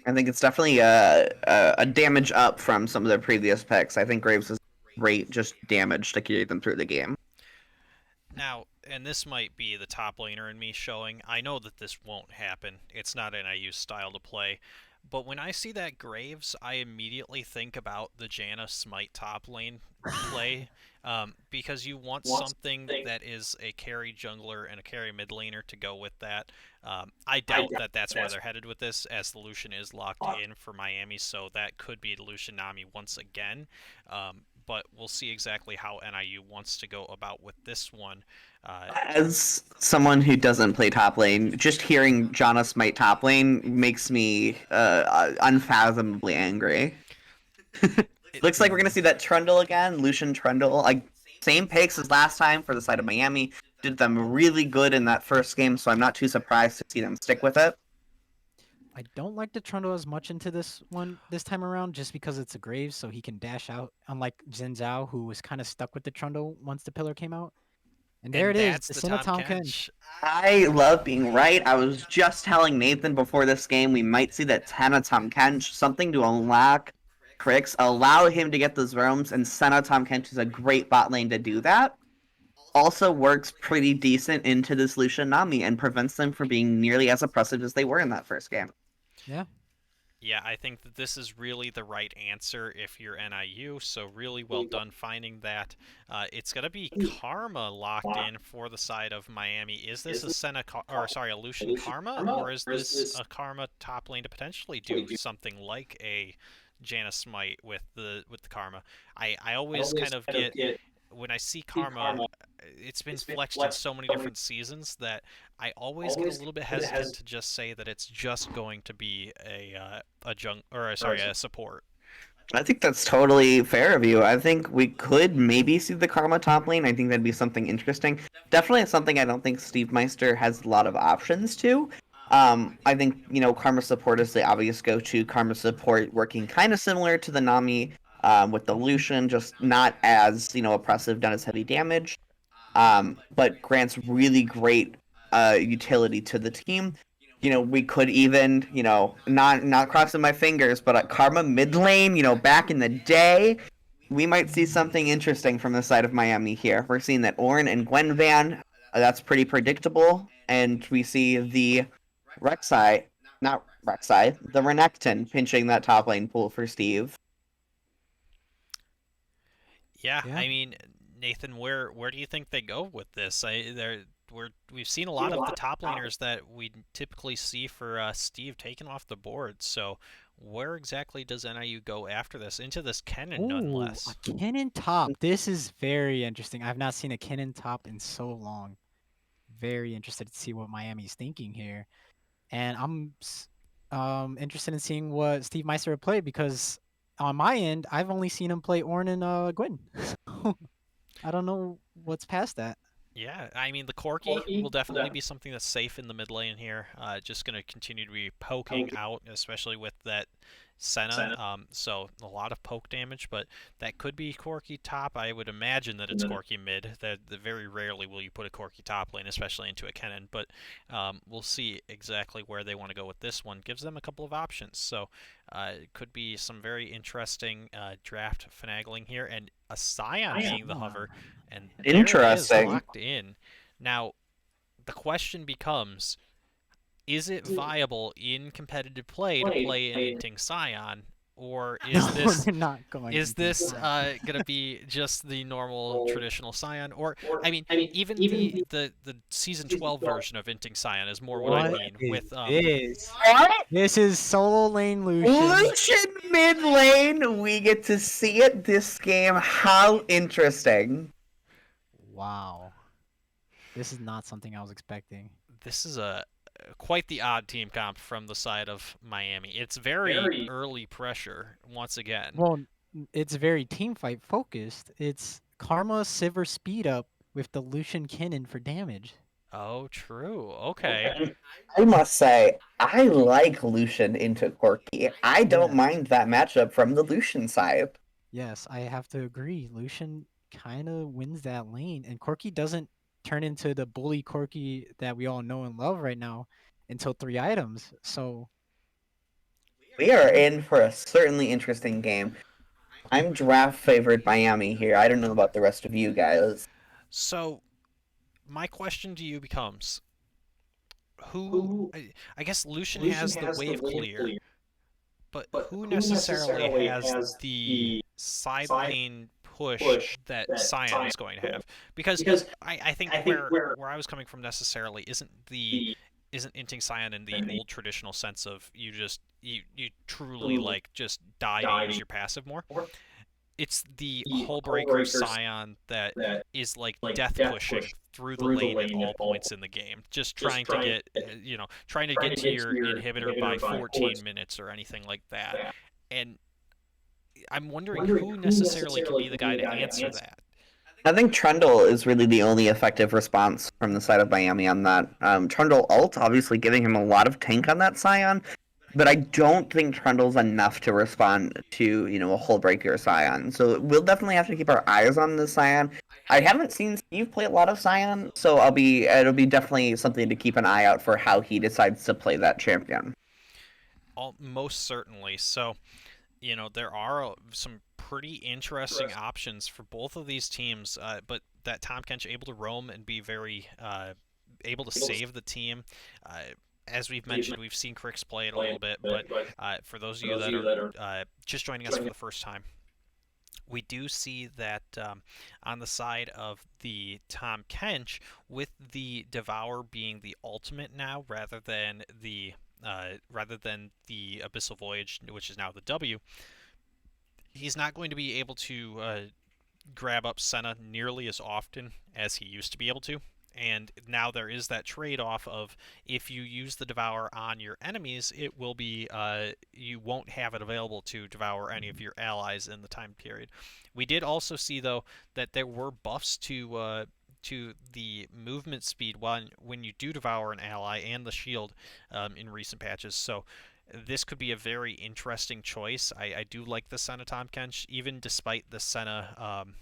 I think it's definitely a damage up from some of their previous picks. I think Graves is great just damage to carry them through the game. Now, and this might be the top laner in me showing, I know that this won't happen. It's not NIU's style to play. But when I see that Graves, I immediately think about the Janna Smite top lane play, because you want something that is a carry jungler and a carry mid laner to go with that. I doubt that that's where they're headed with this, as the Lucian is locked in for Miami, so that could be Lucian Nami once again. But we'll see exactly how NIU wants to go about with this one. As someone who doesn't play top lane, just hearing Janna Smite top lane makes me unfathomably angry. Looks like we're gonna see that Trundle again, Lucian Trundle. Like same picks as last time for the side of Miami. Did them really good in that first game, so I'm not too surprised to see them stick with it. I don't like the Trundle as much into this one this time around, just because it's a Graves, so he can dash out. Unlike Xin Zhao, who was kind of stuck with the Trundle once the pillar came out. And there it is, that's the the Sin of Tom Tom Ken. Kench. I love being right. I was just telling Nathan before this game we might see that Tana Tom Kench, something to unlock Crix, allow him to get those roams, and Senna Tom Kench is a great bot lane to do that. Also works pretty decent into this Lucian Nami and prevents them from being nearly as oppressive as they were in that first game. Yeah. Yeah, I think that this is really the right answer if you're NIU, so really well done finding that. It's going to be Karma locked in for the side of Miami. Is this a Lucian Karma, or is this a Karma top lane to potentially do something like a Janna Smite with the Karma? I always kind of get, when I see Karma, it's been flexed in so many different seasons that I always get a little bit hesitant to just say that it's just going to be a support. I think that's totally fair of you. I think we could maybe see the Karma top lane. I think that'd be something interesting. Definitely something I don't think Steve Meister has a lot of options to. I think, Karma support is the obvious go-to. Karma support working kind of similar to the Nami with the Lucian, just not as, oppressive, not as heavy damage. But grants really great utility to the team. We could even, not crossing my fingers, but at Karma mid lane, back in the day, we might see something interesting from the side of Miami here. We're seeing that Ornn and Gwen Van, that's pretty predictable, and we see the the Renekton pinching that top lane pool for Steve. Yeah, I mean, Nathan, where do you think they go with this? We've seen a lot of the top laners that we typically see for Steve taken off the board. So where exactly does NIU go after this? Into this Kennen, nonetheless. A Kennen top. This is very interesting. I've not seen a Kennen top in so long. Very interested to see what Miami's thinking here. And I'm interested in seeing what Steve Meister will play, because on my end, I've only seen him play Ornn and Gwen. So I don't know what's past that. Yeah, I mean, the Corki will definitely be something that's safe in the mid lane here. Just going to continue to be poking out, especially with that Senna, so a lot of poke damage, but that could be Corki top. I would imagine that it's Corki mid. That very rarely will you put a Corki top lane, especially into a Kennen, but we'll see exactly where they want to go with this one. Gives them a couple of options, so it could be some very interesting draft finagling here, and a Scion being the hover, and there it is Interesting. locked in. Now, the question becomes, is it viable in competitive play to play an Inting Scion, or is No, this they're not going. is to. this gonna be just the normal traditional Scion? Or I mean, even the season 12 version of Inting Scion is more what I mean is with this? What? This is solo lane Lucian. Lucian mid lane. We get to see it this game. How interesting. Wow. This is not something I was expecting. this is a quite the odd team comp from the side of Miami. It's very early pressure once again. Well, it's very team fight focused. It's Karma Sivir speed up with the Lucian Kinnan for damage. Oh, true. Okay. I must say, I like Lucian into Corki. I don't Yeah. mind that matchup from the Lucian side. Yes, I have to agree. Lucian kind of wins that lane, and Corki doesn't turn into the bully Corki that we all know and love right now until 3 items. So We are in for a certainly interesting game. I'm draft favored Miami here. I don't know about the rest of you guys. So, my question to you becomes, who? I guess Lucian has the wave clear, but who necessarily has the side lane push that Scion is going to have? Because I think where I was coming from necessarily isn't Inting Scion in the old traditional sense of you truly like just die and use your passive more. It's the Hullbreaker Scion that is like death pushing through the lane at all points in the game, just trying to get trying to get to your inhibitor by 14 minutes or anything like that. And I'm wondering who necessarily can be the guy to answer that. I think Trundle is really the only effective response from the side of Miami on that. Trundle ult, obviously giving him a lot of tank on that Scion, but I don't think Trundle's enough to respond to, a Hullbreaker Scion. So we'll definitely have to keep our eyes on the Scion. I haven't seen Steve play a lot of Scion, so it'll be definitely something to keep an eye out for how he decides to play that champion. Most certainly. So, there are some pretty interesting options for both of these teams, but that Tahm Kench able to roam and be very able to save the team. As we've mentioned, we've seen Crix play it a little bit, but for those of you that are just joining us for the first time, we do see that on the side of the Tahm Kench, with the Devour being the ultimate now, rather than the Abyssal Voyage, which is now the W, he's not going to be able to grab up Senna nearly as often as he used to be able to. And now there is that trade-off of, if you use the Devour on your enemies, it will be you won't have it available to devour any of your allies in the time period. We did also see, though, that there were buffs to the movement speed when you do devour an ally, and the shield in recent patches. So this could be a very interesting choice. I do like the Senna Tahm Kench, even despite the Senna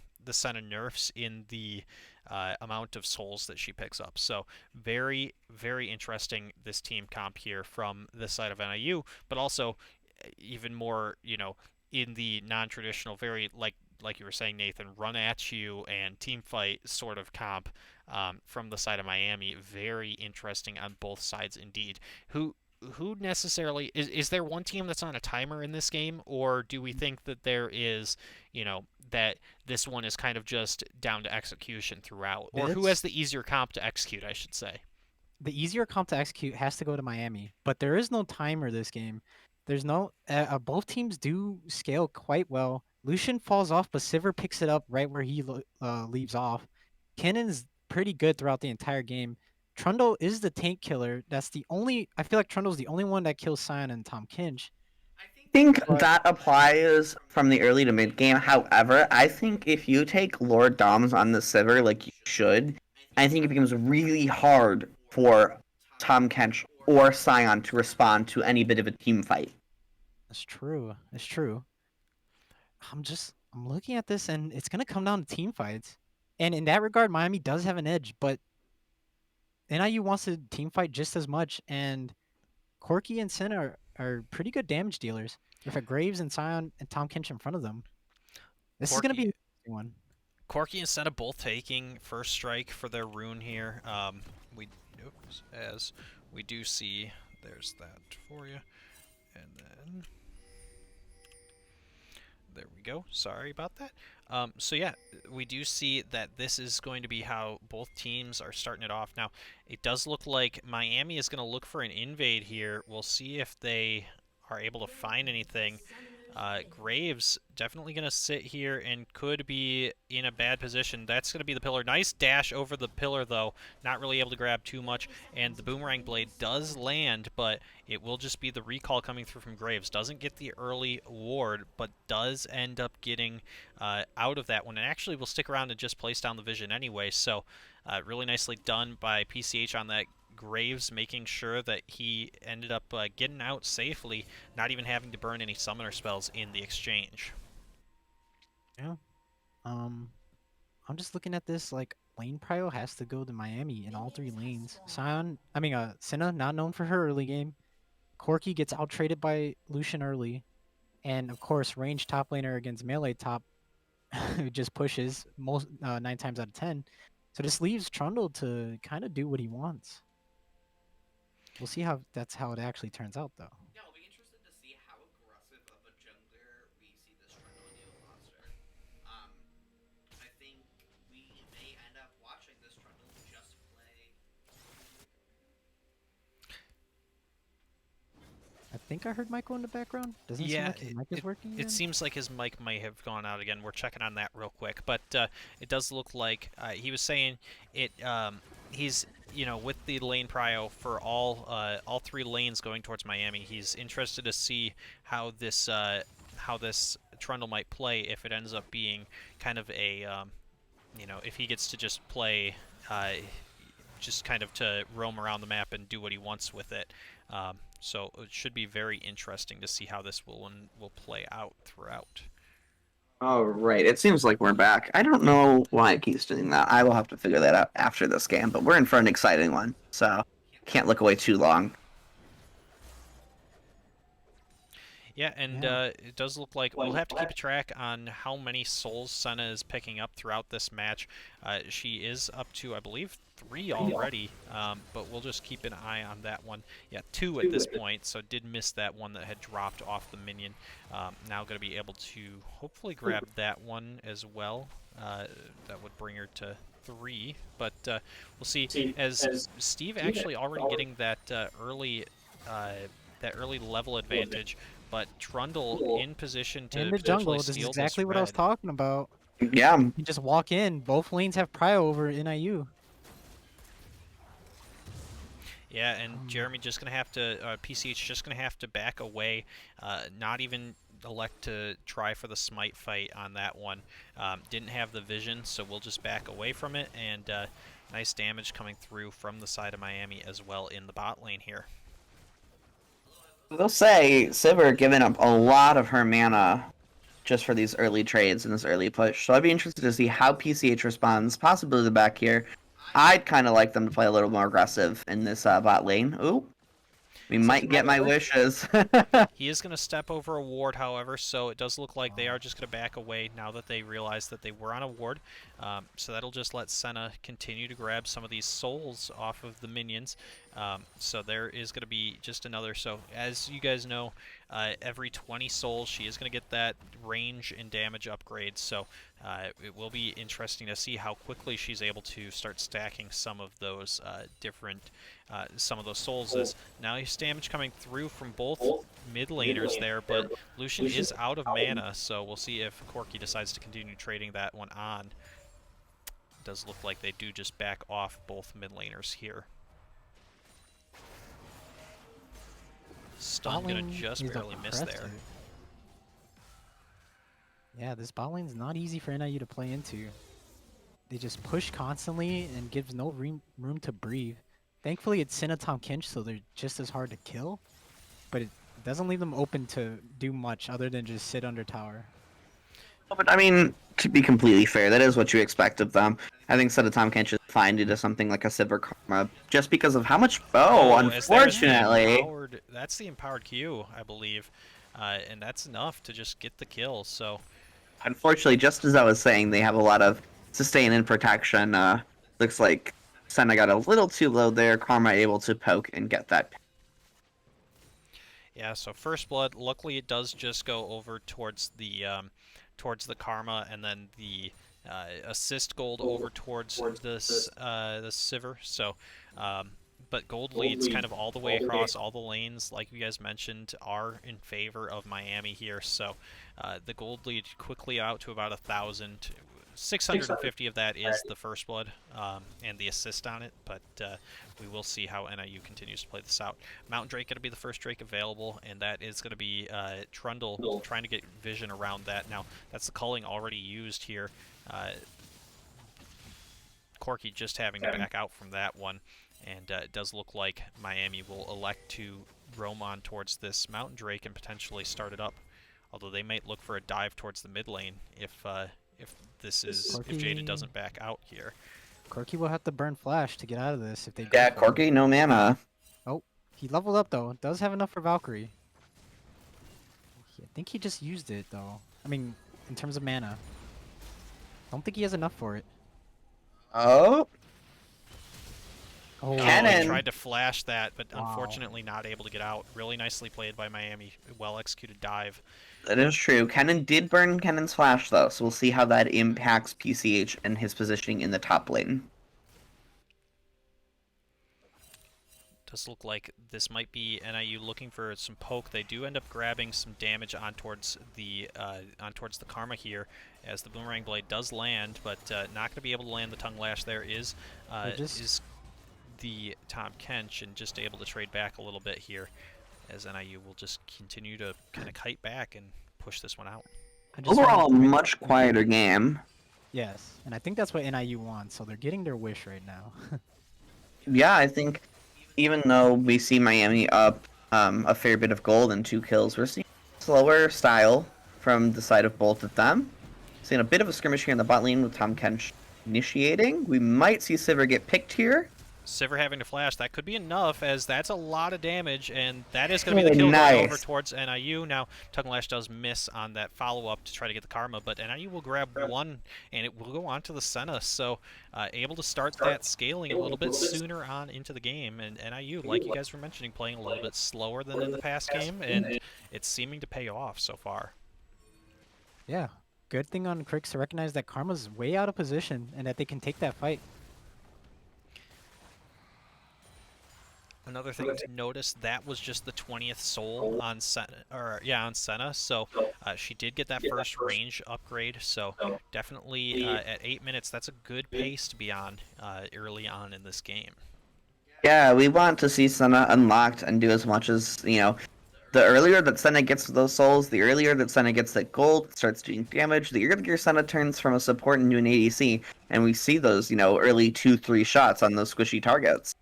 nerfs in the amount of souls that she picks up. So very, very interesting, this team comp here from this side of NIU, but also even more, in the non-traditional, very like you were saying, Nathan, run at you and team fight sort of comp from the side of Miami. Very interesting on both sides indeed. Who necessarily is there one team that's on a timer in this game, or do we think that there is, that this one is kind of just down to execution throughout, or who has the easier comp to execute, I should say? The easier comp to execute has to go to Miami, but there is no timer this game. There's no both teams do scale quite well. Lucian falls off, but Sivir picks it up right where he leaves off. Cannon's pretty good throughout the entire game. Trundle is the tank killer. I feel like Trundle's the only one that kills Scion and Tahm Kench. I think that applies from the early to mid game. However, I think if you take Lord Doms on the Sivir like you should, I think it becomes really hard for Tahm Kench or Scion to respond to any bit of a team fight. It's true. It's true. I'm looking at this, and it's gonna come down to team fights. And in that regard, Miami does have an edge, but NIU wants to team fight just as much, and Corky and Sin are pretty good damage dealers. With a Graves and Sion and Tom Kinch in front of them, this is gonna be Corky, an interesting one. Corky and Senna both taking first strike for their rune here. As we do see, there's that for you, and then there we go. Sorry about that. So yeah, we do see that this is going to be how both teams are starting it off. Now, it does look like Miami is going to look for an invade here. We'll see if they are able to find anything. Graves definitely going to sit here and could be in a bad position. That's going to be the pillar. Nice dash over the pillar, though. Not really able to grab too much. And the boomerang blade does land, but it will just be the recall coming through from Graves. Doesn't get the early ward, but does end up getting out of that one. And actually will stick around and just place down the vision anyway. So really nicely done by PCH on that. Graves making sure that he ended up getting out safely, not even having to burn any summoner spells in the exchange. Yeah. I'm just looking at this like lane prio has to go to Miami in all three lanes. Senna, not known for her early game. Corky gets out traded by Lucian early, and of course, range top laner against melee top, who just pushes most 9 times out of 10. So this leaves Trundle to kind of do what he wants. We'll see how it actually turns out, though. Yeah, I'll be interested to see how aggressive of a jungler we see this Trundle Neo monster. I think we may end up watching this Trundle just play. I think I heard Michael in the background. Doesn't seem like his mic is working again. It seems like his mic may have gone out again. We're checking on that real quick, but it does look like he was saying it. He's with the lane prio for all three lanes going towards Miami. He's interested to see how this Trundle might play if it ends up being kind of a if he gets to just play just kind of to roam around the map and do what he wants with it. So it should be very interesting to see how this will play out throughout. Oh, right. It seems like we're back. I don't know why it keeps doing that. I will have to figure that out after this game, but we're in for an exciting one, so can't look away too long. Yeah, and it does look like we'll have to keep a track on how many souls Senna is picking up throughout this match. She is up to, I believe, 3 already, but we'll just keep an eye on that one. Yeah, 2 at this point, so did miss that one that had dropped off the minion. Now going to be able to hopefully grab that one as well. That would bring her to 3, but we'll see. As Steve actually already getting that early level advantage. But Trundle in position to in the jungle. This is steal exactly this what I was red. talking about. Yeah. You can just walk in. Both lanes have prio over NIU. Yeah, and Jeremy just gonna have to PCH just gonna have to back away, not even elect to try for the smite fight on that one. Didn't have the vision, so we'll just back away from it. And nice damage coming through from the side of Miami as well in the bot lane here. I will say, Sivir giving up a lot of her mana just for these early trades and this early push. So I'd be interested to see how PCH responds, possibly the back here. I'd kind of like them to play a little more aggressive in this bot lane. Ooh. We might get my wishes. He is going to step over a ward, however, so it does look like they are just going to back away now that they realize that they were on a ward. So that'll just let Senna continue to grab some of these souls off of the minions. So there is going to be just another. So as you guys know, every 20 souls, she is going to get that range and damage upgrade. So it will be interesting to see how quickly she's able to start stacking some of those some of those souls. As now he's damage coming through from both mid laners there, but Lucian is out of mana, so we'll see if Corky decides to continue trading that one on. It does look like they do just back off both mid laners here. Stun gonna just barely miss there. Yeah, this bot lane's not easy for NIU to play into. They just push constantly and gives no room to breathe. Thankfully, it's Senna Tom Kinch, so they're just as hard to kill. But It doesn't leave them open to do much other than just sit under tower. But I mean, to be completely fair, that is what you expect of them. I think Tom Kench is fine to do something like a Sivir Karma just because of how much. Oh, As there's the unfortunately. empowered, that's the empowered Q, I believe, and that's enough to just get the kill. So Unfortunately, just as I was saying, they have a lot of sustain and protection. Looks like Senna got a little too low there. Karma able to poke and get that. yeah, so first blood. Luckily, it does just go over towards the karma, and then the assist gold over towards this the Sivir. So, but gold leads kind of all the way across all the lanes, like you guys mentioned, are in favor of Miami here. So, the gold lead quickly out to about 1,000. 650 of that is the first blood and the assist on it, but we will see how NIU continues to play this out. Mountain Drake going to be the first Drake available, and that is going to be Trundle trying to get vision around that. Now, that's the culling already used here. Corky just having to back out from that one, and it does look like Miami will elect to roam on towards this Mountain Drake and potentially start it up. Although they might look for a dive towards the mid lane if Jada doesn't back out here. Corky will have to burn flash to get out of this if they. Yeah, Corky, no mana. Oh, he leveled up though. Does have enough for Valkyrie. I think he just used it though. I mean, in terms of mana. Don't think he has enough for it. Oh. Oh, He Cannon. tried to flash that, but Wow. unfortunately not able to get out. Really nicely played by Miami. Well executed dive. That is true. Cannon did burn Cannon's flash though, so we'll see how that impacts PCH and his positioning in the top lane. Does look like this might be NIU looking for some poke. They do end up grabbing some damage on towards the Karma here, as the Boomerang Blade does land, but not going to be able to land the Tongue Lash. There is the Tom Kench, and just able to trade back a little bit here, as NIU will just continue to kind of kite back and push this one out. Overall, a much quieter game. Yes, and I think that's what NIU wants, so they're getting their wish right now. Yeah, I think even though we see Miami up a fair bit of gold and 2 kills, we're seeing slower style from the side of both of them. Seeing a bit of a skirmish here in the bot lane with Tom Kench initiating. We might see Sivir get picked here. Sivir having to flash, that could be enough, as that's a lot of damage, and that is going to be the kill going over towards NIU. Now, Tongue Lash does miss on that follow-up to try to get the Karma, but NIU will grab one, and it will go on to the Senna, so able to start that scaling a little bit sooner on into the game, and NIU, like you guys were mentioning, playing a little bit slower than in the past game, and it's seeming to pay off so far. Yeah, good thing on Crix to recognize that Karma's way out of position, and that they can take that fight. Another thing to notice, that was just the 20th soul on Senna, so she did get that first range upgrade, so definitely at 8 minutes, that's a good pace to be on early on in this game. Yeah, we want to see Senna unlocked and do as much as, the earlier that Senna gets those souls, the earlier that Senna gets that gold, starts doing damage, the earlier Senna turns from a support into an ADC, and we see those, early 2-3 shots on those squishy targets.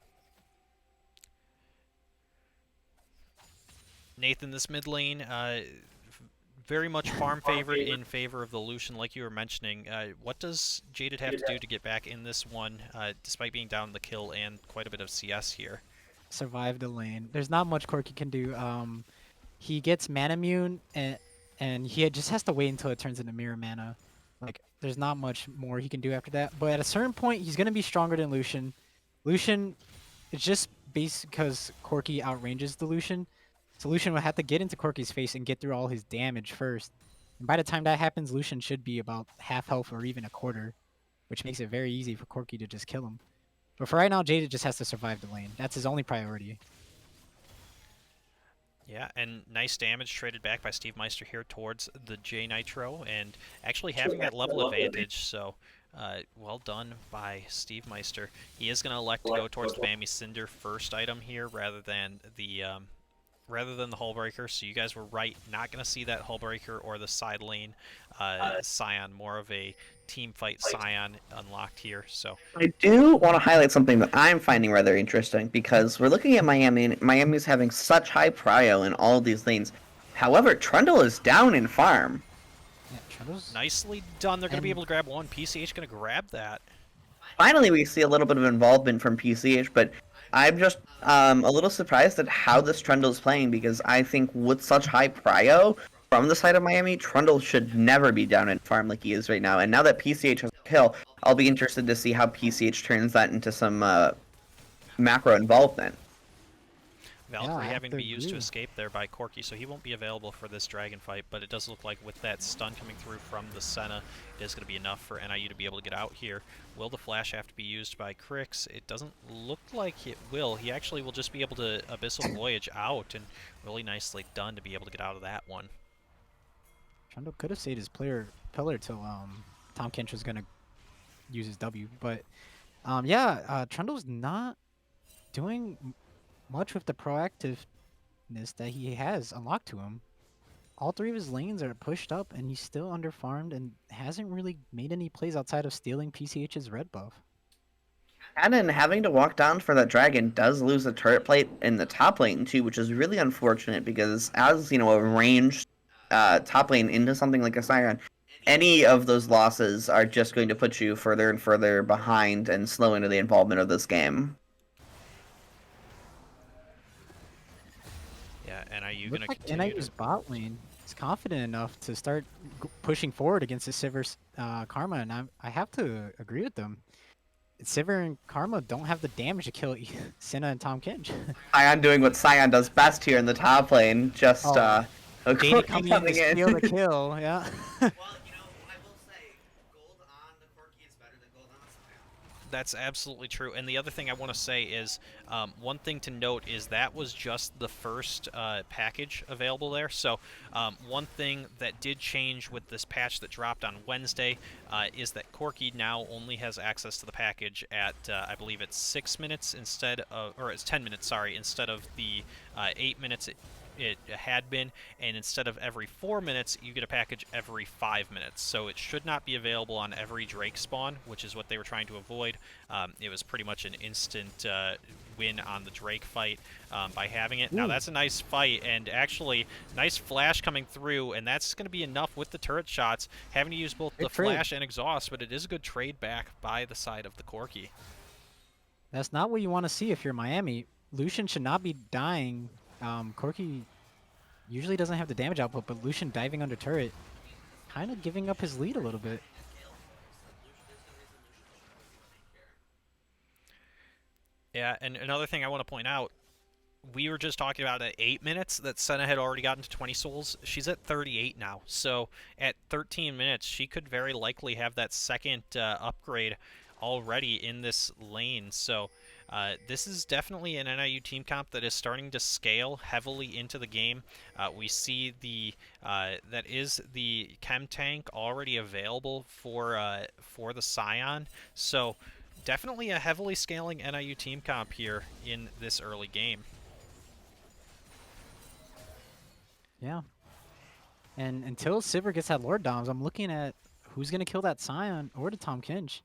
Nathan, this mid lane, very much farm favored in favor of the Lucian, like you were mentioning. What does Jaded have to do to get back in this one, despite being down the kill and quite a bit of CS here? Survive the lane. There's not much Corky can do. He gets mana immune, and he just has to wait until it turns into mirror mana. Like, there's not much more he can do after that. But at a certain point, he's going to be stronger than Lucian. Lucian, it's just based because Corky outranges the Lucian. So Lucian will have to get into Corky's face and get through all his damage first. And by the time that happens, Lucian should be about half health or even a quarter, which makes it very easy for Corky to just kill him. But for right now, Jada just has to survive the lane. That's his only priority. Yeah, and nice damage traded back by Steve Meister here towards the J Nitro, and actually having that level advantage, so well done by Steve Meister. He is going to elect to go towards the Bambi Cinder first item here rather than the rather than the hull breaker. So you guys were right. Not going to see that hull breaker or the side lane Scion. More of a team fight Scion unlocked here. So I do want to highlight something that I'm finding rather interesting because we're looking at Miami, and Miami's having such high prio in all of these lanes. However, Trundle is down in farm. Yeah, Trundle's nicely done. They're going to be And- able to grab one. PCH going to grab that. Finally, we see a little bit of involvement from PCH, but I'm just a little surprised at how this Trundle is playing because I think with such high prio from the side of Miami, Trundle should never be down in farm like he is right now. And now that PCH has a kill, I'll be interested to see how PCH turns that into some macro involvement. Valkyrie I have having to to be used to agree. escape there by Corki, so he won't be available for this dragon fight, but it does look like with that stun coming through from the Senna, it is going to be enough for NIU to be able to get out here. Will the flash have to be used by Crix? It doesn't look like it will. He actually will just be able to Abyssal Voyage out, and really nicely done to be able to get out of that one. Trundle could have saved his pillar till Tom Kench was gonna use his W, but Trundle's not doing much with the proactiveness that he has unlocked to him. All three of his lanes are pushed up, and he's still underfarmed and hasn't really made any plays outside of stealing PCH's red buff. Cannon having to walk down for that dragon does lose a turret plate in the top lane too, which is really unfortunate because as a ranged top lane into something like a Scion, any of those losses are just going to put you further and further behind and slow into the involvement of this game. Yeah, NIU going Looks to like continue NIU's to... bot lane is confident enough to start pushing forward against the Sivir's Karma, and I have to agree with them. Sivir and Karma don't have the damage to kill Senna and Tom Kench. Scion doing what Scion does best here in the top lane, just Oh, a Jady Corki coming in to coming steal the in. kill, yeah. Well, I will say, gold on the Corki is better than gold on the Scion. That's absolutely true. And the other thing I want to say is, one thing to note is that was just the first package available there. So one thing that did change with this patch that dropped on Wednesday is that Corki now only has access to the package at, I believe it's 6 minutes instead of, or it's 10 minutes, sorry, instead of the 8 minutes it had been, and instead of every 4 minutes, you get a package every 5 minutes. So it should not be available on every Drake spawn, which is what they were trying to avoid. It was pretty much an instant win on the Drake fight by having it. Now Ooh. that's a nice fight, and actually nice flash coming through, and that's going to be enough with the turret shots, having to use both Great the trade. flash and exhaust, but it is a good trade back by the side of the Corki. That's not what you want to see if you're Miami. Lucian should not be dying. Corki usually doesn't have the damage output, but Lucian diving under turret, kind of giving up his lead a little bit. Yeah, and another thing I want to point out, we were just talking about at 8 minutes that Senna had already gotten to 20 souls. She's at 38 now. So at 13 minutes, she could very likely have that second upgrade already in this lane. So this is definitely an NIU team comp that is starting to scale heavily into the game. We see the that is the chem tank already available for the Scion. So definitely a heavily scaling NIU team comp here in this early game. Yeah. And until Sivir gets that Lord Doms, I'm looking at who's going to kill that Scion or the Tom Kench.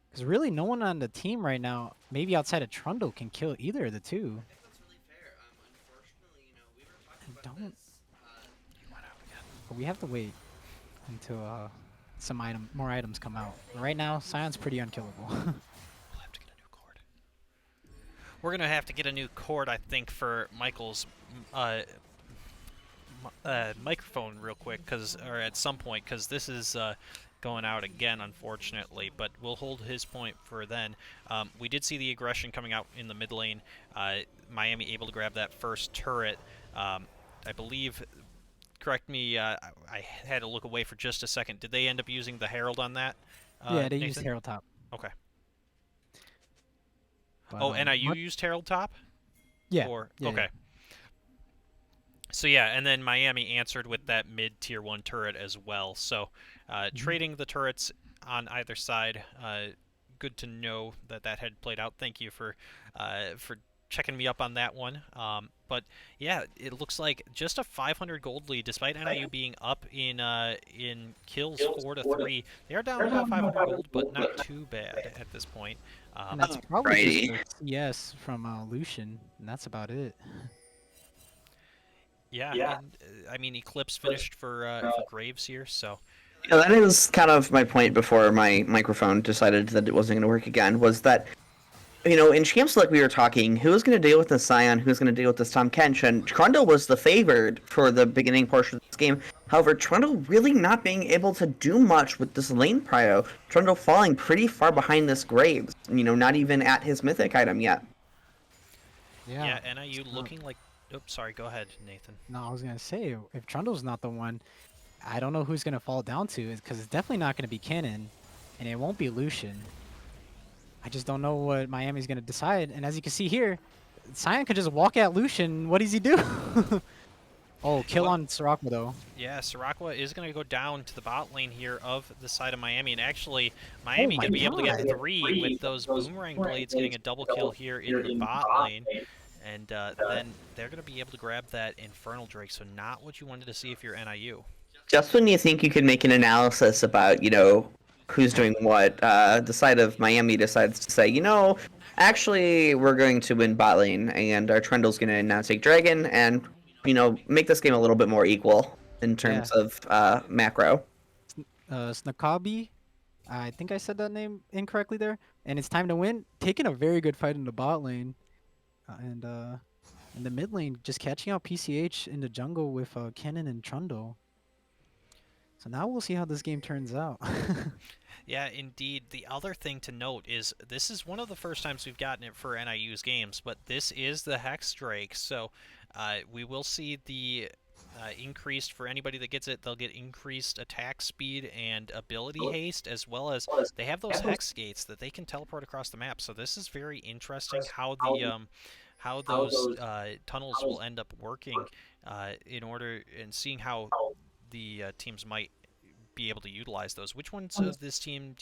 Because really, no one on the team right now, maybe outside of Trundle, can kill either of the two. I think that's really fair. Unfortunately, we were talking I about don't- this. But we have to wait until some more items come out. Right now, Scion's pretty unkillable. We'll have to get a new cord. We're gonna have to get a new cord, I think, for Michael's microphone real quick, or at some point, because this is going out again, unfortunately. But we'll hold his point for then. We did see the aggression coming out in the mid lane. Miami able to grab that first turret. I believe. Correct me. I had to look away for just a second. Did they end up using the Herald on that? Yeah, they used Nathan? Herald Top. Okay. But, Oh, NIU much- used Herald Top? Yeah. Or, yeah, okay. So yeah, and then Miami answered with that mid tier 1 turret as well. So trading the turrets on either side, good to know that that had played out. Thank you for checking me up on that one. But yeah, it looks like just a 500 gold lead, despite NIU being up in kills 4-3. They are down about 500 gold, but not too bad at this point. And that's probably just Alrighty. the CS from Lucian, and that's about it. Yeah, and I mean Eclipse finished for Graves here, so Yeah, that is kind of my point before my microphone decided that it wasn't going to work again, was that, in Champs Select we were talking, who's going to deal with this Scion, who's going to deal with this Tom Kench, and Trundle was the favored for the beginning portion of this game. However, Trundle really not being able to do much with this lane prio. Trundle falling pretty far behind this Graves, not even at his mythic item yet. yeah, NIU looking like. Oops, sorry. Go ahead, Nathan. No, I was gonna say if Trundle's not the one, I don't know who's gonna fall down to, because it's definitely not gonna be Cannon, and it won't be Lucian. I just don't know what Miami's gonna decide. And as you can see here, Cyan could just walk at Lucian. What does he do? Oh, kill Well, on Sirocco though. Yeah, Sirocco is going to go down to the bot lane here of the side of Miami, and actually, Miami my going to be able to get God. 3 with those Boomerang Blades getting a double kill here in the bot lane. And then they're going to be able to grab that Infernal Drake, so not what you wanted to see if you're NIU. Just when you think you could make an analysis about, who's doing what, the side of Miami decides to say, actually, we're going to win bot lane, and our Trundle's going to now take Dragon, and, make this game a little bit more equal in terms of macro. Snakabi, I think I said that name incorrectly there. And it's time to win. Taking a very good fight in the bot lane. And in the mid lane, just catching out PCH in the jungle with Cannon and Trundle. So now we'll see how this game turns out. Yeah, indeed. The other thing to note is this is one of the first times we've gotten it for NIU's games, but this is the Hex Drake, so we will see the increased for anybody that gets it. They'll get increased attack speed and ability haste, as well as they have those Hex gates that they can teleport across the map. So this is very interesting how the how those tunnels will end up working and seeing how the teams might be able to utilize those. Which ones of this team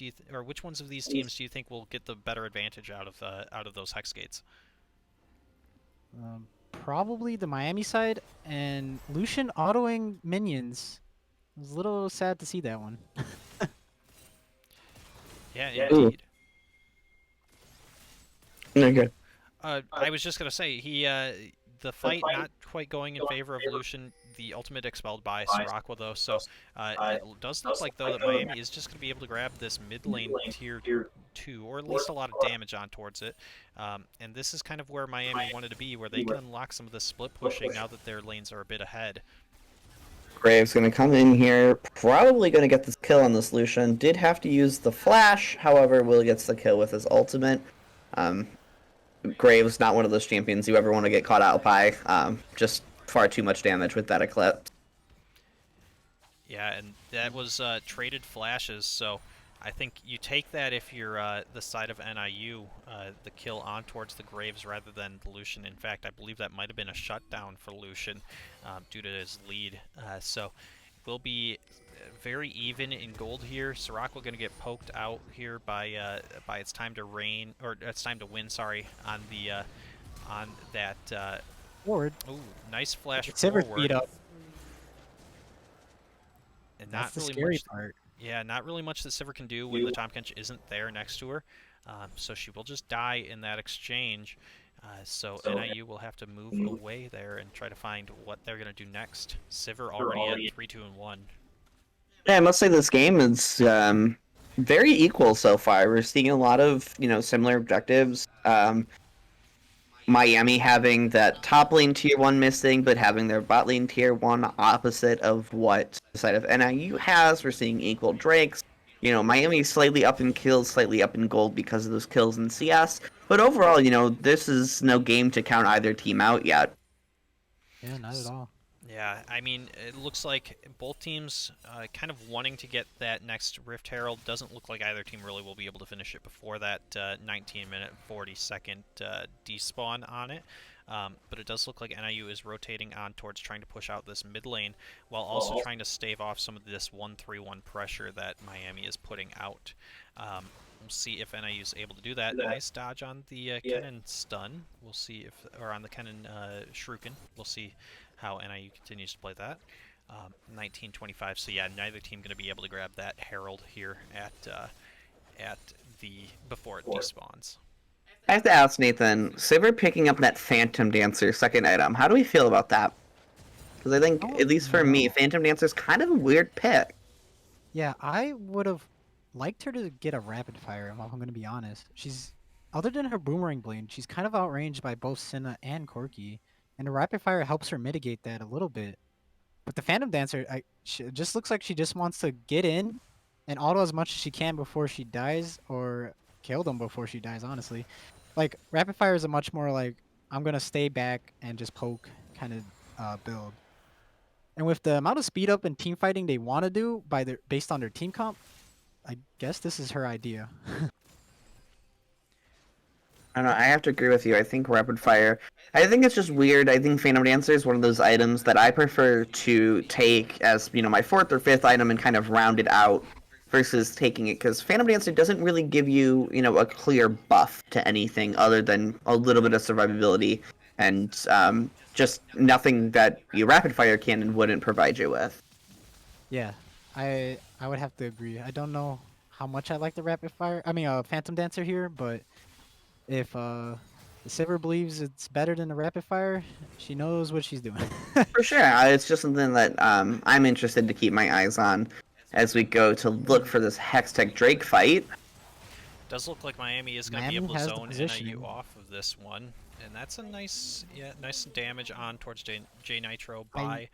which ones of these teams do you think will get the better advantage out of those Hex gates? Probably the Miami side, and Lucian autoing minions. It was a little sad to see that one. Yeah, indeed. No good. I was just gonna say the fight not quite going in favor of Lucian. The ultimate expelled by Sirocco though, so it does look like though that Miami is just gonna be able to grab this mid lane tier 2, or at least a lot of damage on towards it. And this is kind of where Miami wanted to be, where they can unlock some of the split pushing now that their lanes are a bit ahead. Graves going to come in here, probably going to get this kill on this Lucian. Did have to use the flash, however, Will gets the kill with his ultimate. Graves not one of those champions you ever want to get caught out by. Just far too much damage with that Eclipse. Yeah, and that was traded flashes, so I think you take that if you're the side of NIU, the kill on towards the Graves rather than the Lucian. In fact, I believe that might have been a shutdown for Lucian due to his lead. So it will be very even in gold here. Sirocco going to get poked out here by its time to reign, or it's time to win. Sorry, on the on that. Forward. Ooh, nice flash Sivir forward. speed up. And That's not the really scary much. part. Yeah, not really much that Sivir can do when the Tom Kench isn't there next to her. So she will just die in that exchange. So NIU will have to move away there and try to find what they're going to do next. Sivir already at 3-2-1. Yeah, I must say this game is very equal so far. We're seeing a lot of, similar objectives. Miami having that top lane tier 1 missing, but having their bot lane tier 1 opposite of what the side of NIU has. We're seeing equal Drakes. Miami slightly up in kills, slightly up in gold because of those kills in CS. But overall, this is no game to count either team out yet. Yeah, not at all. Yeah, I mean, it looks like both teams kind of wanting to get that next Rift Herald. Doesn't look like either team really will be able to finish it before that 19-minute, 40-second despawn on it. But it does look like NIU is rotating on towards trying to push out this mid lane while also trying to stave off some of this 1-3-1 pressure that Miami is putting out. We'll see if NIU is able to do that. Nice dodge on the Kennen stun. We'll see if, or on the Kennen Shuriken. We'll see how NIU continues to play that. 19-25. So yeah, neither team going to be able to grab that Herald here at the before it despawns. I have to ask Nathan, Sivir picking up that Phantom Dancer second item, how do we feel about that? Because I think, at least for me, Phantom Dancer's kind of a weird pick. Yeah, I would have liked her to get a rapid fire, if I'm going to be honest. She's, other than her boomerang blade, she's kind of outranged by both Senna and Corki, and the rapid fire helps her mitigate that a little bit. But the Phantom Dancer, it just looks like she just wants to get in and auto as much as she can before she dies, or kill them before she dies, honestly. Like, rapid fire is a much more like, I'm going to stay back and just poke kind of build. And with the amount of speed up and team fighting they want to do based on their team comp, I guess this is her idea. I don't know, I have to agree with you. I think Rapid Fire, I think it's just weird. I think Phantom Dancer is one of those items that I prefer to take as, my 4th or 5th item and kind of round it out versus taking it, because Phantom Dancer doesn't really give you, a clear buff to anything other than a little bit of survivability and just nothing that your Rapid Fire cannon wouldn't provide you with. Yeah, I would have to agree. I don't know how much I like the rapid fire. I mean, Phantom Dancer here, but if the Sivir believes it's better than the rapid fire, she knows what she's doing. For sure, it's just something that I'm interested to keep my eyes on as we go to look for this Hextech Drake fight. Does look like Miami is going to be able to zone NIU off of this one, and that's a nice damage on towards J Nitro by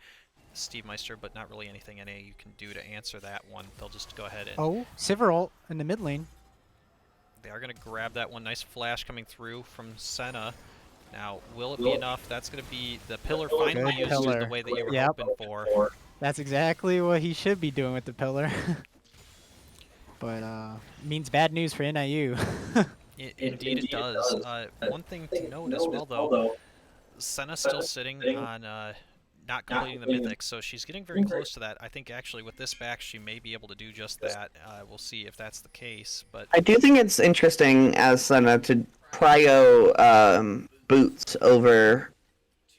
Steve Meister, but not really anything NIU can do to answer that one. They'll just go ahead and... Sivir ult in the mid lane. They are going to grab that one. Nice flash coming through from Senna. Now, will it be enough? That's going to be the pillar finally used in the way that you were hoping for. That's exactly what he should be doing with the pillar. But means bad news for NIU. Indeed it does. One thing to note as well, though, Senna's still sitting on not completing the Mythic, so she's getting very close to that. I think actually with this back, she may be able to do just that. We'll see if that's the case. But I do think it's interesting as Senna to prio boots over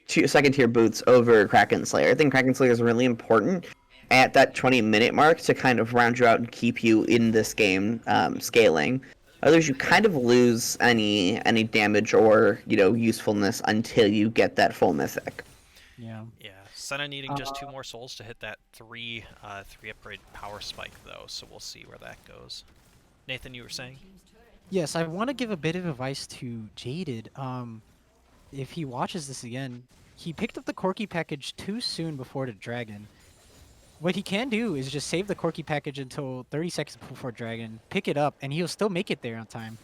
second tier boots over Kraken Slayer. I think Kraken Slayer is really important at that 20-minute mark to kind of round you out and keep you in this game scaling. Otherwise, you kind of lose any damage or usefulness until you get that full mythic. Yeah. Yeah. Senna needing just 2 more souls to hit that 3 upgrade power spike though, so we'll see where that goes. Nathan, you were saying? Yes, I want to give a bit of advice to Jaded. If he watches this again, he picked up the Corki package too soon before the dragon. What he can do is just save the Corki package until 30 seconds before dragon, pick it up, and he'll still make it there on time.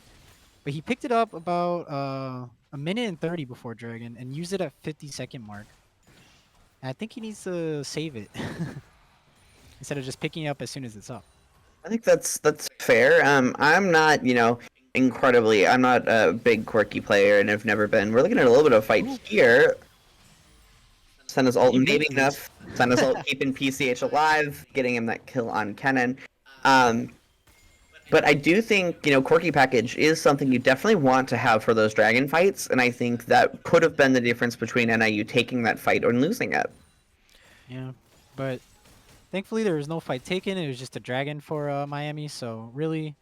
But he picked it up about a minute and 30 before dragon and used it at 50-second mark. And I think he needs to save it instead of just picking it up as soon as it's up. I think that's fair. I'm not, I'm not a big Quirky player and have never been. We're looking at a little bit of a fight here. Senna's ult maybe enough. Senna's ult keeping PCH alive, getting him that kill on Kennen. But I do think, Quirky Package is something you definitely want to have for those dragon fights, and I think that could have been the difference between NIU taking that fight or losing it. Yeah, but thankfully there was no fight taken. It was just a dragon for Miami, so really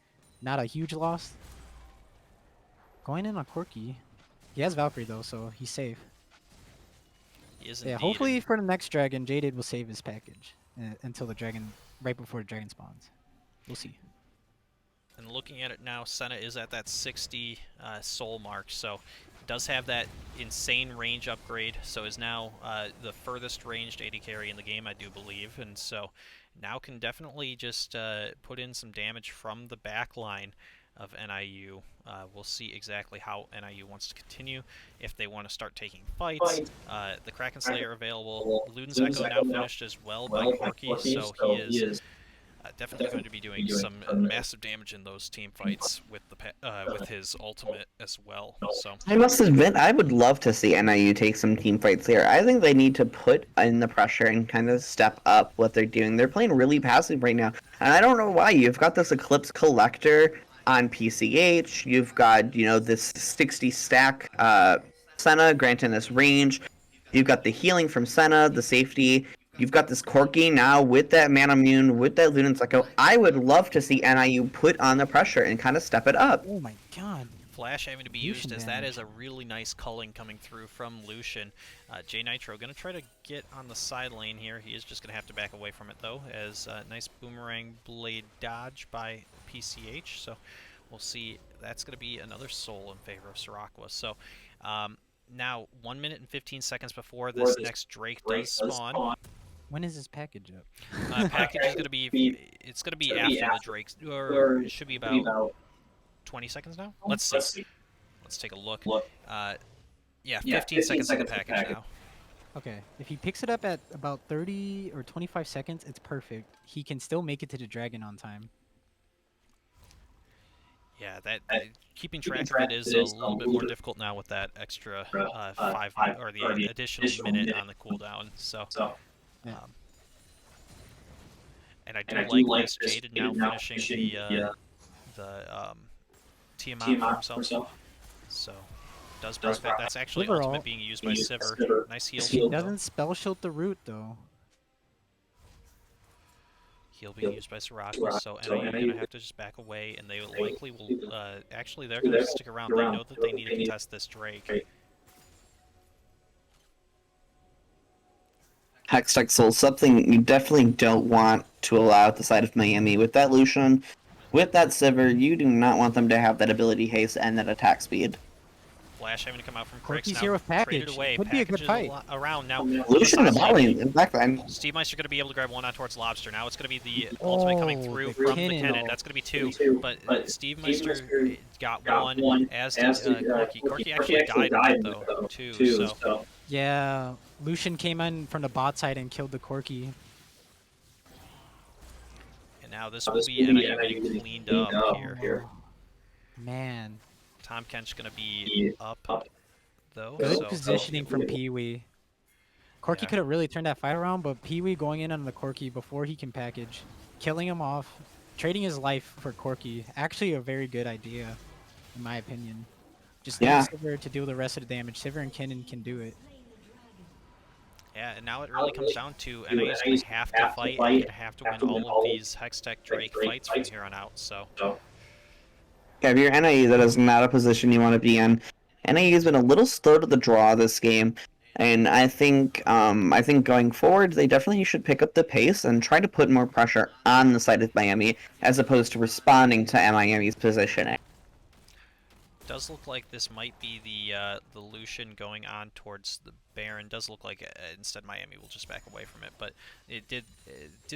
not a huge loss. Going in on Corki. He has Valkyrie though, so he's safe. He is Yeah, indeed. hopefully for the next dragon, Jaded will save his package until the dragon, right before the dragon spawns. We'll see. And looking at it now, Senna is at that 60 soul mark, so does have that insane range upgrade, so is now the furthest ranged AD carry in the game, I do believe, and so now can definitely just put in some damage from the back line of NIU. We'll see exactly how NIU wants to continue, if they want to start taking fights. The Kraken Slayer available. Luden's Echo now finished as well by Corki, so he is Definitely going to be doing some massive damage in those team fights with with his ultimate as well. So I must admit, I would love to see NIU take some team fights here. I think they need to put in the pressure and kind of step up what they're doing. They're playing really passive right now, and I don't know why. You've got this Eclipse Collector on PCH. You've got, this 60 stack Senna granting this range. You've got the healing from Senna, the safety. You've got this Corki now with that Mana Immune, with that Lunan Psycho. I would love to see NIU put on the pressure and kind of step it up. Oh my god. Flash having to be Lucian used, as that damage. is a really nice culling coming through from Lucian. J Nitro going to try to get on the side lane here. He is just going to have to back away from it, though, as nice boomerang blade dodge by PCH. So we'll see. That's going to be another soul in favor of Siracqua. So now 1 minute and 15 seconds before this next Drake does spawn. When is this package up? Package is going to be, it's going to be after the Drake, or it should be about 20 seconds now? Let's see. Let's take a look. Yeah, 15 seconds in the package now. Okay, if he picks it up at about 30 or 25 seconds, it's perfect. He can still make it to the dragon on time. Yeah, keeping track of it is a little bit more difficult now with that extra 5 or the additional minute on the cooldown. So, Yeah. and I do like this Jaded now finishing the TMI for himself. So does profit. That's actually Overall, ultimate being used by Sivir. Nice heal. He doesn't spell shield the root though. Heal being used by Siracqua, so NIU are going to have to just back away, and they likely will, actually they're going to stick around. They know that they need to contest this Drake. Hextech Soul, something you definitely don't want to allow at the side of Miami. With that Lucian, with that Sivir, you do not want them to have that ability haste and that attack speed. Flash having to come out from Corki's Crix now. here with Traded package. away. Could be a good Package is fight. around now. Lucian in the bot lane, in fact, Steve Meister going to be able to grab one on towards Lobster. Now it's going to be the ultimate coming through the from the cannon. Kennen. That's going to be two, but Steve Meister got one, as did Corki. Corki actually died in that, though, too, so... Yeah, Lucian came in from the bot side and killed the Corki. And now this will be NIU getting cleaned up here. Man, Tom Kench going to be up, though. good so positioning from Pee-wee. Corki Yeah. could have really turned that fight around, but Pee-wee going in on the Corki before he can package, killing him off, trading his life for Corki. Actually a very good idea, in my opinion. Just leave Sivir to do the rest of the damage. Sivir and Kennen can do it. Yeah, and now it really comes down to NIU's going to have to fight and going to have to win all of these Hextech Drake fights from here on out, so... Yeah, if you're NIE, that is not a position you want to be in. NIE has been a little slow to the draw this game, and I think going forward, they definitely should pick up the pace and try to put more pressure on the side of Miami, as opposed to responding to Miami's positioning. Does look like this might be the Lucian going on towards the Baron. Does look like instead Miami will just back away from it, but it did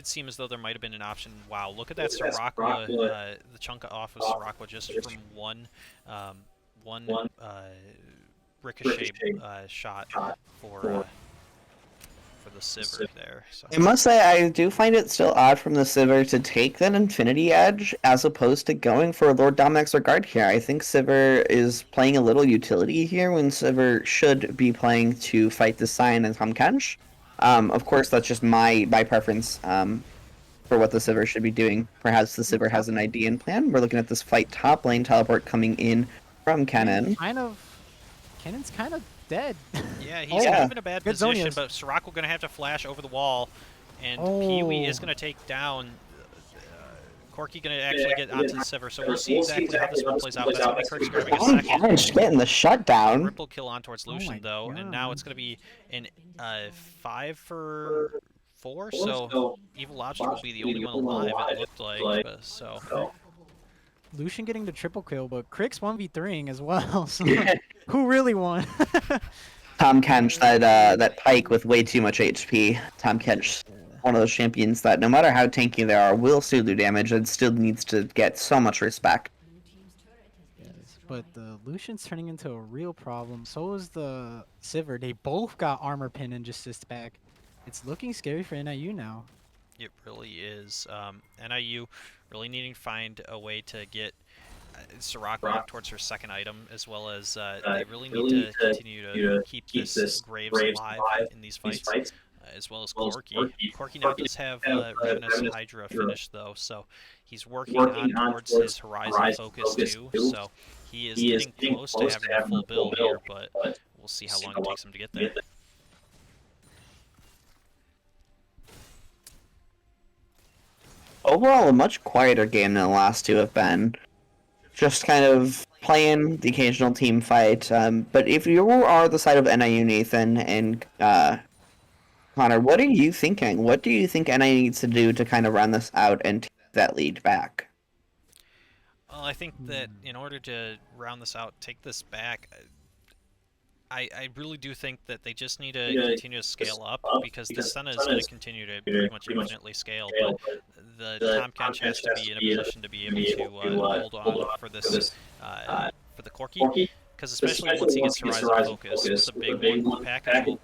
seem as though there might have been an option. Wow, look at that Siracqua, the chunk off of Siracqua just from one ricochet shot for the Sivir there. So. I must say, I do find it still odd from the Sivir to take that Infinity Edge as opposed to going for Lord Dominic's Regard here. I think Sivir is playing a little utility here when Sivir should be playing to fight the Sion and Tom Kench. Of course, that's just my Mm. preference for what the Sivir should be doing. Perhaps the Sivir has an idea and plan. We're looking at this fight top lane teleport coming in from Kennen. Kennen's kind of dead. Yeah, he's kind of in a bad Good position, Zonias. but Siracqua going to have to flash over the wall, and Pee-wee is going to take down Corki. Going to actually get onto the Sivir, so we'll see exactly how this one plays out. That's going to be Kirk's grabbing a Tom second. Kench getting the shutdown. Triple kill on towards Lucian, my though, and now God. it's going to be an 5 for 4, so Evil Lobster will be the only one alive, it looked like, so... Lucian getting the triple kill, but Crix 1v3ing as well. So who really won? Tom Kench, that Pike with way too much HP. Tom Kench, one of those champions that no matter how tanky they are, will still do damage and still needs to get so much respect. Yes, but the Lucian's turning into a real problem. So is the Sivir. They both got armor pin and just assist back. It's looking scary for NIU now. It really is. NIU really needing to find a way to get Sirocco up towards her second item, as well as they really need to continue to keep this Graves alive in these fights, as well as Corky. Corky now does have Ravenous Hydra finished, though, so he's working on towards his Horizon focus, too, so he is getting close to having a full build here, but we'll see how long it takes him to get there. Overall, a much quieter game than the last two have been. Just kind of playing the occasional team fight. But if you are the side of NIU, Nathan, and Connor, what are you thinking? What do you think NIU needs to do to kind of run this out and take that lead back? Well, I think that in order to round this out, take this back, I really do think that they just need to continue to scale up, because the Senna is going to continue to pretty much infinitely scale, but the Tom Kench has to be in a position to be able to hold on for this, for the Corky, because especially once he gets Horizon Focus, with the big one, the package will,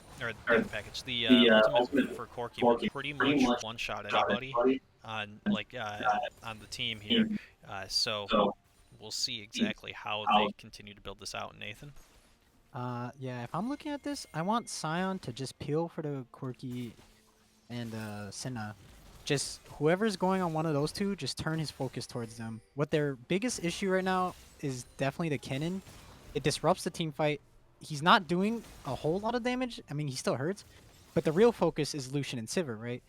or the package, the ultimate for Corky will pretty much one-shot anybody on, like, on the team here, so we'll see exactly how they continue to build this out, Nathan. Yeah, if I'm looking at this, I want Scion to just peel for the Corky and Senna. Just whoever's going on one of those two, just turn his focus towards them. What their biggest issue right now is definitely the cannon. It disrupts the team fight. He's not doing a whole lot of damage. I mean, he still hurts, but the real focus is Lucian and Sivir, right?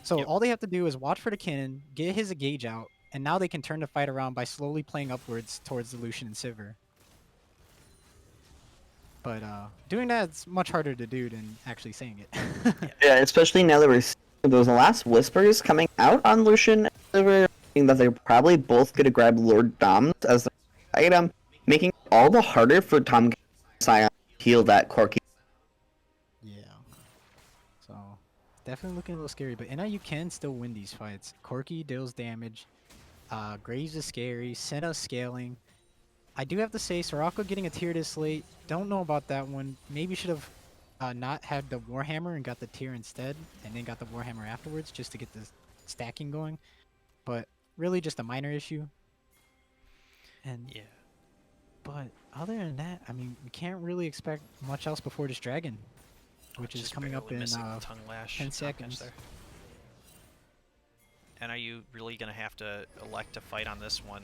So all they have to do is watch for the cannon, get his gauge out, and now they can turn the fight around by slowly playing upwards towards the Lucian and Sivir. But doing that's much harder to do than actually saying it. Yeah, especially now that we're seeing those last whispers coming out on Lucian and Sivir, that they're probably both going to grab Lord Doms as the item, making it all the harder for Tom Scion to heal that Corky. Yeah. So, definitely looking a little scary, but NIU can still win these fights. Corky deals damage. Graves is scary. Senna's scaling. I do have to say, Sirocco getting a tier this late. Don't know about that one. Maybe should have not had the Warhammer and got the tier instead, and then got the Warhammer afterwards just to get the stacking going. But really just a minor issue. And yeah. But other than that, I mean, we can't really expect much else before this dragon, which is coming up in 10 seconds. There. And are you really going to have to elect to fight on this one?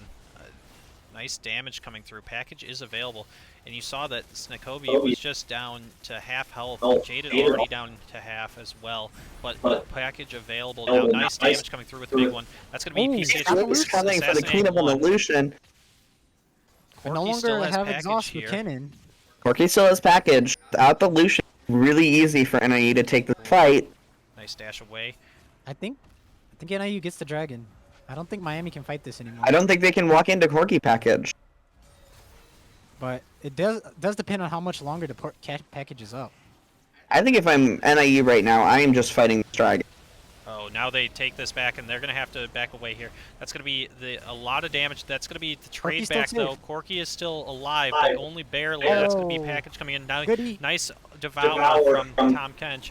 Nice damage coming through. Package is available. And you saw that Snakobi was just down to half health. Jaded already down to half as well. But package available now. Nice damage coming through with the big one. That's going to be PCH. Coming for the cleanup on the Lucian. No longer have exhaust with cannon. Corky still has package. Without the Lucian, really easy for NIU to take the fight. Nice dash away. I think NIU gets the dragon. I don't think Miami can fight this anymore. I don't think they can walk into Corky package. But it does depend on how much longer the package is up. I think if I'm NIU right now, I am just fighting this dragon. Oh, now they take this back, and they're going to have to back away here. That's going to be a lot of damage. That's going to be the trade back, though. Corky is still alive, but only barely. That's going to be package coming in. Now, nice devour from Tom Kench.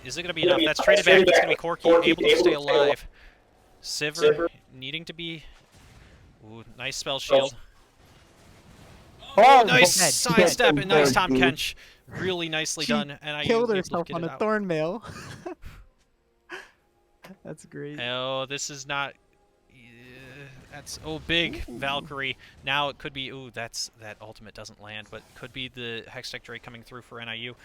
Is it going to be enough? That's traded back. That's going to be Corky able to stay alive. Sivir needing to be... Ooh, nice spell shield. Oh, nice sidestep and nice Tom Kench. Really nicely done. And I killed herself on a thorn mail. That's great. Oh, this is not... that's... Oh, big Valkyrie. Now it could be... Ooh, that ultimate doesn't land, but could be the Hextech Drake coming through for NIU.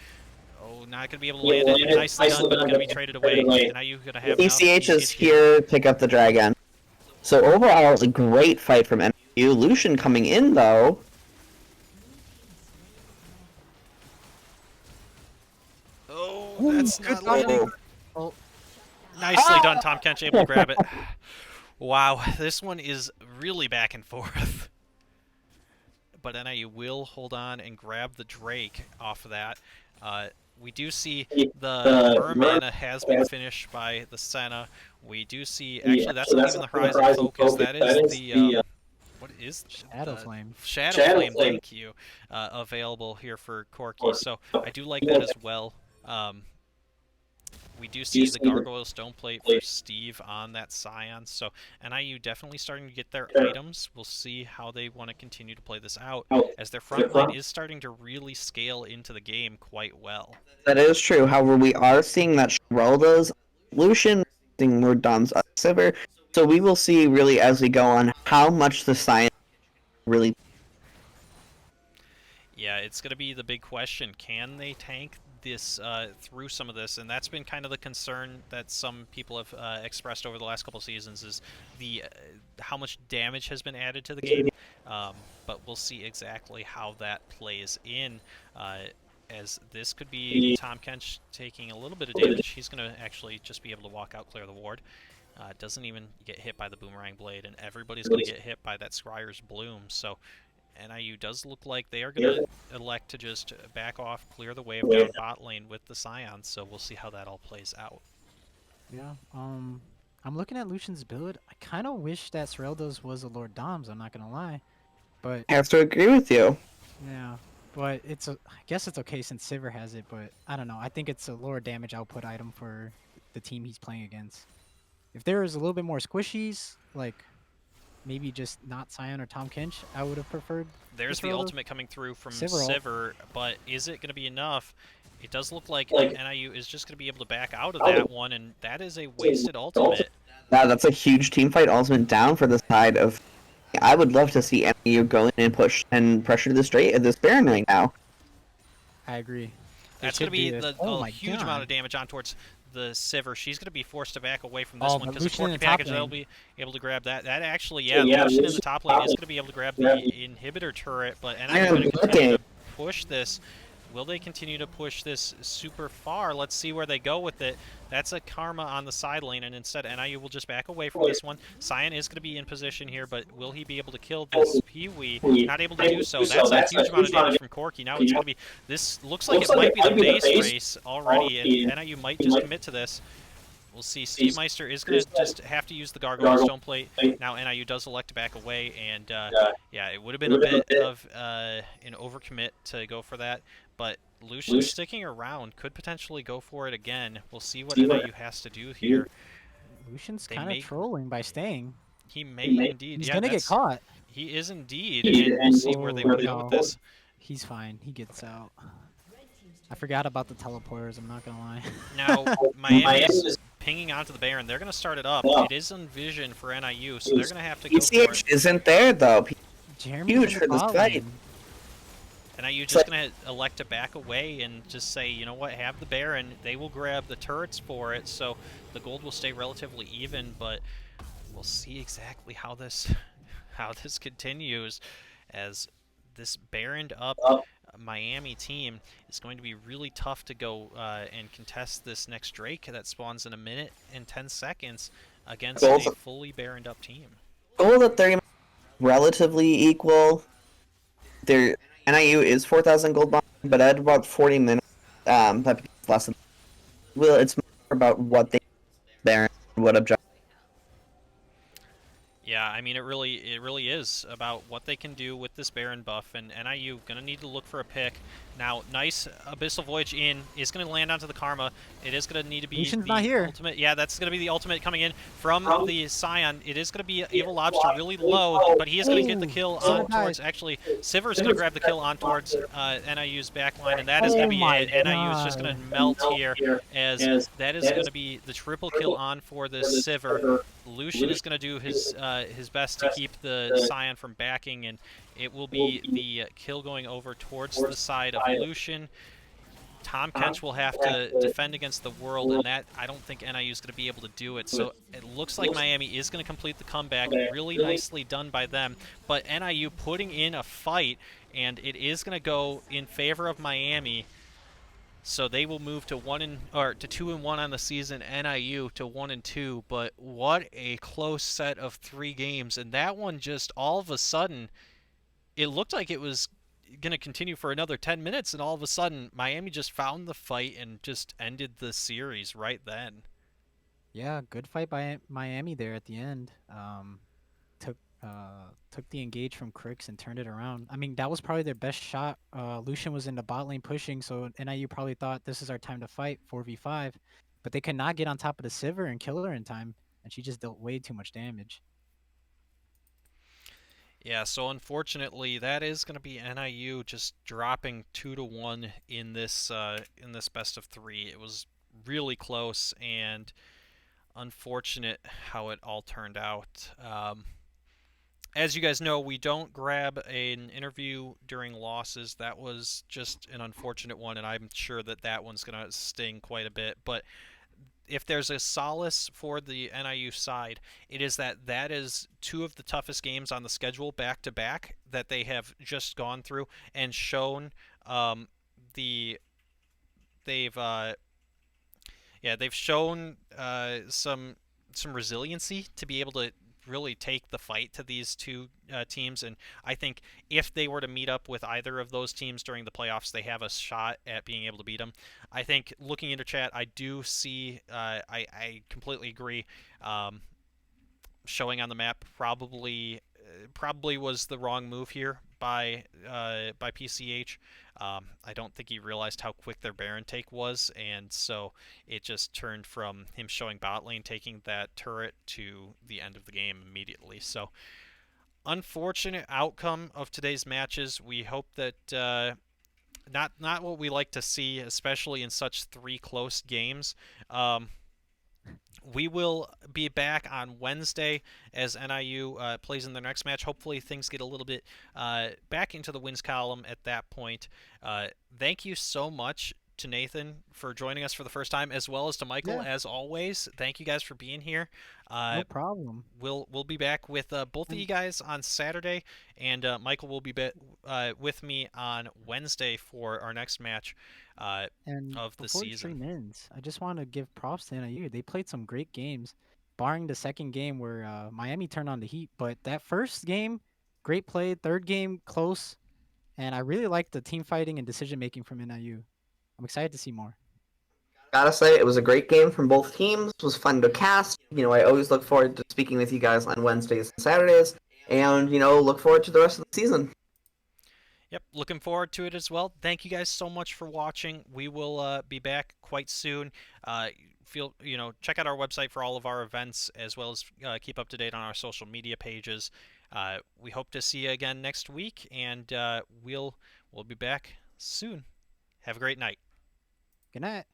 Oh, not going to be able to land it. Nicely done, but going to be traded away. NIU going to have... ECH is here, pick up the dragon. So overall, it's a great fight from NIU. Lucian coming in, though. Oh, that's not landing. Oh. Nicely done, Tom Kench, able to grab it. Wow, this one is really back and forth. But NIU will hold on and grab the Drake off of that. We do see the Mermana has been finished by the Senna. We do see, actually, that's not even the Horizon Focus. That is the, what is Shadow Flame? Shadow Flame, thank you, available here for Corky. So I do like that as well. We do see the Gargoyle Stone Plate for Steve on that Scion, so NIU definitely starting to get their items. We'll see how they want to continue to play this out, as their front line is starting to really scale into the game quite well. That is true. However, we are seeing that Sheralda's Lucian seeing more Dom's Sivir. So we will see really as we go on how much the science really. Yeah, it's going to be the big question. Can they tank this through some of this? And that's been kind of the concern that some people have expressed over the last couple seasons, is the how much damage has been added to the game. But we'll see exactly how that plays in. As this could be Tom Kench taking a little bit of damage. He's going to actually just be able to walk out, clear the ward. Doesn't even get hit by the Boomerang Blade, and everybody's going to get hit by that Scryer's Bloom. So NIU does look like they are going to elect to just back off, clear the wave down bot lane with the Scions, so we'll see how that all plays out. Yeah, I'm looking at Lucian's build. I kind of wish that Serelda's was a Lord Doms, I'm not going to lie. But I have to agree with you. yeah, but I guess it's okay since Sivir has it, but I don't know. I think it's a lower damage output item for the team he's playing against. If there was a little bit more squishies, like maybe just not Scion or Tom Kench, I would have preferred. There's the Sirelda. ultimate coming through from Sivir. Sivir, but is it going to be enough? It does look like NIU is just going to be able to back out of that one, and that is a wasted ultimate. Yeah, that's a huge team fight ultimate down for the side of. I would love to see NIU go in and push and pressure this Baron right now. I agree. That's going to be a huge amount of damage on towards the Sivir. She's going to be forced to back away from this one because the Corki package, they'll be able to grab that. That actually, Lucian in the top lane is going to be able to grab the inhibitor turret, but NIU is going to continue to push this. Will they continue to push this super far? Let's see where they go with it. That's a Karma on the side lane, and instead NIU will just back away from this one. Scion is going to be in position here, but will he be able to kill this Pee-wee? Not able to do so. That's a huge amount of damage from Corki. Now it's going to be... This looks like it might be the base race already, and NIU might just commit to this. We'll see. Steve Meister is going to just have to use the Gargoyle Stone Plate. Now NIU does elect to back away, and yeah, it would have been a bit of an overcommit to go for that. But Lucian sticking around could potentially go for it again. We'll see what NIU has to do here. Lucian's kind of trolling by staying. He may indeed. He's gonna get caught. He is indeed, and we'll see where they would go with this. He's fine. He gets out. I forgot about the teleporters, I'm not gonna lie. Now, Miami is pinging onto the Baron. They're going to start it up. It is in vision for NIU, so they're going to have to go for it. Isn't there, though. Huge for this fight. NIU just going to elect to back away and just say, you know what, have the Baron. They will grab the turrets for it, so the gold will stay relatively even, but we'll see exactly how this continues, as this Baroned up Miami team is going to be really tough to go and contest this next Drake that spawns in a minute and 10 seconds against a fully Baroned up team. Gold at 30, relatively equal. Their NIU is 4,000 gold bond, but at about 40 minutes, that less than. Well, it's more about what they Baron, what objective. Yeah, I mean, it really is about what they can do with this Baron buff, and NIU going to need to look for a pick. Now, nice Abyssal Voyage in is going to land onto the Karma. It is going to need to be Lucian's not here. Ultimate. Yeah, that's going to be the ultimate coming in from the Scion. It is going to be Evil Lobster really low, but he is going to get the kill on towards, actually, Sivir is going to grab the kill on towards NIU's backline, and that is going to be it. NIU is just going to melt here, as that is going to be the triple kill on for the Sivir. Lucian is going to do his best to keep the Scion from backing, and it will be the kill going over towards the side of Lucian. Tom Kench will have to defend against the world, and that I don't think NIU is going to be able to do it. So it looks like Miami is going to complete the comeback. Really nicely done by them. But NIU putting in a fight, and it is going to go in favor of Miami. So they will move to 2-1 on the season. NIU to 1-2. But what a close set of 3 games, and that one just all of a sudden, it looked like it was going to continue for another 10 minutes, and all of a sudden Miami just found the fight and just ended the series right then. Yeah, good fight by Miami there at the end. Took the engage from Crix and turned it around. I mean, that was probably their best shot. Lucian was in the bot lane pushing, so NIU probably thought this is our time to fight 4v5. but they could not get on top of the Sivir and kill her in time, and she just dealt way too much damage. Yeah, so unfortunately, that is going to be NIU just dropping 2-1 in this best of three. It was really close and unfortunate how it all turned out. As you guys know, we don't grab an interview during losses. That was just an unfortunate one, and I'm sure that that one's going to sting quite a bit. But if there's a solace for the NIU side, it is that that is two of the toughest games on the schedule back to back that they have just gone through and shown the they've they've shown some resiliency to be able to really take the fight to these two teams. And I think if they were to meet up with either of those teams during the playoffs, they have a shot at being able to beat them. I think looking into chat, I do see, I completely agree. Showing on the map probably was the wrong move here by PCH. I don't think he realized how quick their Baron take was, and so it just turned from him showing bot lane taking that turret to the end of the game immediately. So unfortunate outcome of today's matches. We hope that not what we like to see, especially in such three close games. We will be back on Wednesday as NIU plays in their next match. Hopefully, things get a little bit back into the wins column at that point. Thank you so much to Nathan for joining us for the first time, as well as to Michael, Yeah. as always. Thank you guys for being here. No problem. We'll be back with both of you guys on Saturday, and Michael will be with me on Wednesday for our next match. And Of the before the season. stream ends, I just want to give props to NIU. They played some great games, barring the second game where Miami turned on the heat. But that first game, great play. Third game, close. And I really liked the team fighting and decision making from NIU. I'm excited to see more. Gotta say, it was a great game from both teams. It was fun to cast. I always look forward to speaking with you guys on Wednesdays and Saturdays, and look forward to the rest of the season. Yep, looking forward to it as well. Thank you guys so much for watching. We will be back quite soon. Check out our website for all of our events, as well as keep up to date on our social media pages. We hope to see you again next week, and we'll be back soon. Have a great night. Good night.